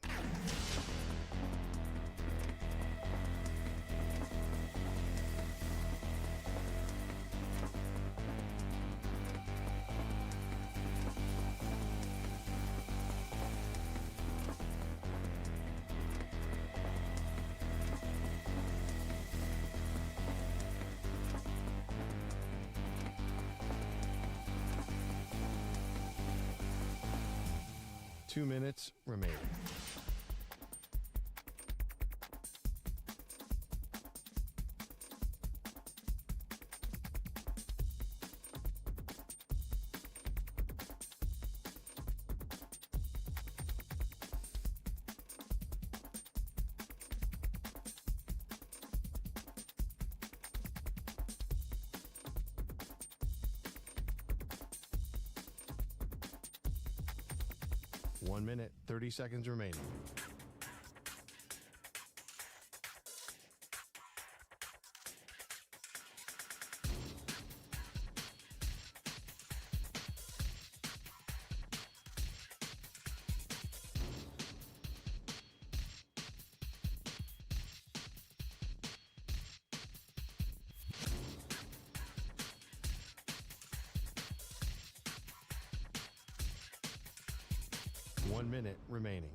Two minutes remaining. One minute, 30 seconds remaining. One minute remaining.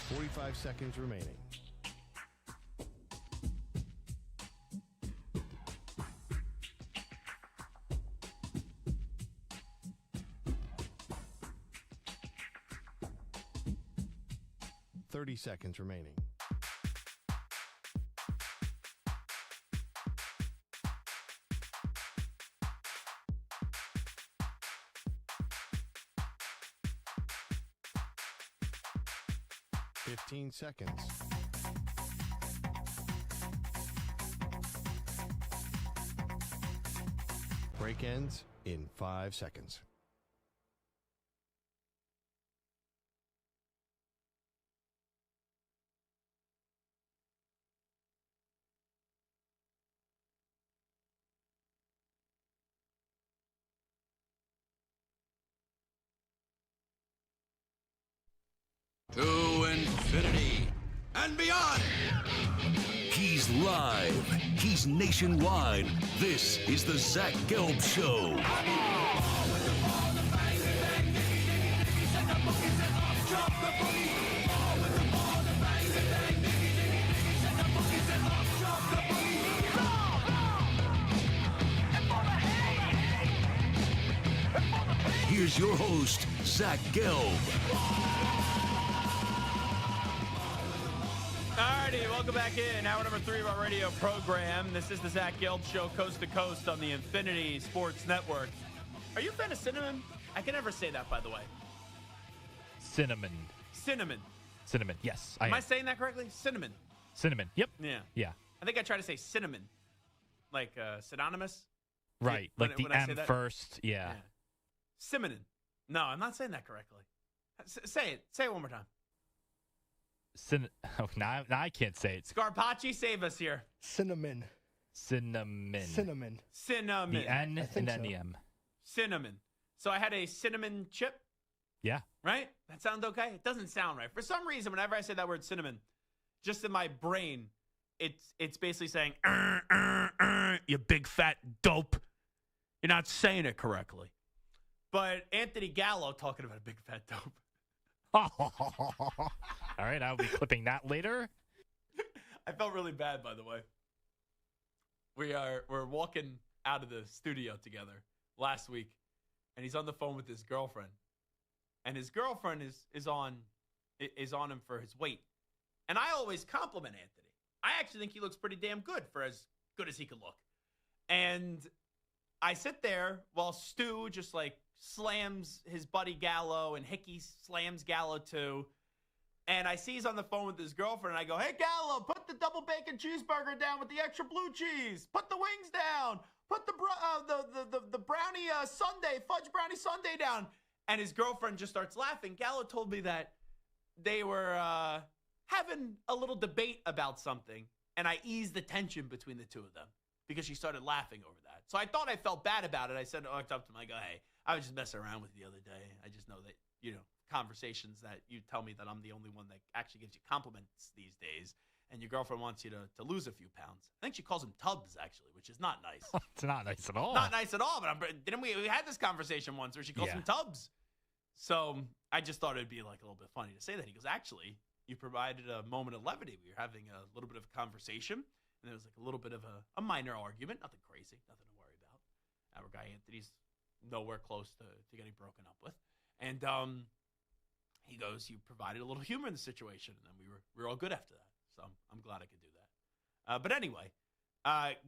Forty-five seconds remaining. Thirty seconds remaining. Fifteen seconds. Break ends in 5 seconds. To infinity and beyond. He's live. He's nationwide. This is the Zach Gelb Show. Here's your host, Zach Gelb. Alrighty, welcome back in. Hour number 3 of our radio program. This is the Zach Gelb Show, coast to coast on the Infinity Sports Network. Are you a fan of cinnamon? I can never say that, by the way. Cinnamon. Cinnamon. Cinnamon, yes. Am I saying that correctly? Cinnamon. Cinnamon, yep. Yeah. Yeah. I think I try to say cinnamon. Like synonymous. Right, When- like the when I say M that? first, yeah. Cinnamon. No, I'm not saying that correctly. Say it. Say it one more time. Now I can't say it. Scarpacci, save us here. Cinnamon. Cinnamon. Cinnamon. Cinnamon. The N I think and then so. the M. Cinnamon. So I had a cinnamon chip Yeah. Right? That sound okay? It doesn't sound right. For some reason, whenever I say that word cinnamon, just in my brain, it's basically saying, you big fat dope. You're not saying it correctly. But Anthony Gallo talking about a big fat dope. All right, I'll be clipping that later. I felt really bad, by the way. We're walking out of the studio together last week, and he's on the phone with his girlfriend. And his girlfriend is on him for his weight. And I always compliment Anthony. I actually think he looks pretty damn good for as good as he can look. And I sit there while Stu just like slams his buddy Gallo, and Hickey slams Gallo too. And I see he's on the phone with his girlfriend, and I go, "Hey Gallo, put the double bacon cheeseburger down with the extra blue cheese. Put the wings down. Put the brownie sundae, fudge brownie sundae down." And his girlfriend just starts laughing. Gallo told me that they were having a little debate about something, and I eased the tension between the two of them because she started laughing over that. So I thought I felt bad about it. I said, I walked up to him. I go, "Hey, I was just messing around with you the other day. I just know that, conversations that you tell me that I'm the only one that actually gives you compliments these days, and your girlfriend wants you to lose a few pounds." I think she calls him Tubbs, actually, which is not nice. It's not nice at all. Not nice at all, but didn't we had this conversation once where she calls him Tubbs. So I just thought it'd be like a little bit funny to say that. He goes, "Actually, you provided a moment of levity. We were having a little bit of a conversation, and there was like a little bit of a minor argument, nothing crazy, nothing to worry about. Our guy Anthony's nowhere close to getting broken up with." And he goes, "You provided a little humor in the situation," and then we were all good after that. So I'm glad I could do that. But anyway,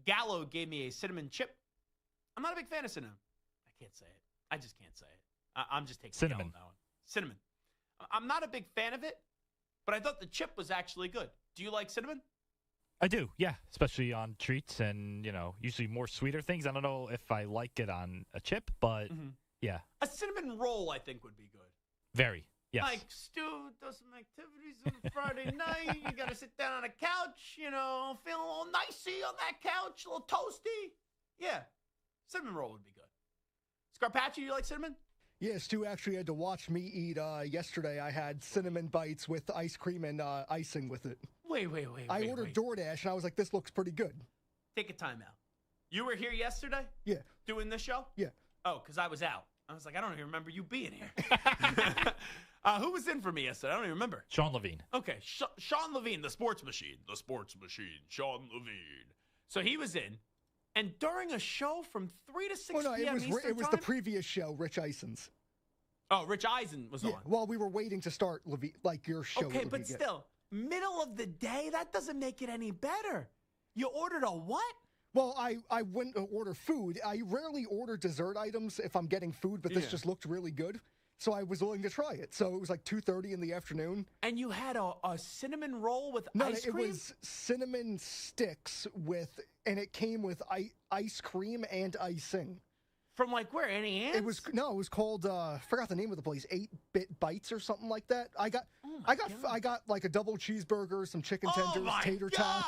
Gallo gave me a cinnamon chip. I'm not a big fan of cinnamon. I can't say it. I just can't say it. I'm just taking cinnamon. Gallo on that one. Cinnamon. I'm not a big fan of it, but I thought the chip was actually good. Do you like cinnamon? I do, yeah, especially on treats and, usually more sweeter things. I don't know if I like it on a chip, but yeah. A cinnamon roll, I think, would be good. Very, yes. Like Stu does some activities on Friday night. You got to sit down on a couch, feeling a little nicey on that couch, a little toasty. Yeah, cinnamon roll would be good. Scarpacci, you like cinnamon? Yeah, Stu actually had to watch me eat yesterday. I had cinnamon bites with ice cream and icing with it. Wait. I ordered DoorDash, and I was like, this looks pretty good. Take a time out. You were here yesterday? Yeah. Doing this show? Yeah. Oh, because I was out. I was like, I don't even remember you being here. Who was in for me yesterday? I don't even remember. Sean Levine. Okay, Sean Levine, the sports machine, Sean Levine. So he was in. And during a show from 3 to 6 p.m. Eastern it was time? the previous show, Rich Eisen's. Oh, Rich Eisen was on. Well, we were waiting to start, like your show. Okay, but still, middle of the day, that doesn't make it any better. You ordered a what? Well, I wouldn't order food. I rarely order dessert items if I'm getting food, but this just looked really good. So I was willing to try it. So it was like 2:30 in the afternoon. And you had a cinnamon roll with ice cream? No, it was cinnamon sticks and it came with ice cream and icing. From like where? Any Ants? It was called I forgot the name of the place, 8-Bit Bites or something like that. I got like a double cheeseburger, some chicken tenders, tater tots.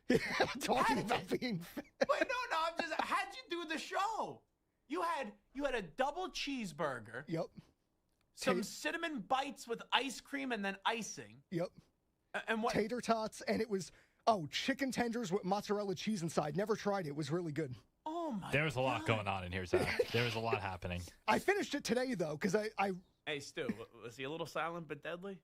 I'm talking about being fat. Wait, no, I'm just how'd you do the show? You had a double cheeseburger. Yep. Some cinnamon bites with ice cream and then icing. Yep. And what? Tater tots, and it was chicken tenders with mozzarella cheese inside. Never tried it. It was really good. Oh my! There was a lot going on in here, Zach. There was a lot happening. I finished it today though, because I. Hey Stu, was he a little silent but deadly?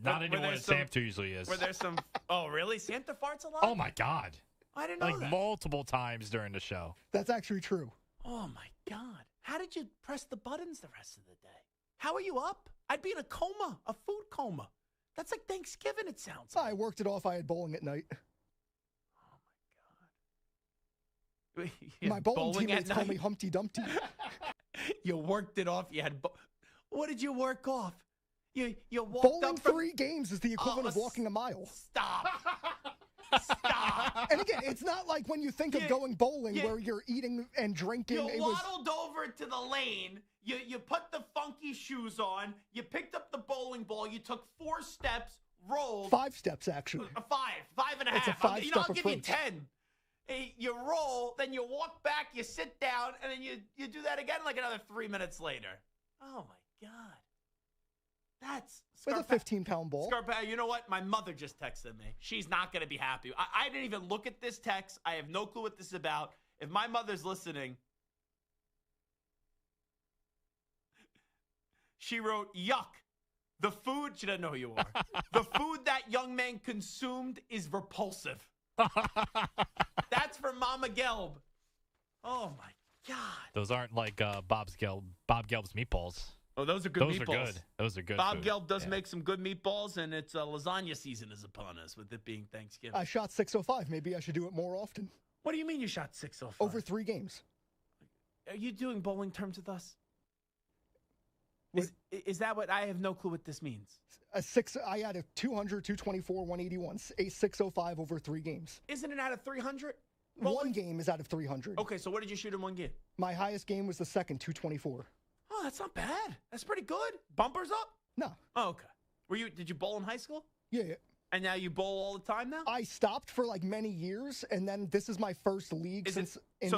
Not anymore than Santa usually is. Were there some? Oh really? Santa farts a lot? Oh my God! I didn't know that. Multiple times during the show. That's actually true. Oh my God! How did you press the buttons the rest of the day? How are you up? I'd be in a coma, a food coma. That's like Thanksgiving. It sounds like. I worked it off. I had bowling at night. My bowling teammates call me Humpty Dumpty. You worked it off. You had. What did you work off? You walked bowling up from 3 games is the equivalent of walking a mile. Stop. And again, it's not like when you think of going bowling where you're eating and drinking. You waddled over to the lane. You put the funky shoes on. You picked up the bowling ball. You took 4 steps, rolled. 5 steps, actually. 5 and a half. It's a 5-step I'll give you approach. 10. You roll, then you walk back, you sit down, and then you do that again like another 3 minutes later. Oh, my God. That's with a 15-pound ball. Scarpa, you know what? My mother just texted me. She's not going to be happy. I didn't even look at this text. I have no clue what this is about. If my mother's listening, she wrote, yuck. The food, she doesn't know who you are. The food that young man consumed is repulsive. That's for Mama Gelb. Oh, my God. Those aren't like Bob Gelb's meatballs. Oh, those are good Those meatballs. Are good. Those are good. Bob food. Gelb does make some good meatballs, and it's lasagna season is upon us with it being Thanksgiving. I shot 605. Maybe I should do it more often. What do you mean you shot 605? Over 3 games. Are you doing bowling terms with us? Is that what? I have no clue what this means. I had a 200, 224, 181, a 605 over 3 games. Isn't it out of 300? One game is out of 300. Okay, so what did you shoot in one game? My highest game was the second, 224. Oh, that's not bad. That's pretty good. Bumpers up? No. Oh, okay. Did you bowl in high school? Yeah. And now you bowl all the time now? I stopped for like many years, and then this is my first league So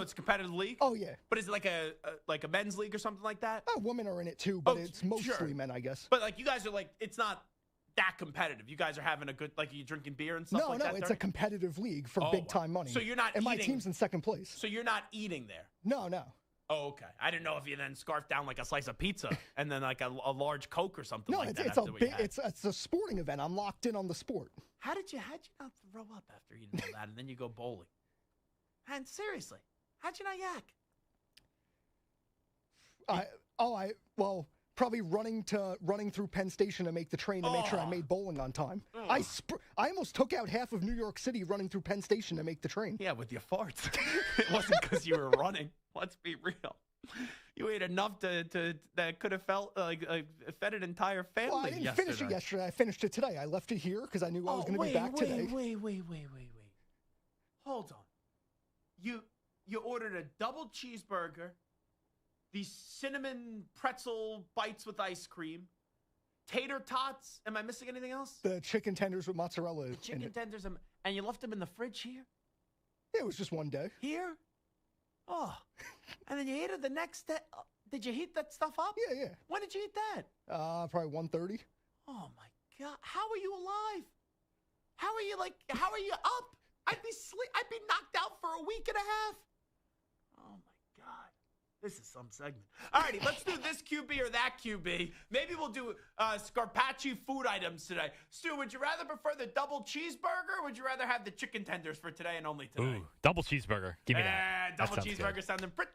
it's a competitive league? Oh, yeah. But is it like a men's league or something like that? Women are in it too, but it's mostly men, I guess. But like you guys are like, it's not that competitive. You guys are having a good, like you drinking beer and stuff like that? No, it's a competitive league for big time money. So you're not and eating. My team's in second place. So you're not eating there? No. Oh, okay. I didn't know if you then scarfed down like a slice of pizza and then like a large Coke or something like that. It's a sporting event. I'm locked in on the sport. How did you not throw up after eating all that and then you go bowling? And seriously, how'd you not yak? Probably running through Penn Station to make the train to make sure I made bowling on time. I almost took out half of New York City running through Penn Station to make the train. Yeah, with your farts. It wasn't because you were running. Let's be real. You ate enough that could have fed an entire family. Well, I didn't finish it yesterday. I finished it today. I left it here because I knew I was going to be back today. Wait. Hold on. You ordered a double cheeseburger, these cinnamon pretzel bites with ice cream, tater tots. Am I missing anything else? The chicken tenders with mozzarella. Chicken tenders, and you left them in the fridge here? Yeah, it was just one day. Here? Oh, and then you ate it the next day. Did you heat that stuff up? Yeah. When did you eat that? Probably 1:30. Oh my God! How are you alive? How are you up? I'd be knocked out for a week and a half. Oh my God! This is some segment. All righty, let's do this QB or that QB. Maybe we'll do Scarpacci food items today. Stu, would you rather prefer the double cheeseburger, or would you rather have the chicken tenders for today and only today? Ooh, double cheeseburger. Give me that. Double cheeseburger sounding pretty.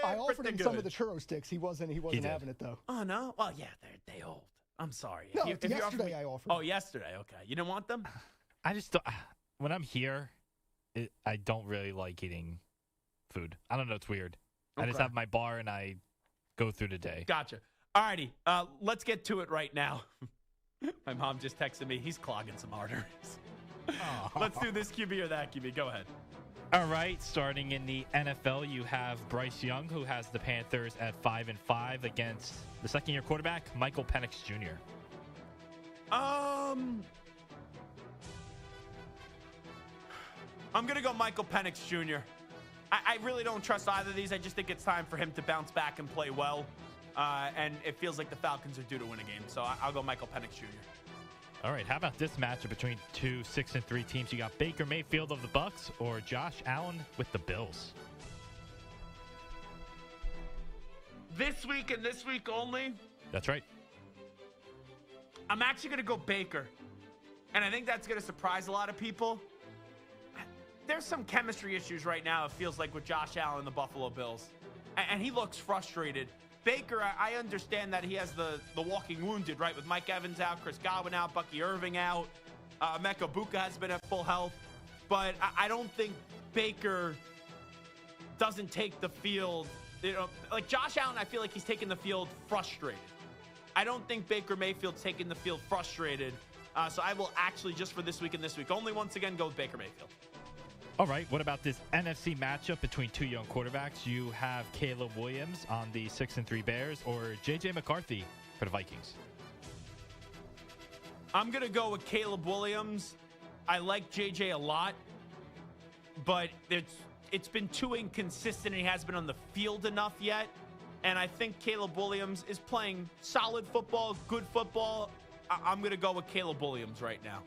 I offered him good. some of the churro sticks. He wasn't having it though. Oh no. Well, yeah, they old. I'm sorry. No, yesterday I offered. Oh, yesterday. Okay, you didn't want them. I just don't, when I'm here, I don't really like eating food. I don't know. It's weird. Okay. I just have my bar and I go through the day. Gotcha. All righty. Let's get to it right now. My mom just texted me. He's clogging some arteries. Let's do this QB or that QB. Go ahead. All right. Starting in the NFL, you have Bryce Young, who has the Panthers at 5-5 against the second-year quarterback, Michael Penix Jr. I'm going to go Michael Penix Jr. I really don't trust either of these. I just think it's time for him to bounce back and play well. And it feels like the Falcons are due to win a game. So I'll go Michael Penix Jr. All right. How about this matchup between two 6-3 teams? You got Baker Mayfield of the Bucs or Josh Allen with the Bills? This week and this week only. That's right. I'm actually going to go Baker. And I think that's going to surprise a lot of people. There's some chemistry issues right now, it feels like, with Josh Allen and the Buffalo Bills. And he looks frustrated. Baker, I understand that he has the walking wounded, right? With Mike Evans out, Chris Godwin out, Bucky Irving out. Emeka Buka has been at full health. But I don't think Baker doesn't take the field. You know, like Josh Allen, I feel like he's taking the field frustrated. I don't think Baker Mayfield's taking the field frustrated. So I will actually, just for this week and this week only, once again, go with Baker Mayfield. All right, what about this NFC matchup between two young quarterbacks? You have Caleb Williams on the 6-3 Bears or J.J. McCarthy for the Vikings? I'm going to go with Caleb Williams. I like J.J. a lot, but it's been too inconsistent and he hasn't been on the field enough yet And I think Caleb Williams is playing solid football, good football. I'm going to go with Caleb Williams right now.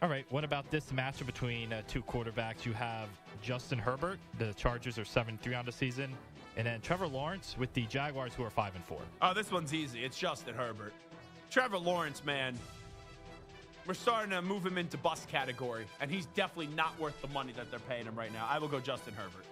All right, what about this matchup between two quarterbacks? You have Justin Herbert. The Chargers are 7-3 on the season. And then Trevor Lawrence with the Jaguars, who are 5-4. Oh, this one's easy. It's Justin Herbert. Trevor Lawrence, man, we're starting to move him into bust category, and he's definitely not worth the money that they're paying him right now. I will go Justin Herbert.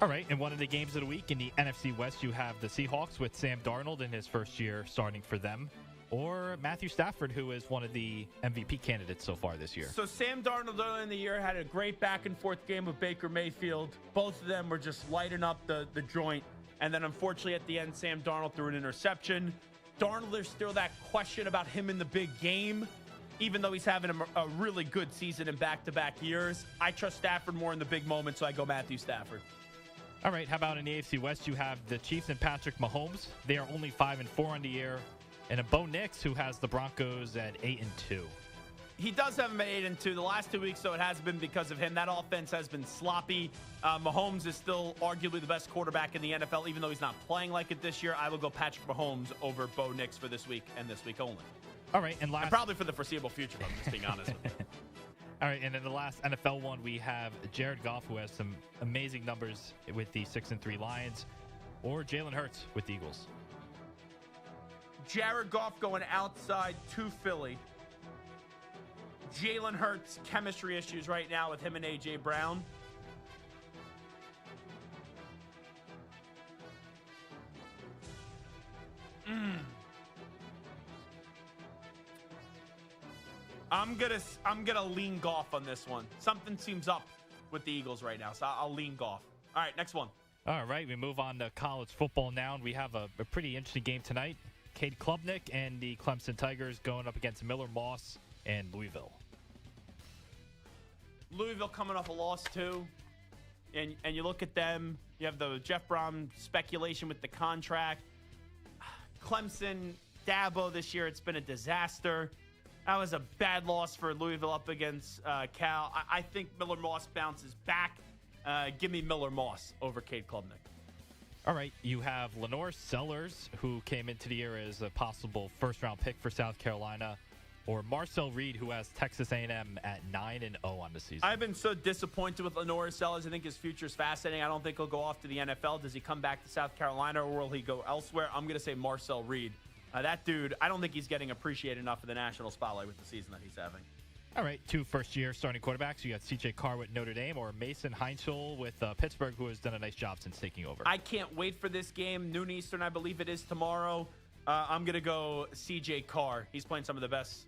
All right, in one of the games of the week in the NFC West, you have the Seahawks with Sam Darnold in his first year starting for them, or Matthew Stafford, who is one of the MVP candidates so far this year. So Sam Darnold early in the year had a great back-and-forth game with Baker Mayfield. Both of them were just lighting up the joint. And then, unfortunately, at the end, Sam Darnold threw an interception. Darnold, there's still that question about him in the big game, even though he's having a really good season in back-to-back years. I trust Stafford more in the big moment, so I go Matthew Stafford. All right, how about in the AFC West, you have the Chiefs and Patrick Mahomes. They are only 5-4 on the year. And a Bo Nix, who has the Broncos at 8-2. He does have him at 8-2. The last 2 weeks, so it has been because of him. That offense has been sloppy. Mahomes is still arguably the best quarterback in the NFL, even though he's not playing like it this year. I will go Patrick Mahomes over Bo Nix for this week and this week only. All right, and probably for the foreseeable future, if I'm just being honest with you. All right, and in the last NFL one, we have Jared Goff, who has some amazing numbers with the 6-3 Lions, or Jalen Hurts with the Eagles. Jared Goff going outside to Philly. Jalen Hurts, chemistry issues right now with him and A.J. Brown. I'm gonna lean Goff on this one. Something seems up with the Eagles right now, so I'll lean Goff. All right, next one. All right, we move on to college football now, and we have a pretty interesting game tonight. Cade Klubnik and the Clemson Tigers going up against Miller Moss and Louisville. Louisville coming off a loss too, and you look at them. You have the Jeff Brom speculation with the contract. Clemson, Dabo this year, it's been a disaster. That was a bad loss for Louisville up against Cal. I think Miller Moss bounces back. Give me Miller Moss over Cade Klubnik. All right, you have Lenore Sellers, who came into the year as a possible first-round pick for South Carolina, or Marcel Reed, who has Texas A&M at 9-0 on the season. I've been so disappointed with Lenore Sellers. I think his future is fascinating. I don't think he'll go off to the NFL. Does he come back to South Carolina, or will he go elsewhere? I'm going to say Marcel Reed. That dude, I don't think he's getting appreciated enough in the national spotlight with the season that he's having. All right, two first-year starting quarterbacks. You got C.J. Carr with Notre Dame, or Mason Heinzel with Pittsburgh, who has done a nice job since taking over. I can't wait for this game. Noon Eastern, I believe it is tomorrow. I'm going to go C.J. Carr. He's playing some of the best,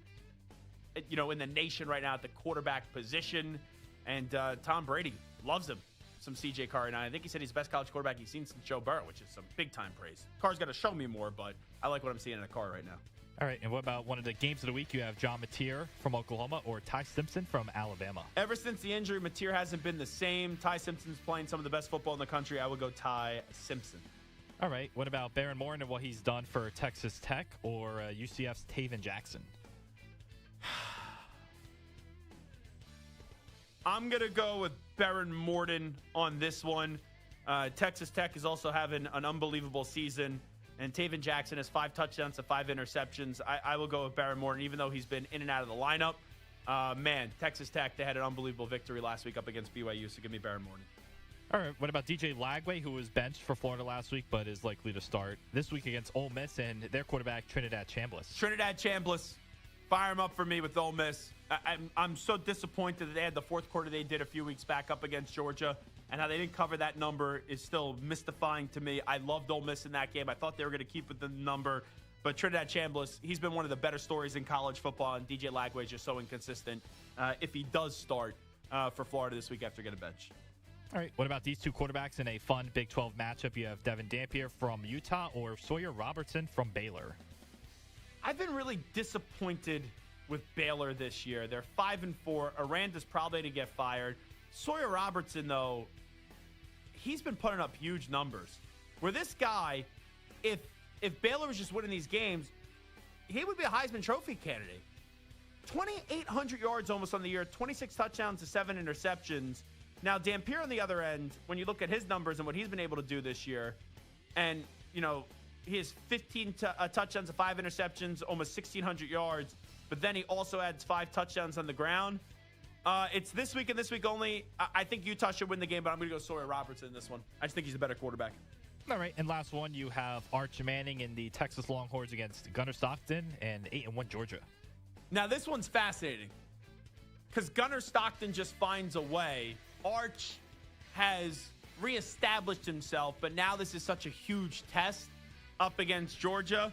in the nation right now at the quarterback position. And Tom Brady loves him, some C.J. Carr. And I think he said he's the best college quarterback he's seen since Joe Burrow, which is some big-time praise. Carr's got to show me more, but I like what I'm seeing in a Carr right now. All right, and what about one of the games of the week? You have John Mateer from Oklahoma or Ty Simpson from Alabama. Ever since the injury, Mateer hasn't been the same. Ty Simpson's playing some of the best football in the country. I would go Ty Simpson. All right, what about Baron Morton and what he's done for Texas Tech or UCF's Taven Jackson? I'm going to go with Baron Morton on this one. Texas Tech is also having an unbelievable season. And Taven Jackson has 5 touchdowns to 5 interceptions. I will go with Baron Morton, even though he's been in and out of the lineup. Texas Tech, they had an unbelievable victory last week up against BYU, so give me Baron Morton. All right, what about DJ Lagway, who was benched for Florida last week, but is likely to start this week against Ole Miss and their quarterback, Trinidad Chambliss. Trinidad Chambliss, fire him up for me with Ole Miss. I'm so disappointed that they had the fourth quarter they did a few weeks back up against Georgia, and how they didn't cover that number is still mystifying to me. I loved Ole Miss in that game. I thought they were going to keep with the number, but Trinidad Chambliss, he's been one of the better stories in college football, and DJ Lagway is just so inconsistent if he does start for Florida this week after getting a bench. All right, what about these two quarterbacks in a fun Big 12 matchup? You have Devin Dampier from Utah or Sawyer Robertson from Baylor. I've been really disappointed with Baylor this year. They're 5-4. Aranda's probably to get fired. Sawyer Robertson, though, he's been putting up huge numbers. Where this guy, if Baylor was just winning these games, he would be a Heisman Trophy candidate. 2,800 yards almost on the year, 26 touchdowns to 7 interceptions. Now, Dampier on the other end, when you look at his numbers and what he's been able to do this year, and, he has 15 touchdowns and 5 interceptions, almost 1,600 yards, but then he also adds 5 touchdowns on the ground. It's this week and this week only. I think Utah should win the game, but I'm going to go Sawyer Robertson in this one. I just think he's a better quarterback. All right, and last one, you have Arch Manning in the Texas Longhorns against Gunnar Stockton and 8-1 Georgia. Now, this one's fascinating because Gunnar Stockton just finds a way. Arch has reestablished himself, but now this is such a huge test up against Georgia.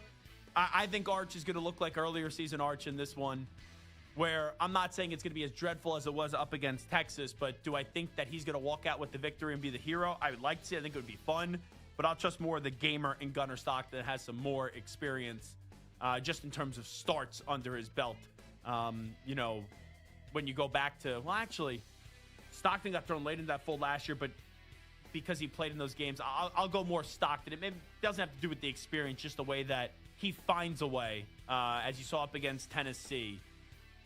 I think Arch is going to look like earlier season Arch in this one, where I'm not saying it's going to be as dreadful as it was up against Texas, but do I think that he's going to walk out with the victory and be the hero? I would like to see. I think it would be fun, but I'll trust more of the gamer in Gunnar Stockton that has some more experience just in terms of starts under his belt. When you go back to, actually, Stockton got thrown late into that fold last year, but because he played in those games, I'll go more Stockton. It maybe doesn't have to do with the experience, just the way that he finds a way, as you saw up against Tennessee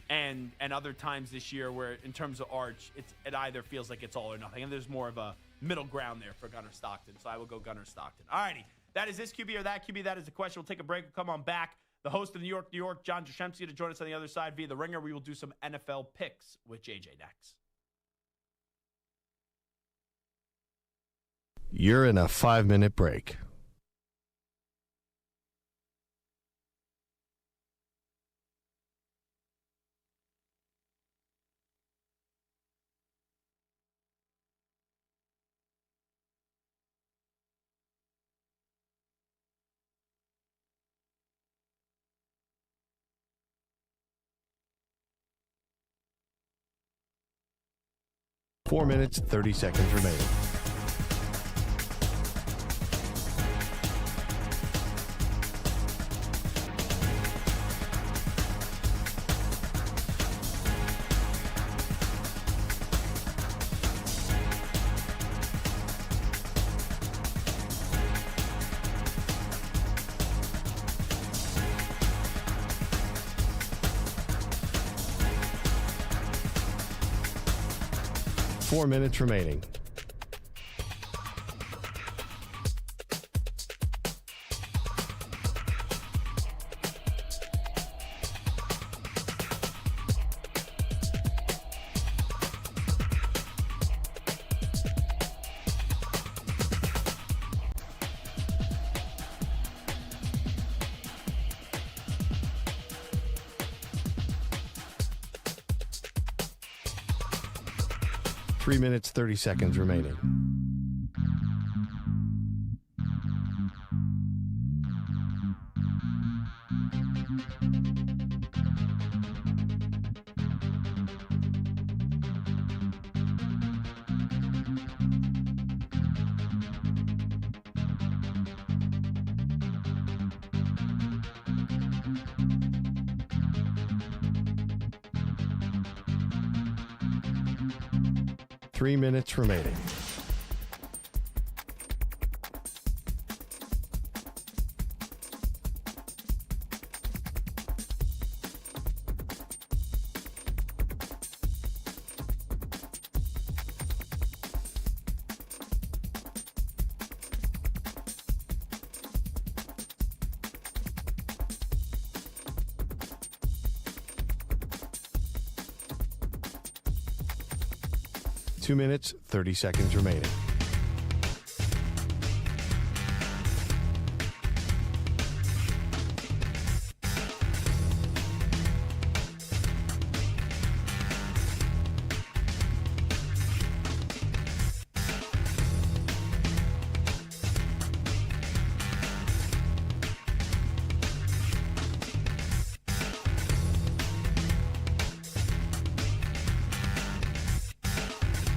and other times this year where in terms of Arch, it either feels like it's all or nothing. And there's more of a middle ground there for Gunnar Stockton. So I will go Gunnar Stockton. All righty. That is this QB or that QB. That is the question. We'll take a break. We'll come on back. The host of New York, John Jastremski, to join us on the other side via The Ringer. We will do some NFL picks with JJ next. You're in a 5-minute break. Four minutes, 30 seconds remaining. Four minutes remaining. Three minutes, 30 seconds remaining. Three minutes remaining. Two minutes, 30 seconds remaining.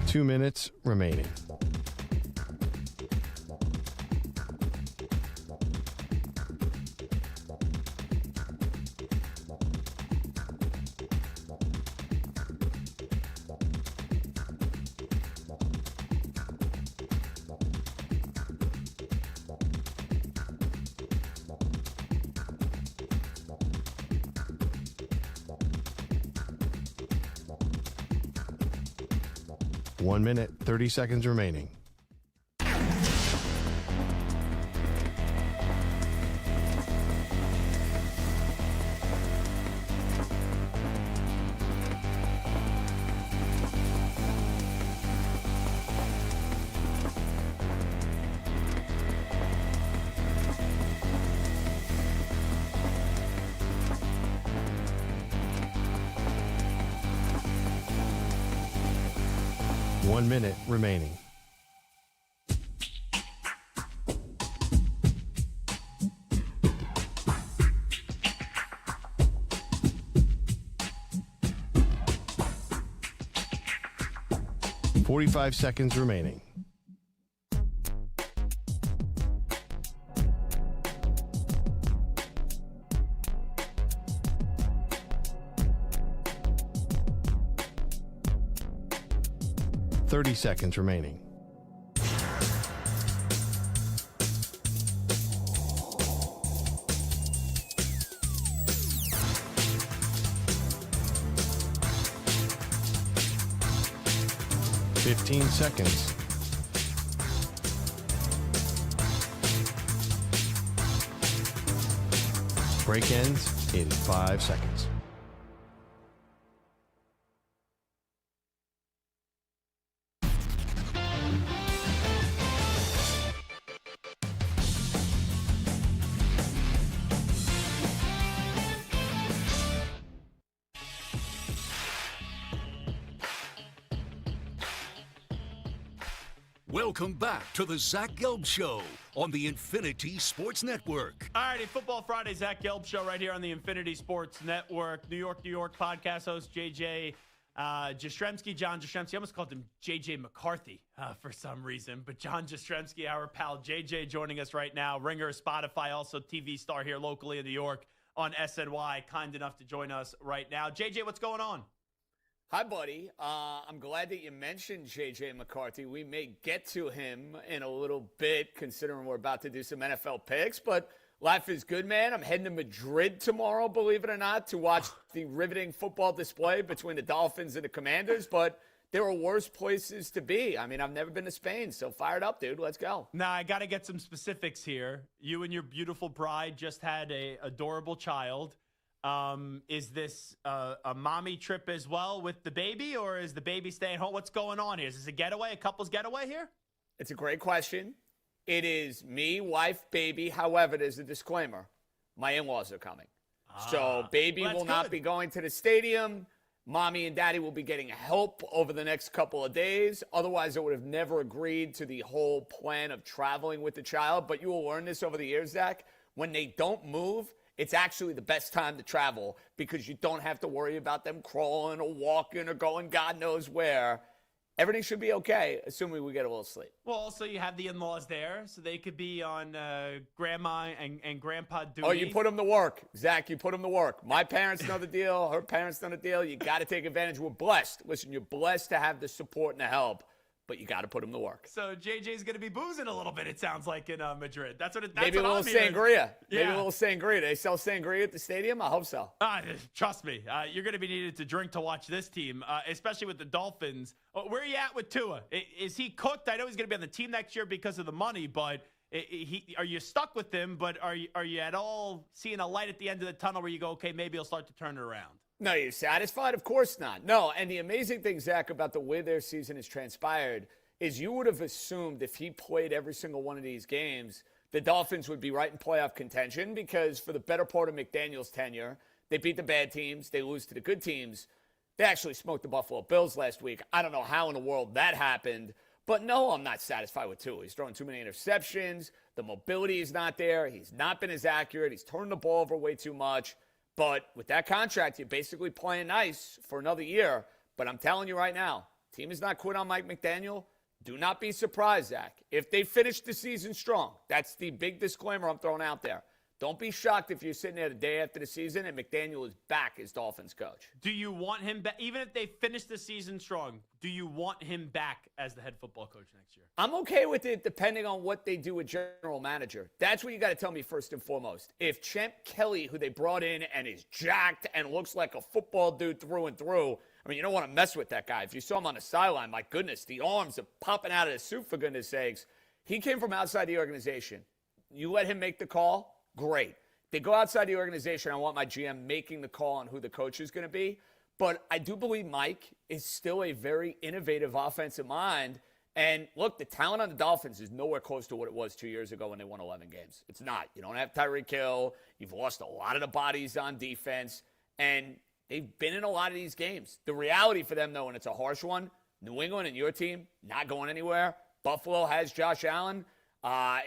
Two minutes remaining. One minute, 30 seconds remaining. 1 minute remaining. .45 seconds remaining. .30 seconds remaining. .15 seconds. Break ends in 5 seconds. Welcome back to the Zach Gelb Show on the Infinity Sports Network. All righty, Football Friday, Zach Gelb Show right here on the Infinity Sports Network. New York podcast host JJ Jastremski, John Jastremski. I almost called him JJ McCarthy for some reason, but John Jastremski, our pal JJ, joining us right now. Ringer, Spotify, also TV star here locally in New York on SNY. Kind enough to join us right now. JJ, what's going on? Hi, buddy. I'm glad that you mentioned J.J. McCarthy. We may get to him in a little bit, considering we're about to do some NFL picks. But life is good, man. I'm heading to Madrid tomorrow, believe it or not, to watch the riveting football display between the Dolphins and the Commanders. But there are worse places to be. I mean, I've never been to Spain, so fired up, dude. Let's go. Now, I got to get some specifics here. You and your beautiful bride just had a adorable child. Is this a mommy trip as well with the baby, or is the baby staying home? What's going on here? Is this a getaway, a couple's getaway here? It's a great question. It is me, wife, baby. However, there's a disclaimer. My in-laws are coming. So baby will not be going to the stadium. Mommy and daddy will be getting help over the next couple of days. Otherwise, I would have never agreed to the whole plan of traveling with the child. But you will learn this over the years, Zach. When they don't move, it's actually the best time to travel because you don't have to worry about them crawling or walking or going God knows where. Everything should be okay, assuming we get a little sleep. Well, also you have the in-laws there, so they could be on grandma and grandpa duty. Oh, you put them to work. Zach, you put them to work. My parents know the deal. Her parents know the deal. You got to take advantage. We're blessed. Listen, you're blessed to have the support and the help, but you got to put them to work. So JJ's going to be boozing a little bit, it sounds like, in Madrid. That's what Maybe a little sangria. Maybe a little sangria. They sell sangria at the stadium? I hope so. Trust me. You're going to be needed to drink to watch this team, especially with the Dolphins. Where are you at with Tua? Is he cooked? I know he's going to be on the team next year because of the money, but are you stuck with him? But are you at all seeing a light at the end of the tunnel where you go, okay, maybe he'll start to turn it around? No, you're satisfied? Of course not. No, and the amazing thing, Zach, about the way their season has transpired is you would have assumed if he played every single one of these games, the Dolphins would be right in playoff contention because for the better part of McDaniel's tenure, they beat the bad teams, they lose to the good teams. They actually smoked the Buffalo Bills last week. I don't know how in the world that happened, but no, I'm not satisfied with Tua. He's throwing too many interceptions. The mobility is not there. He's not been as accurate. He's turned the ball over way too much. But with that contract, you're basically playing nice for another year. But I'm telling you right now, team is not quit on Mike McDaniel. Do not be surprised, Zach. If they finish the season strong, that's the big disclaimer I'm throwing out there. Don't be shocked if you're sitting there the day after the season and McDaniel is back as Dolphins coach. Do you want him back? Even if they finish the season strong, do you want him back as the head football coach next year? I'm okay with it depending on what they do with general manager. That's what you got to tell me first and foremost. If Champ Kelly, who they brought in and is jacked and looks like a football dude through and through, I mean, you don't want to mess with that guy. If you saw him on the sideline, my goodness, the arms are popping out of the suit, for goodness sakes. He came from outside the organization. You let him make the call, great. They go outside the organization. I want my GM making the call on who the coach is going to be. But I do believe Mike is still a very innovative offensive mind. And look, the talent on the Dolphins is nowhere close to what it was 2 years ago when they won 11 games. It's not. You don't have Tyreek Hill. You've lost a lot of the bodies on defense. And they've been in a lot of these games. The reality for them, though, and it's a harsh one, New England and your team not going anywhere. Buffalo has Josh Allen.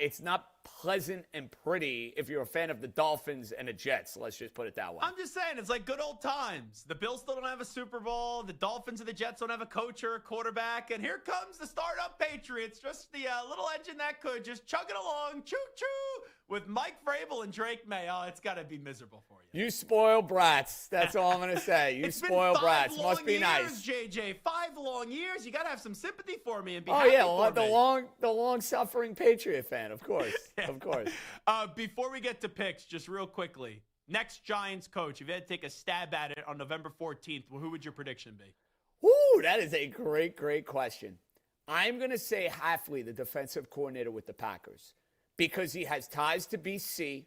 It's not pleasant and pretty if you're a fan of the Dolphins and the Jets. Let's just put it that way. I'm just saying, it's like good old times. The Bills still don't have a Super Bowl. The Dolphins and the Jets don't have a coach or a quarterback. And here comes the startup Patriots. Just the little engine that could just chugging along, choo-choo, with Mike Vrabel and Drake Maye. Oh, it's got to be miserable for you. You spoiled brats. That's all I'm going to say. You spoiled brats. Must be nice. JJ, 5 long years. You got to have some sympathy for me and be Oh, happy yeah. for me. The long-suffering Patriot fan, of course. Of course. Before we get to picks, just real quickly, next Giants coach, if you had to take a stab at it on November 14th, who would your prediction be? Woo, that is a great, great question. I'm going to say Hafley, the defensive coordinator with the Packers, because he has ties to BC.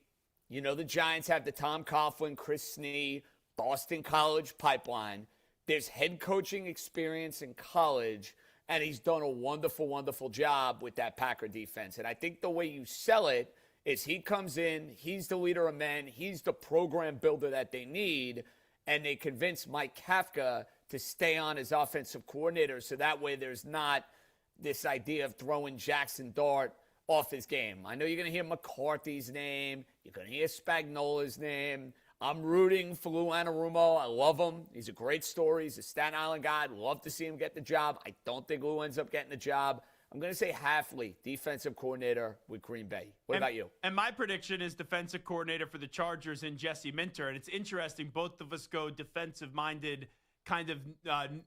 You know the Giants have the Tom Coughlin, Chris Snee, Boston College pipeline. There's head coaching experience in college, and he's done a wonderful, wonderful job with that Packer defense. And I think the way you sell it is he comes in, he's the leader of men, he's the program builder that they need, and they convince Mike Kafka to stay on as offensive coordinator so that way there's not this idea of throwing Jackson Dart off his game. I know you're going to hear McCarthy's name. You're going to hear Spagnuolo's name. I'm rooting for Lou Anarumo. I love him. He's a great story. He's a Staten Island guy. I'd love to see him get the job. I don't think Lou ends up getting the job. I'm going to say Hafley, defensive coordinator with Green Bay. What about you? And my prediction is defensive coordinator for the Chargers in Jesse Minter. And it's interesting, both of us go defensive-minded, kind of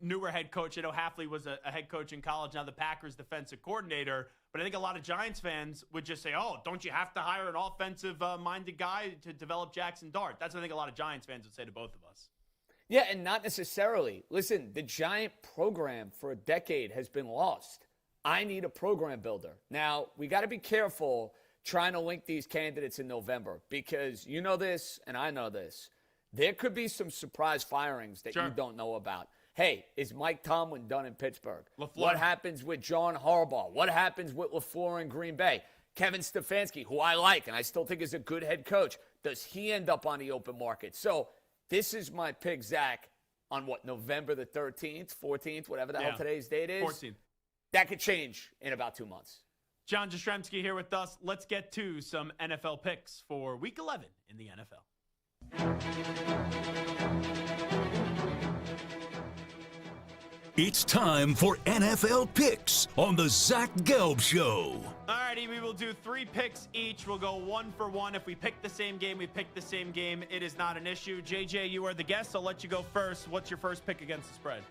newer head coach. I know Hafley was a head coach in college, now the Packers defensive coordinator. But I think a lot of Giants fans would just say, oh, don't you have to hire an offensive-minded guy to develop Jackson Dart? That's what I think a lot of Giants fans would say to both of us. Yeah, and not necessarily. Listen, the Giant program for a decade has been lost. I need a program builder. Now, we got to be careful trying to link these candidates in November because you know this and I know this. There could be some surprise firings that you don't know about. Hey, is Mike Tomlin done in Pittsburgh? LaFleur. What happens with John Harbaugh? What happens with LaFleur in Green Bay? Kevin Stefanski, who I like and I still think is a good head coach, does he end up on the open market? So this is my pick, Zach, on what, November the 13th, 14th, whatever the hell today's date is? 14th. That could change in about 2 months. John Jastremski here with us. Let's get to some NFL picks for Week 11 in the NFL. It's time for NFL picks on the Zach Gelb Show. Alrighty, we will do 3 picks each. We'll go 1 for 1. If we pick the same game, we pick the same game. It is not an issue. JJ, you are the guest. I'll let you go first. What's your first pick against the spread?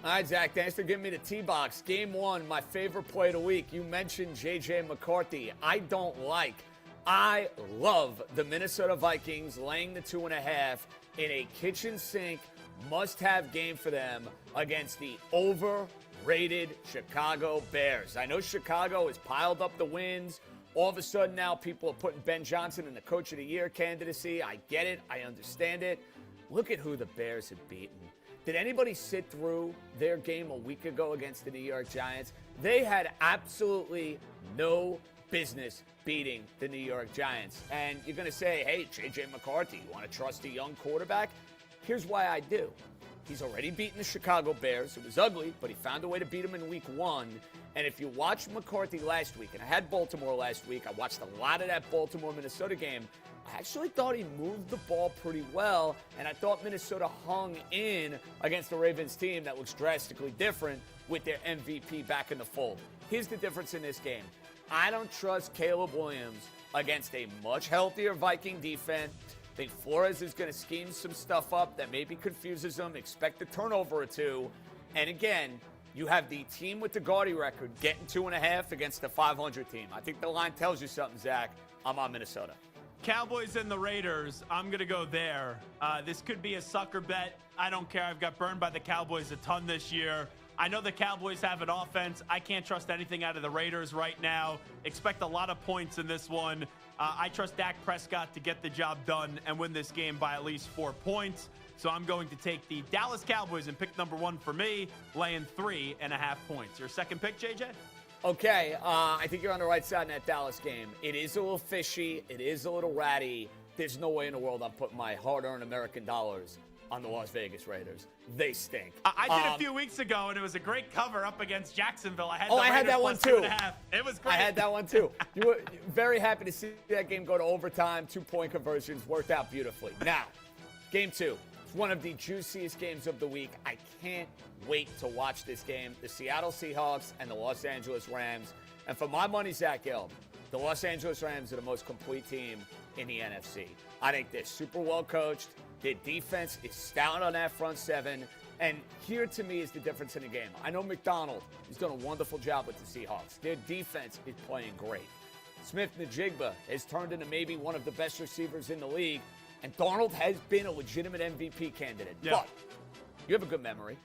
All right, Zach, thanks for giving me the T-box. Game 1, my favorite play of the week. You mentioned J.J. McCarthy. I love the Minnesota Vikings laying the 2.5 in a kitchen sink must-have game for them against the overrated Chicago Bears. I know Chicago has piled up the wins. All of a sudden now people are putting Ben Johnson in the Coach of the Year candidacy. I get it. I understand it. Look at who the Bears have beaten. Did anybody sit through their game a week ago against the New York Giants? They had absolutely no business beating the New York Giants. And you're going to say, hey, J.J. McCarthy, you want to trust a young quarterback? Here's why I do. He's already beaten the Chicago Bears. It was ugly, but he found a way to beat them in Week 1. And if you watched McCarthy last week, and I had Baltimore last week, I watched a lot of that Baltimore-Minnesota game, I actually thought he moved the ball pretty well, and I thought Minnesota hung in against the Ravens team that looks drastically different with their MVP back in the fold. Here's the difference in this game. I don't trust Caleb Williams against a much healthier Viking defense. I think Flores is going to scheme some stuff up that maybe confuses them, expect a turnover or two. And again, you have the team with the gaudy record getting 2.5 against the 500 team. I think the line tells you something, Zach. I'm on Minnesota. Cowboys and the Raiders, I'm going to go there. This could be a sucker bet. I don't care. I've got burned by the Cowboys a ton this year. I know the Cowboys have an offense. I can't trust anything out of the Raiders right now. Expect a lot of points in this one. I trust Dak Prescott to get the job done and win this game by at least 4 points. So I'm going to take the Dallas Cowboys and pick number 1 for me, laying 3.5 points. Your second pick, JJ? Okay, I think you're on the right side in that Dallas game. It is a little fishy. It is a little ratty. There's no way in the world I'm putting my hard-earned American dollars on the Las Vegas Raiders. They stink. I did a few weeks ago, and it was a great cover up against Jacksonville. I had that one too. 2.5. It was great. I had that one too. You were very happy to see that game go to overtime. 2-point conversions worked out beautifully. Now, game 2. It's one of the juiciest games of the week. I can't wait to watch this game. The Seattle Seahawks and the Los Angeles Rams. And for my money, Zach Gelb, the Los Angeles Rams are the most complete team in the NFC. I think they're super well coached. Their defense is stout on that front seven. And here, to me, is the difference in the game. I know McDonald has done a wonderful job with the Seahawks. Their defense is playing great. Smith-Njigba has turned into maybe one of the best receivers in the league. And Darnold has been a legitimate MVP candidate. Yeah. But you have a good memory.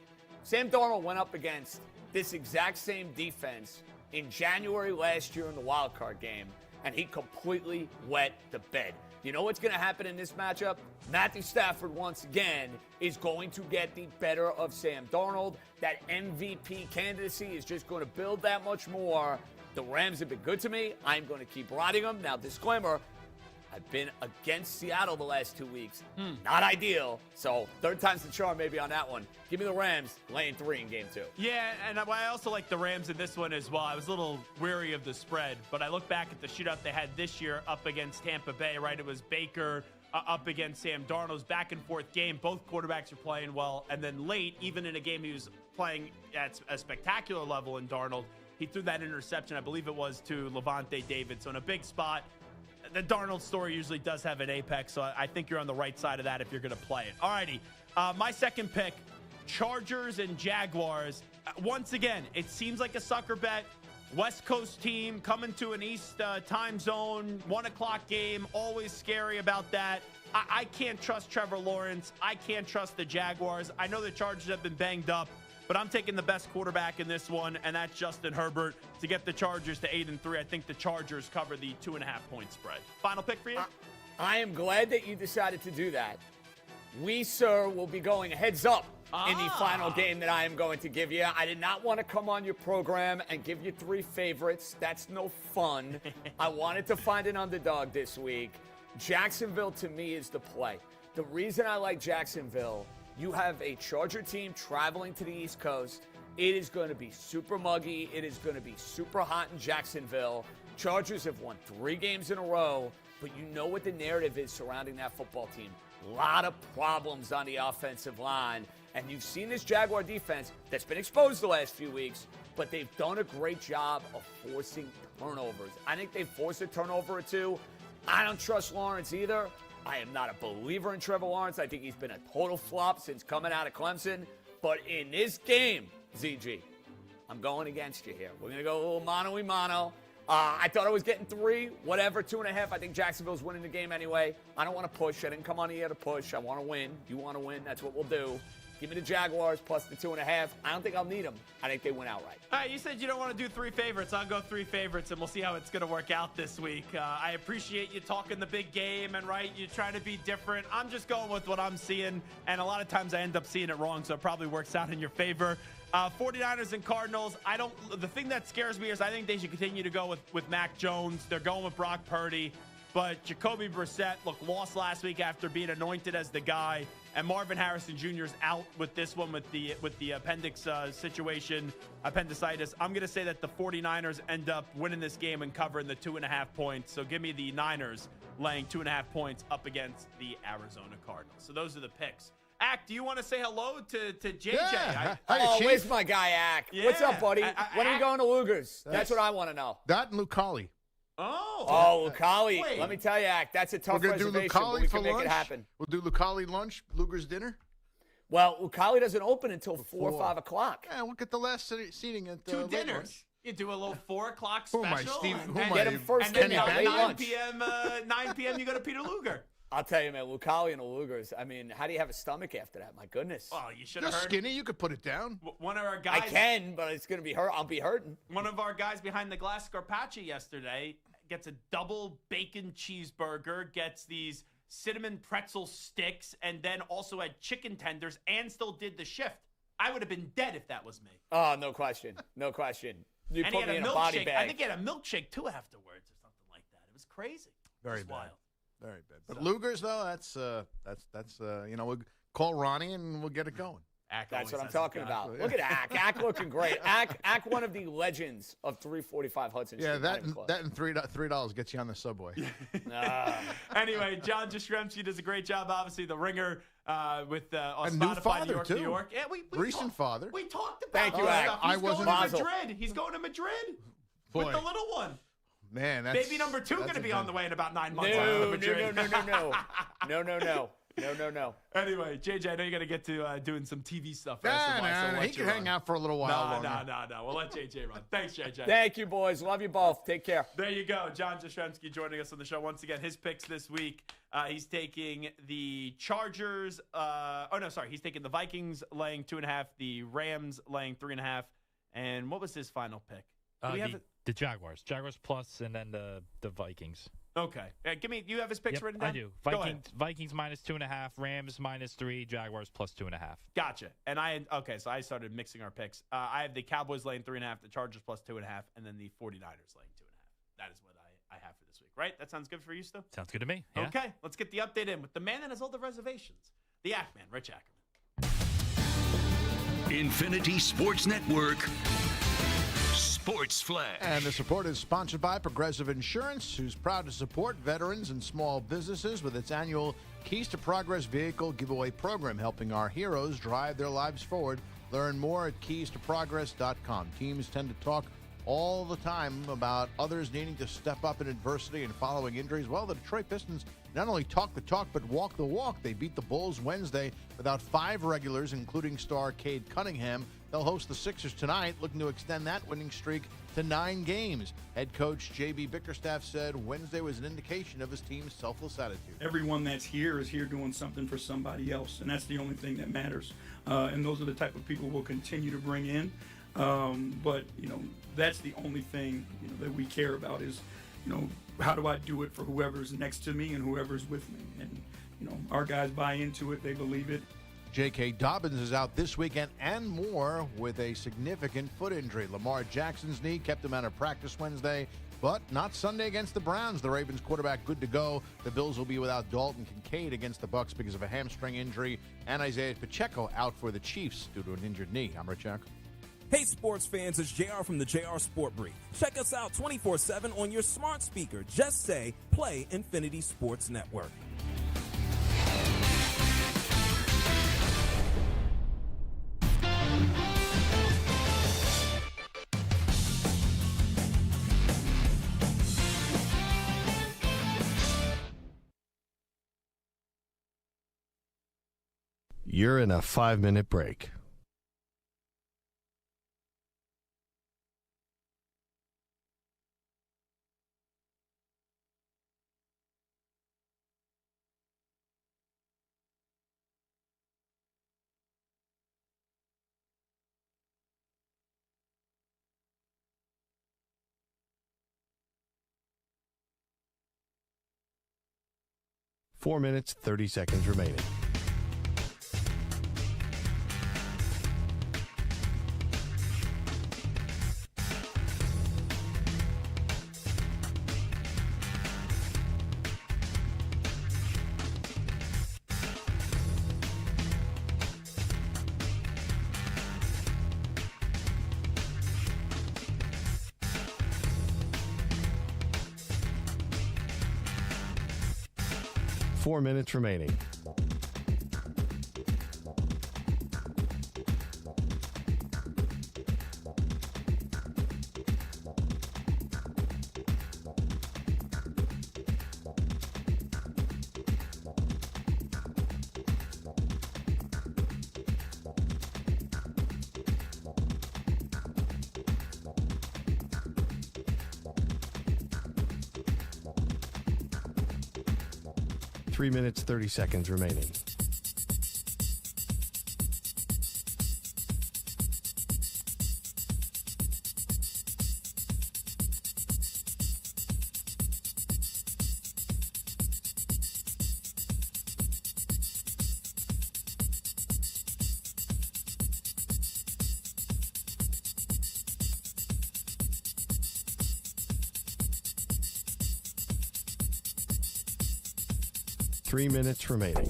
Sam Darnold went up against this exact same defense in January last year in the wild card game, and he completely wet the bed. You know what's going to happen in this matchup? Matthew Stafford, once again, is going to get the better of Sam Darnold. That MVP candidacy is just going to build that much more. The Rams have been good to me. I'm going to keep riding them. Now, disclaimer, I've been against Seattle the last 2 weeks. Not ideal. So, third time's the charm maybe on that one. Give me the Rams laying 3 in game 2. Yeah, and I also like the Rams in this one as well. I was a little weary of the spread, but I look back at the shootout they had this year up against Tampa Bay, right? It was Baker up against Sam Darnold's back and forth game. Both quarterbacks are playing well. And then late, even in a game he was playing at a spectacular level in Darnold, he threw that interception, I believe it was to Levante David. So in a big spot, the Darnold story usually does have an apex, so I think you're on the right side of that if you're going to play it. All righty. My second pick, Chargers and Jaguars. Once again, it seems like a sucker bet. West Coast team coming to an East time zone, 1 o'clock game, always scary about that. I can't trust Trevor Lawrence. I can't trust the Jaguars. I know the Chargers have been banged up, but I'm taking the best quarterback in this one, and that's Justin Herbert to get the Chargers to 8-3. I think the Chargers cover the 2.5-point spread. Final pick for you? I am glad that you decided to do that. We, sir, will be going heads up in the final game that I am going to give you. I did not want to come on your program and give you 3 favorites. That's no fun. I wanted to find an underdog this week. Jacksonville, to me, is the play. The reason I like Jacksonville, you have a Charger team traveling to the East Coast. It is going to be super muggy. It is going to be super hot in Jacksonville. Chargers have won 3 games in a row, but you know what the narrative is surrounding that football team. A lot of problems on the offensive line. And you've seen this Jaguar defense that's been exposed the last few weeks, but they've done a great job of forcing turnovers. I think they've forced a turnover or 2. I don't trust Lawrence either. I am not a believer in Trevor Lawrence. I think he's been a total flop since coming out of Clemson. But in this game, ZG, I'm going against you here. We're going to go a little mano-y-mano. I thought I was getting 3, whatever, 2.5. I think Jacksonville's winning the game anyway. I don't want to push. I didn't come on here to push. I want to win. You want to win. That's what we'll do. Give me the Jaguars plus the 2.5. I don't think I'll need them. I think they win outright. All right, you said you don't want to do 3 favorites. I'll go 3 favorites, and we'll see how it's going to work out this week. I appreciate you talking the big game, and right, you're trying to be different. I'm just going with what I'm seeing, and a lot of times I end up seeing it wrong, so it probably works out in your favor. 49ers and Cardinals, the thing that scares me is I think they should continue to go with Mac Jones. They're going with Brock Purdy. But Jacoby Brissett, lost last week after being anointed as the guy. And Marvin Harrison Jr. is out with this one with the appendix situation, appendicitis. I'm going to say that the 49ers end up winning this game and covering the 2.5 points. So give me the Niners laying 2.5 points up against the Arizona Cardinals. So those are the picks. Ack, do you want to say hello to JJ? Yeah. Where's my guy, Ack? Yeah. What's up, buddy? When are we going to Luger's? That's what I want to know. That and Lucali. Lucali. Let me tell you, Ack, that's a tough reservation, but we can make it happen. We'll do Lucali lunch, Luger's dinner. Well, Lucali doesn't open until 4 or 5 o'clock. Yeah, we'll get the last seating at 2 dinners. You do a little 4 o'clock special. Get him first and in then late 9 lunch. p.m. 9 p.m. you go to Peter Luger. I'll tell you, man, Lucali and the Lugers, I mean, how do you have a stomach after that? My goodness. Oh, you should have You're heard. skinny. You could put it down. One of our guys. I can, but it's going to be hurt. I'll be hurting. One of our guys behind the glass, Scarpacci, yesterday gets a double bacon cheeseburger, gets these cinnamon pretzel sticks, and then also had chicken tenders and still did the shift. I would have been dead if that was me. Oh, no question. No question. You and put he had me in a a body milkshake. bag. I think he had a milkshake, too, afterwards or something like that. It was crazy. Very bad. Wild. Very bad. But Luger's, though, that's call Ronnie and we'll get it going. That's what I'm talking about. Look at Ack. Ack looking great. Ack, one of the legends of 345 Hudson Street. Yeah, that and $3 gets you on the subway. Anyway, John Jastremski does a great job. Obviously, the Ringer with on And new Spotify, father, New York, too. New York. Yeah, we Recent father. We talked about Thank you, that Ack. stuff. I He's wasn't- going to Mazel. Madrid. He's going to Madrid Boy. with the little one. Man, that's, Baby number 2 going to be on the way in about 9 months. No. Anyway, JJ, I know you got to get to doing some TV stuff. He can hang out for a little while longer. No. We'll let JJ run. Thanks, JJ. Thank you, boys. Love you both. Take care. There you go. John Jastremski joining us on the show once again. His picks this week. He's taking the Chargers. He's taking the Vikings laying 2.5, the Rams laying 3.5. And what was his final pick? The Jaguars. Jaguars plus, and then the Vikings. Okay. You have his picks written down? I do. Go ahead. Vikings minus 2.5, Rams minus 3, Jaguars plus 2.5. Gotcha. And so I started mixing our picks. I have the Cowboys laying 3.5, the Chargers plus 2.5, and then the 49ers laying 2.5. That is what I have for this week, right? That sounds good for you, Stu? Sounds good to me. Yeah. Okay. Let's get the update in with the man that has all the reservations, the Ackman, Rich Ackerman. Infinity Sports Network. Sports Flash. And the support is sponsored by Progressive Insurance, who's proud to support veterans and small businesses with its annual Keys to Progress vehicle giveaway program, helping our heroes drive their lives forward. Learn more at keystoprogress.com. Teams tend to talk all the time about others needing to step up in adversity and following injuries. Well, the Detroit Pistons not only talk the talk, but walk the walk. They beat the Bulls Wednesday without 5 regulars, including star Cade Cunningham. They'll host the Sixers tonight, looking to extend that winning streak to 9 games. Head coach J.B. Bickerstaff said Wednesday was an indication of his team's selfless attitude. Everyone that's here is here doing something for somebody else, and that's the only thing that matters. And those are the type of people we'll continue to bring in. But, that's the only thing, that we care about is, how do I do it for whoever's next to me and whoever's with me? And, our guys buy into it. They believe it. J.K. Dobbins is out this weekend and more with a significant foot injury. Lamar Jackson's knee kept him out of practice Wednesday, but not Sunday against the Browns. The Ravens quarterback good to go. The Bills will be without Dalton Kincaid against the Bucs because of a hamstring injury, and Isaiah Pacheco out for the Chiefs due to an injured knee. I'm Rich Ack. Hey sports fans, it's JR from the JR Sport Brief. Check us out 24/7 on your smart speaker. Just say, play Infinity Sports Network. You're in a 5-minute break. Four minutes, 30 seconds remaining. Four minutes remaining. Three minutes, 30 seconds remaining. Three minutes remaining.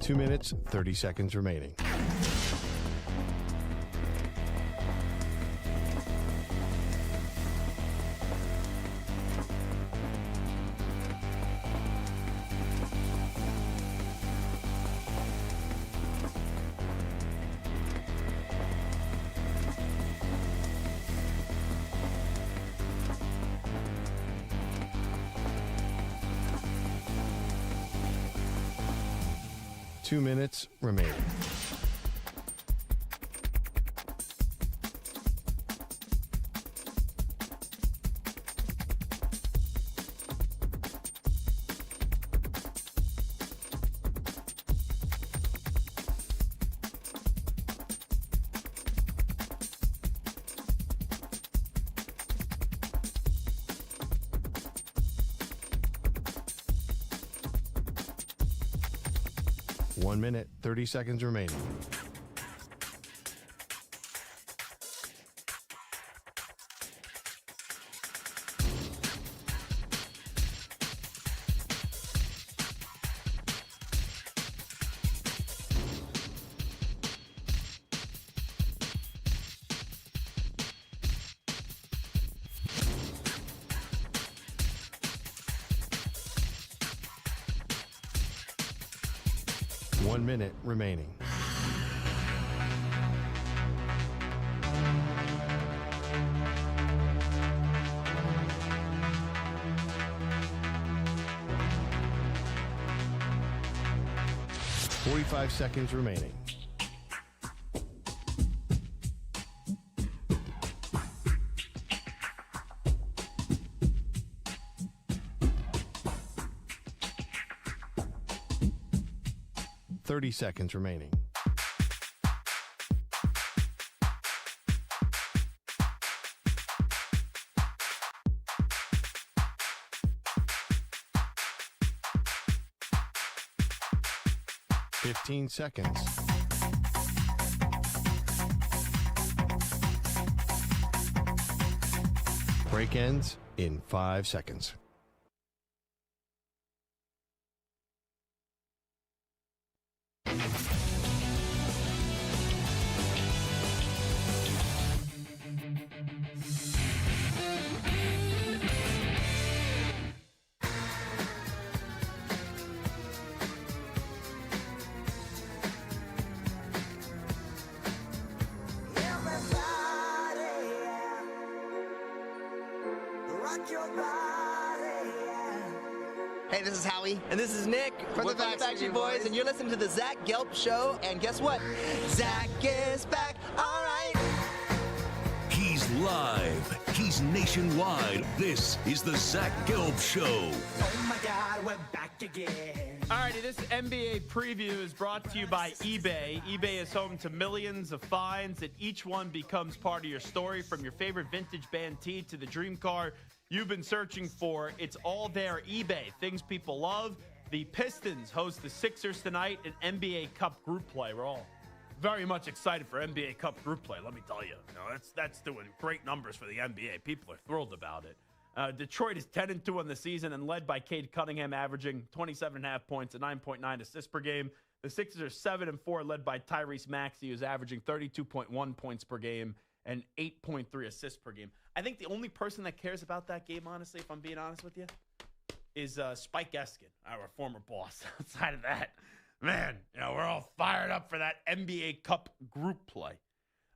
2 minutes, 30 seconds remaining. Two minutes remaining. One minute, 30 seconds remaining. One minute remaining. Forty-five seconds remaining. Seconds remaining. Fifteen seconds. Break ends in 5 seconds. Hey, this is Howie. And this is Nick from the Backstreet Boys. And you're listening to the Zach Gelb Show. And guess what? Zach is back. All right. He's live. He's nationwide. This is the Zach Gelb Show. Oh my God, we're back again. Alrighty, this NBA preview is brought to you by eBay. eBay is home to millions of finds, and each one becomes part of your story. From your favorite vintage band tee to the dream car you've been searching for, it's all there. eBay, things people love. The Pistons host the Sixers tonight in NBA Cup group play. We're all very much excited for NBA Cup group play, let me tell you. That's doing great numbers for the NBA. People are thrilled about it. Detroit is 10-2 on the season and led by Cade Cunningham, averaging 27.5 points and 9.9 assists per game. The Sixers are 7-4, led by Tyrese Maxey, who's averaging 32.1 points per game and 8.3 assists per game. I think the only person that cares about that game, honestly, if I'm being honest with you, is Spike Eskin, our former boss. Outside of that, man, we're all fired up for that NBA Cup group play.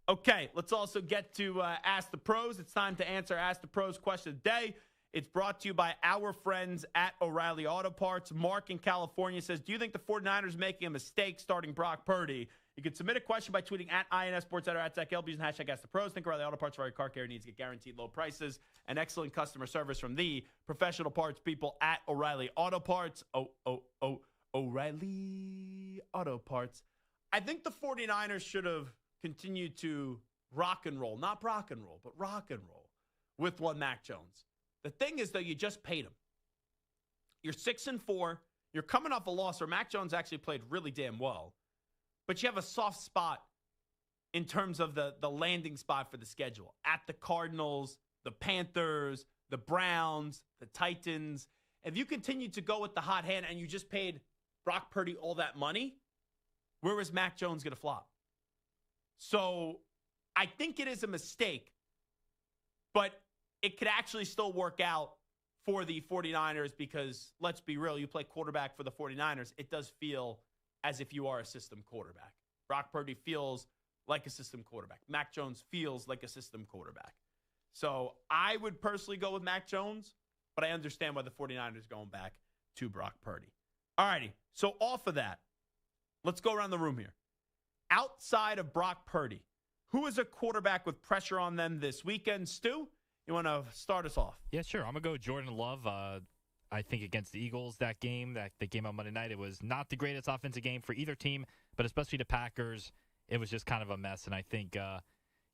Okay, let's also get to Ask the Pros. It's time to answer Ask the Pros question of the day. It's brought to you by our friends at O'Reilly Auto Parts. Mark in California says, do you think the 49ers are making a mistake starting Brock Purdy? You can submit a question by tweeting at INSSports or at Zach Gelb using hashtag Ask the Pros. Think O'Reilly Auto Parts for all your car care needs. Get guaranteed low prices and excellent customer service from the professional parts people at O'Reilly Auto Parts. O'Reilly Auto Parts. I think the 49ers should have continued to rock and roll. Not rock and roll, but rock and roll with one Mac Jones. The thing is, though, you just paid him. You're 6-4. You're coming off a loss where Mac Jones actually played really damn well. But you have a soft spot in terms of the landing spot for the schedule. At the Cardinals, the Panthers, the Browns, the Titans. If you continue to go with the hot hand and you just paid Brock Purdy all that money, where is Mac Jones going to flop? So I think it is a mistake, but it could actually still work out for the 49ers because, let's be real, you play quarterback for the 49ers, it does feel as if you are a system quarterback. Brock Purdy feels like a system quarterback. Mac Jones feels like a system quarterback. So I would personally go with Mac Jones, but I understand why the 49ers are going back to Brock Purdy. All righty, so off of that, let's go around the room here. Outside of Brock Purdy, who is a quarterback with pressure on them this weekend? Stu, you want to start us off? Yeah, sure. I'm going to go Jordan Love. I think against the Eagles, that game on Monday night, it was not the greatest offensive game for either team, but especially the Packers, it was just kind of a mess. And I think,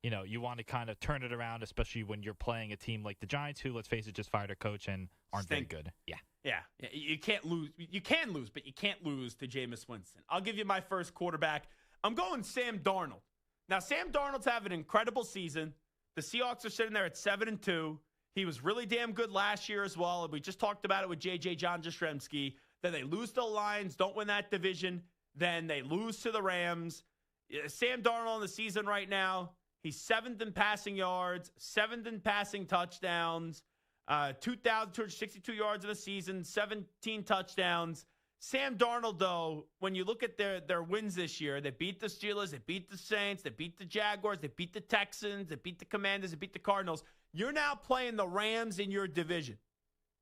you want to kind of turn it around, especially when you're playing a team like the Giants, who, let's face it, just fired a coach and aren't very good. Yeah. Yeah, you can't lose. You can lose, but you can't lose to Jameis Winston. I'll give you my first quarterback. I'm going Sam Darnold. Now, Sam Darnold's having an incredible season. The Seahawks are sitting there at 7-2. He was really damn good last year as well. We just talked about it with J.J. John Jastremski. Then they lose to the Lions, don't win that division. Then they lose to the Rams. Sam Darnold in the season right now, he's 7th in passing yards, 7th in passing touchdowns, 2,262 yards in the season, 17 touchdowns. Sam Darnold, though, when you look at their wins this year, they beat the Steelers, they beat the Saints, they beat the Jaguars, they beat the Texans, they beat the Commanders, they beat the Cardinals. You're now playing the Rams in your division.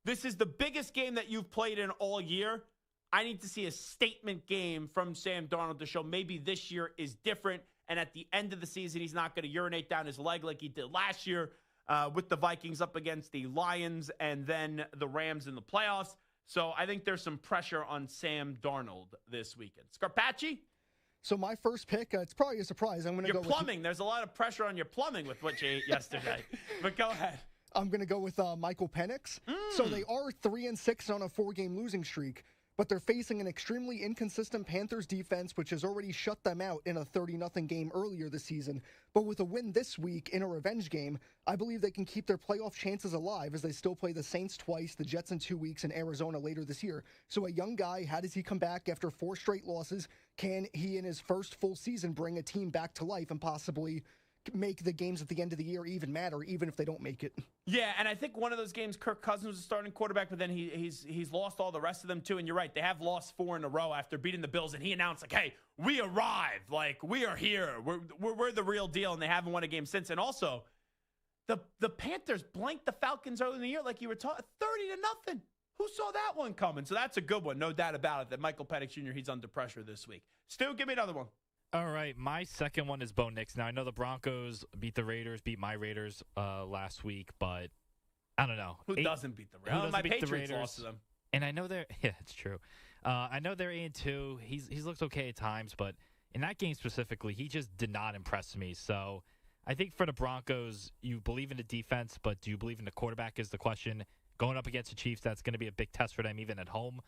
This is the biggest game that you've played in all year. I need to see a statement game from Sam Darnold to show maybe this year is different, and at the end of the season, he's not going to urinate down his leg like he did last year with the Vikings up against the Lions and then the Rams in the playoffs. So I think there's some pressure on Sam Darnold this weekend. Scarpacci? So my first pick, it's probably a surprise. I'm going to go with plumbing. There's a lot of pressure on your plumbing with what you ate yesterday. But go ahead. I'm going to go with Michael Penix. So they are 3-6 on a 4-game losing streak, but they're facing an extremely inconsistent Panthers defense, which has already shut them out in a 30-0 game earlier this season. But with a win this week in a revenge game, I believe they can keep their playoff chances alive as they still play the Saints twice, the Jets in 2 weeks, and Arizona later this year. So a young guy, how does he come back after 4 straight losses? Can he, in his first full season, bring a team back to life and possibly make the games at the end of the year even matter, even if they don't make it? Yeah, and I think one of those games, Kirk Cousins was a starting quarterback, but then he's lost all the rest of them too. And you're right, they have lost 4 in a row after beating the Bills, and he announced like, "Hey, we arrived! Like, we are here. We're the real deal." And they haven't won a game since. And also, the Panthers blanked the Falcons early in the year, like you were talking, 30-0. Who saw that one coming? So that's a good one, no doubt about it. That Michael Penix Jr. he's under pressure this week. Stu, give me another one. All right, my second one is Bo Nix. Now, I know the Broncos beat my Raiders last week, but I don't know. Who doesn't beat the Raiders? My Patriots lost to them. And I know it's true. I know they're 8-2. He's looked okay at times, but in that game specifically, he just did not impress me. So I think for the Broncos, you believe in the defense, but do you believe in the quarterback is the question. Going up against the Chiefs, that's going to be a big test for them, even at home.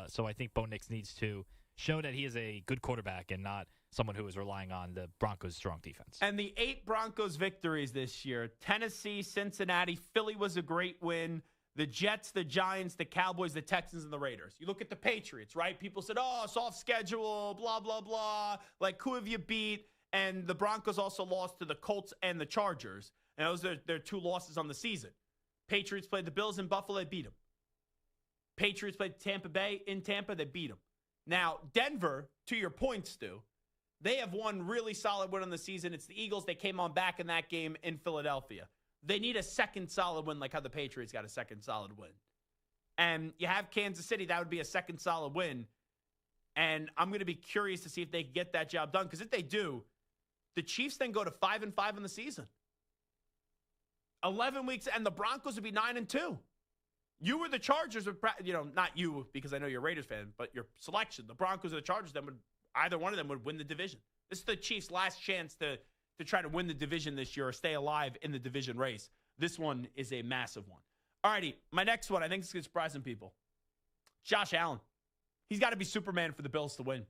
So I think Bo Nix needs to show that he is a good quarterback and not someone who is relying on the Broncos' strong defense. And the 8 Broncos victories this year, Tennessee, Cincinnati, Philly was a great win. The Jets, the Giants, the Cowboys, the Texans, and the Raiders. You look at the Patriots, right? People said, oh, soft schedule, blah, blah, blah. Like, who have you beat? And the Broncos also lost to the Colts and the Chargers. And those are their 2 losses on the season. Patriots played the Bills in Buffalo, they beat them. Patriots played Tampa Bay in Tampa, they beat them. Now, Denver, to your point, Stu, they have one really solid win on the season. It's the Eagles. They came on back in that game in Philadelphia. They need a second solid win, like how the Patriots got a second solid win. And you have Kansas City. That would be a second solid win. And I'm going to be curious to see if they can get that job done. Because if they do, the Chiefs then go to 5-5 in the season. 11 weeks, and the Broncos would be 9-2. You were the Chargers, not you because I know you're a Raiders fan, but your selection, the Broncos or the Chargers, either one of them would win the division. This is the Chiefs' last chance to try to win the division this year or stay alive in the division race. This one is a massive one. All righty, my next one, I think this is surprising people. Josh Allen. He's got to be Superman for the Bills to win.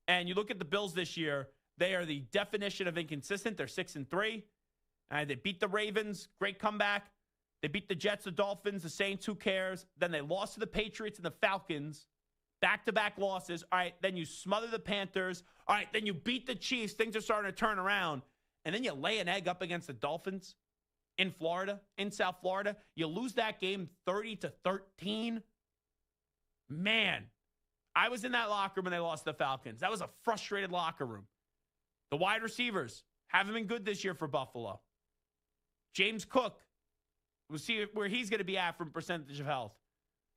And you look at the Bills this year, they are the definition of inconsistent. They're 6-3. They beat the Ravens, great comeback. They beat the Jets, the Dolphins, the Saints, who cares? Then they lost to the Patriots and the Falcons. Back-to-back losses. All right, then you smother the Panthers. All right, then you beat the Chiefs. Things are starting to turn around. And then you lay an egg up against the Dolphins in Florida, in South Florida. You lose that game 30-13. Man, I was in that locker room when they lost to the Falcons. That was a frustrated locker room. The wide receivers haven't been good this year for Buffalo. James Cook, we'll see where he's going to be at from percentage of health.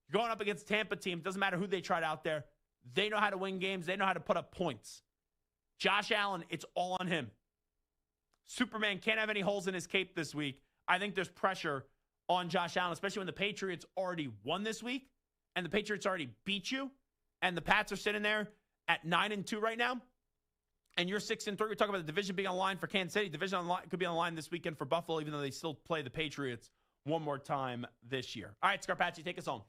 You're going up against a Tampa team. Doesn't matter who they tried out there. They know how to win games. They know how to put up points. Josh Allen, it's all on him. Superman can't have any holes in his cape this week. I think there's pressure on Josh Allen, especially when the Patriots already won this week and the Patriots already beat you and the Pats are sitting there at 9-2 right now and you're 6-3. We're talking about the division being on the line for Kansas City. Division could be on the line this weekend for Buffalo, even though they still play the Patriots one more time this year. All right, Scarpacci, take us home.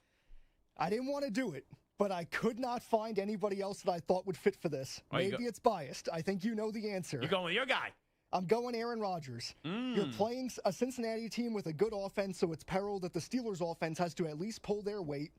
I didn't want to do it, but I could not find anybody else that I thought would fit for this. Maybe it's biased. I think you know the answer. You're going with your guy. I'm going Aaron Rodgers. You're playing a Cincinnati team with a good offense, so it's peril that the Steelers' offense has to at least pull their weight.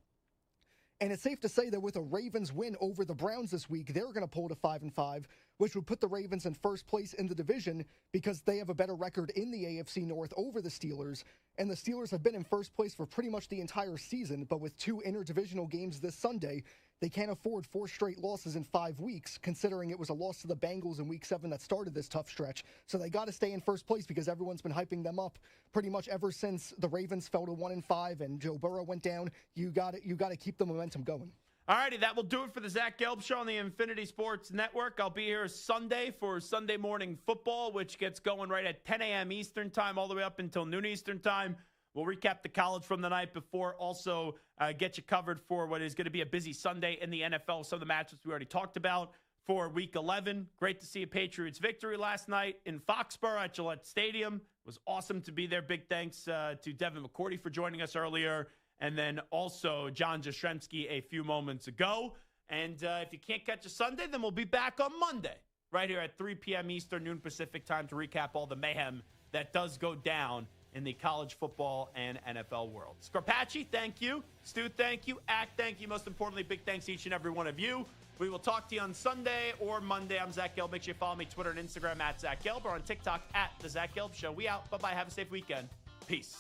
And it's safe to say that with a Ravens win over the Browns this week, they're going to pull to 5-5, which would put the Ravens in first place in the division because they have a better record in the AFC North over the Steelers. And the Steelers have been in first place for pretty much the entire season, but with 2 interdivisional games this Sunday, they can't afford 4 straight losses in 5 weeks, considering it was a loss to the Bengals in Week 7 that started this tough stretch. So they got to stay in first place because everyone's been hyping them up pretty much ever since the Ravens fell to 1-5 and Joe Burrow went down. You got to keep the momentum going. All righty, that will do it for the Zach Gelb Show on the Infinity Sports Network. I'll be here Sunday for Sunday Morning Football, which gets going right at 10 a.m. Eastern Time all the way up until noon Eastern Time. We'll recap the college from the night before, also get you covered for what is going to be a busy Sunday in the NFL. Some of the matchups we already talked about for Week 11. Great to see a Patriots victory last night in Foxborough at Gillette Stadium. It was awesome to be there. Big thanks to Devin McCourty for joining us earlier. And then also John Jastremski a few moments ago. And if you can't catch a Sunday, then we'll be back on Monday right here at 3 p.m. Eastern, noon Pacific time to recap all the mayhem that does go down in the college football and NFL world. Scarpacci, thank you. Stu, thank you. Act, thank you. Most importantly, big thanks to each and every one of you. We will talk to you on Sunday or Monday. I'm Zach Gelb. Make sure you follow me Twitter and Instagram at Zach Gelb or on TikTok at The Zach Gelb Show. We out. Bye-bye. Have a safe weekend. Peace.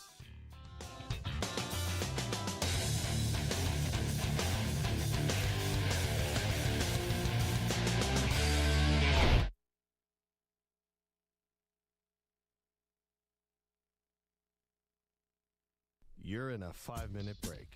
You're in a 5-minute break.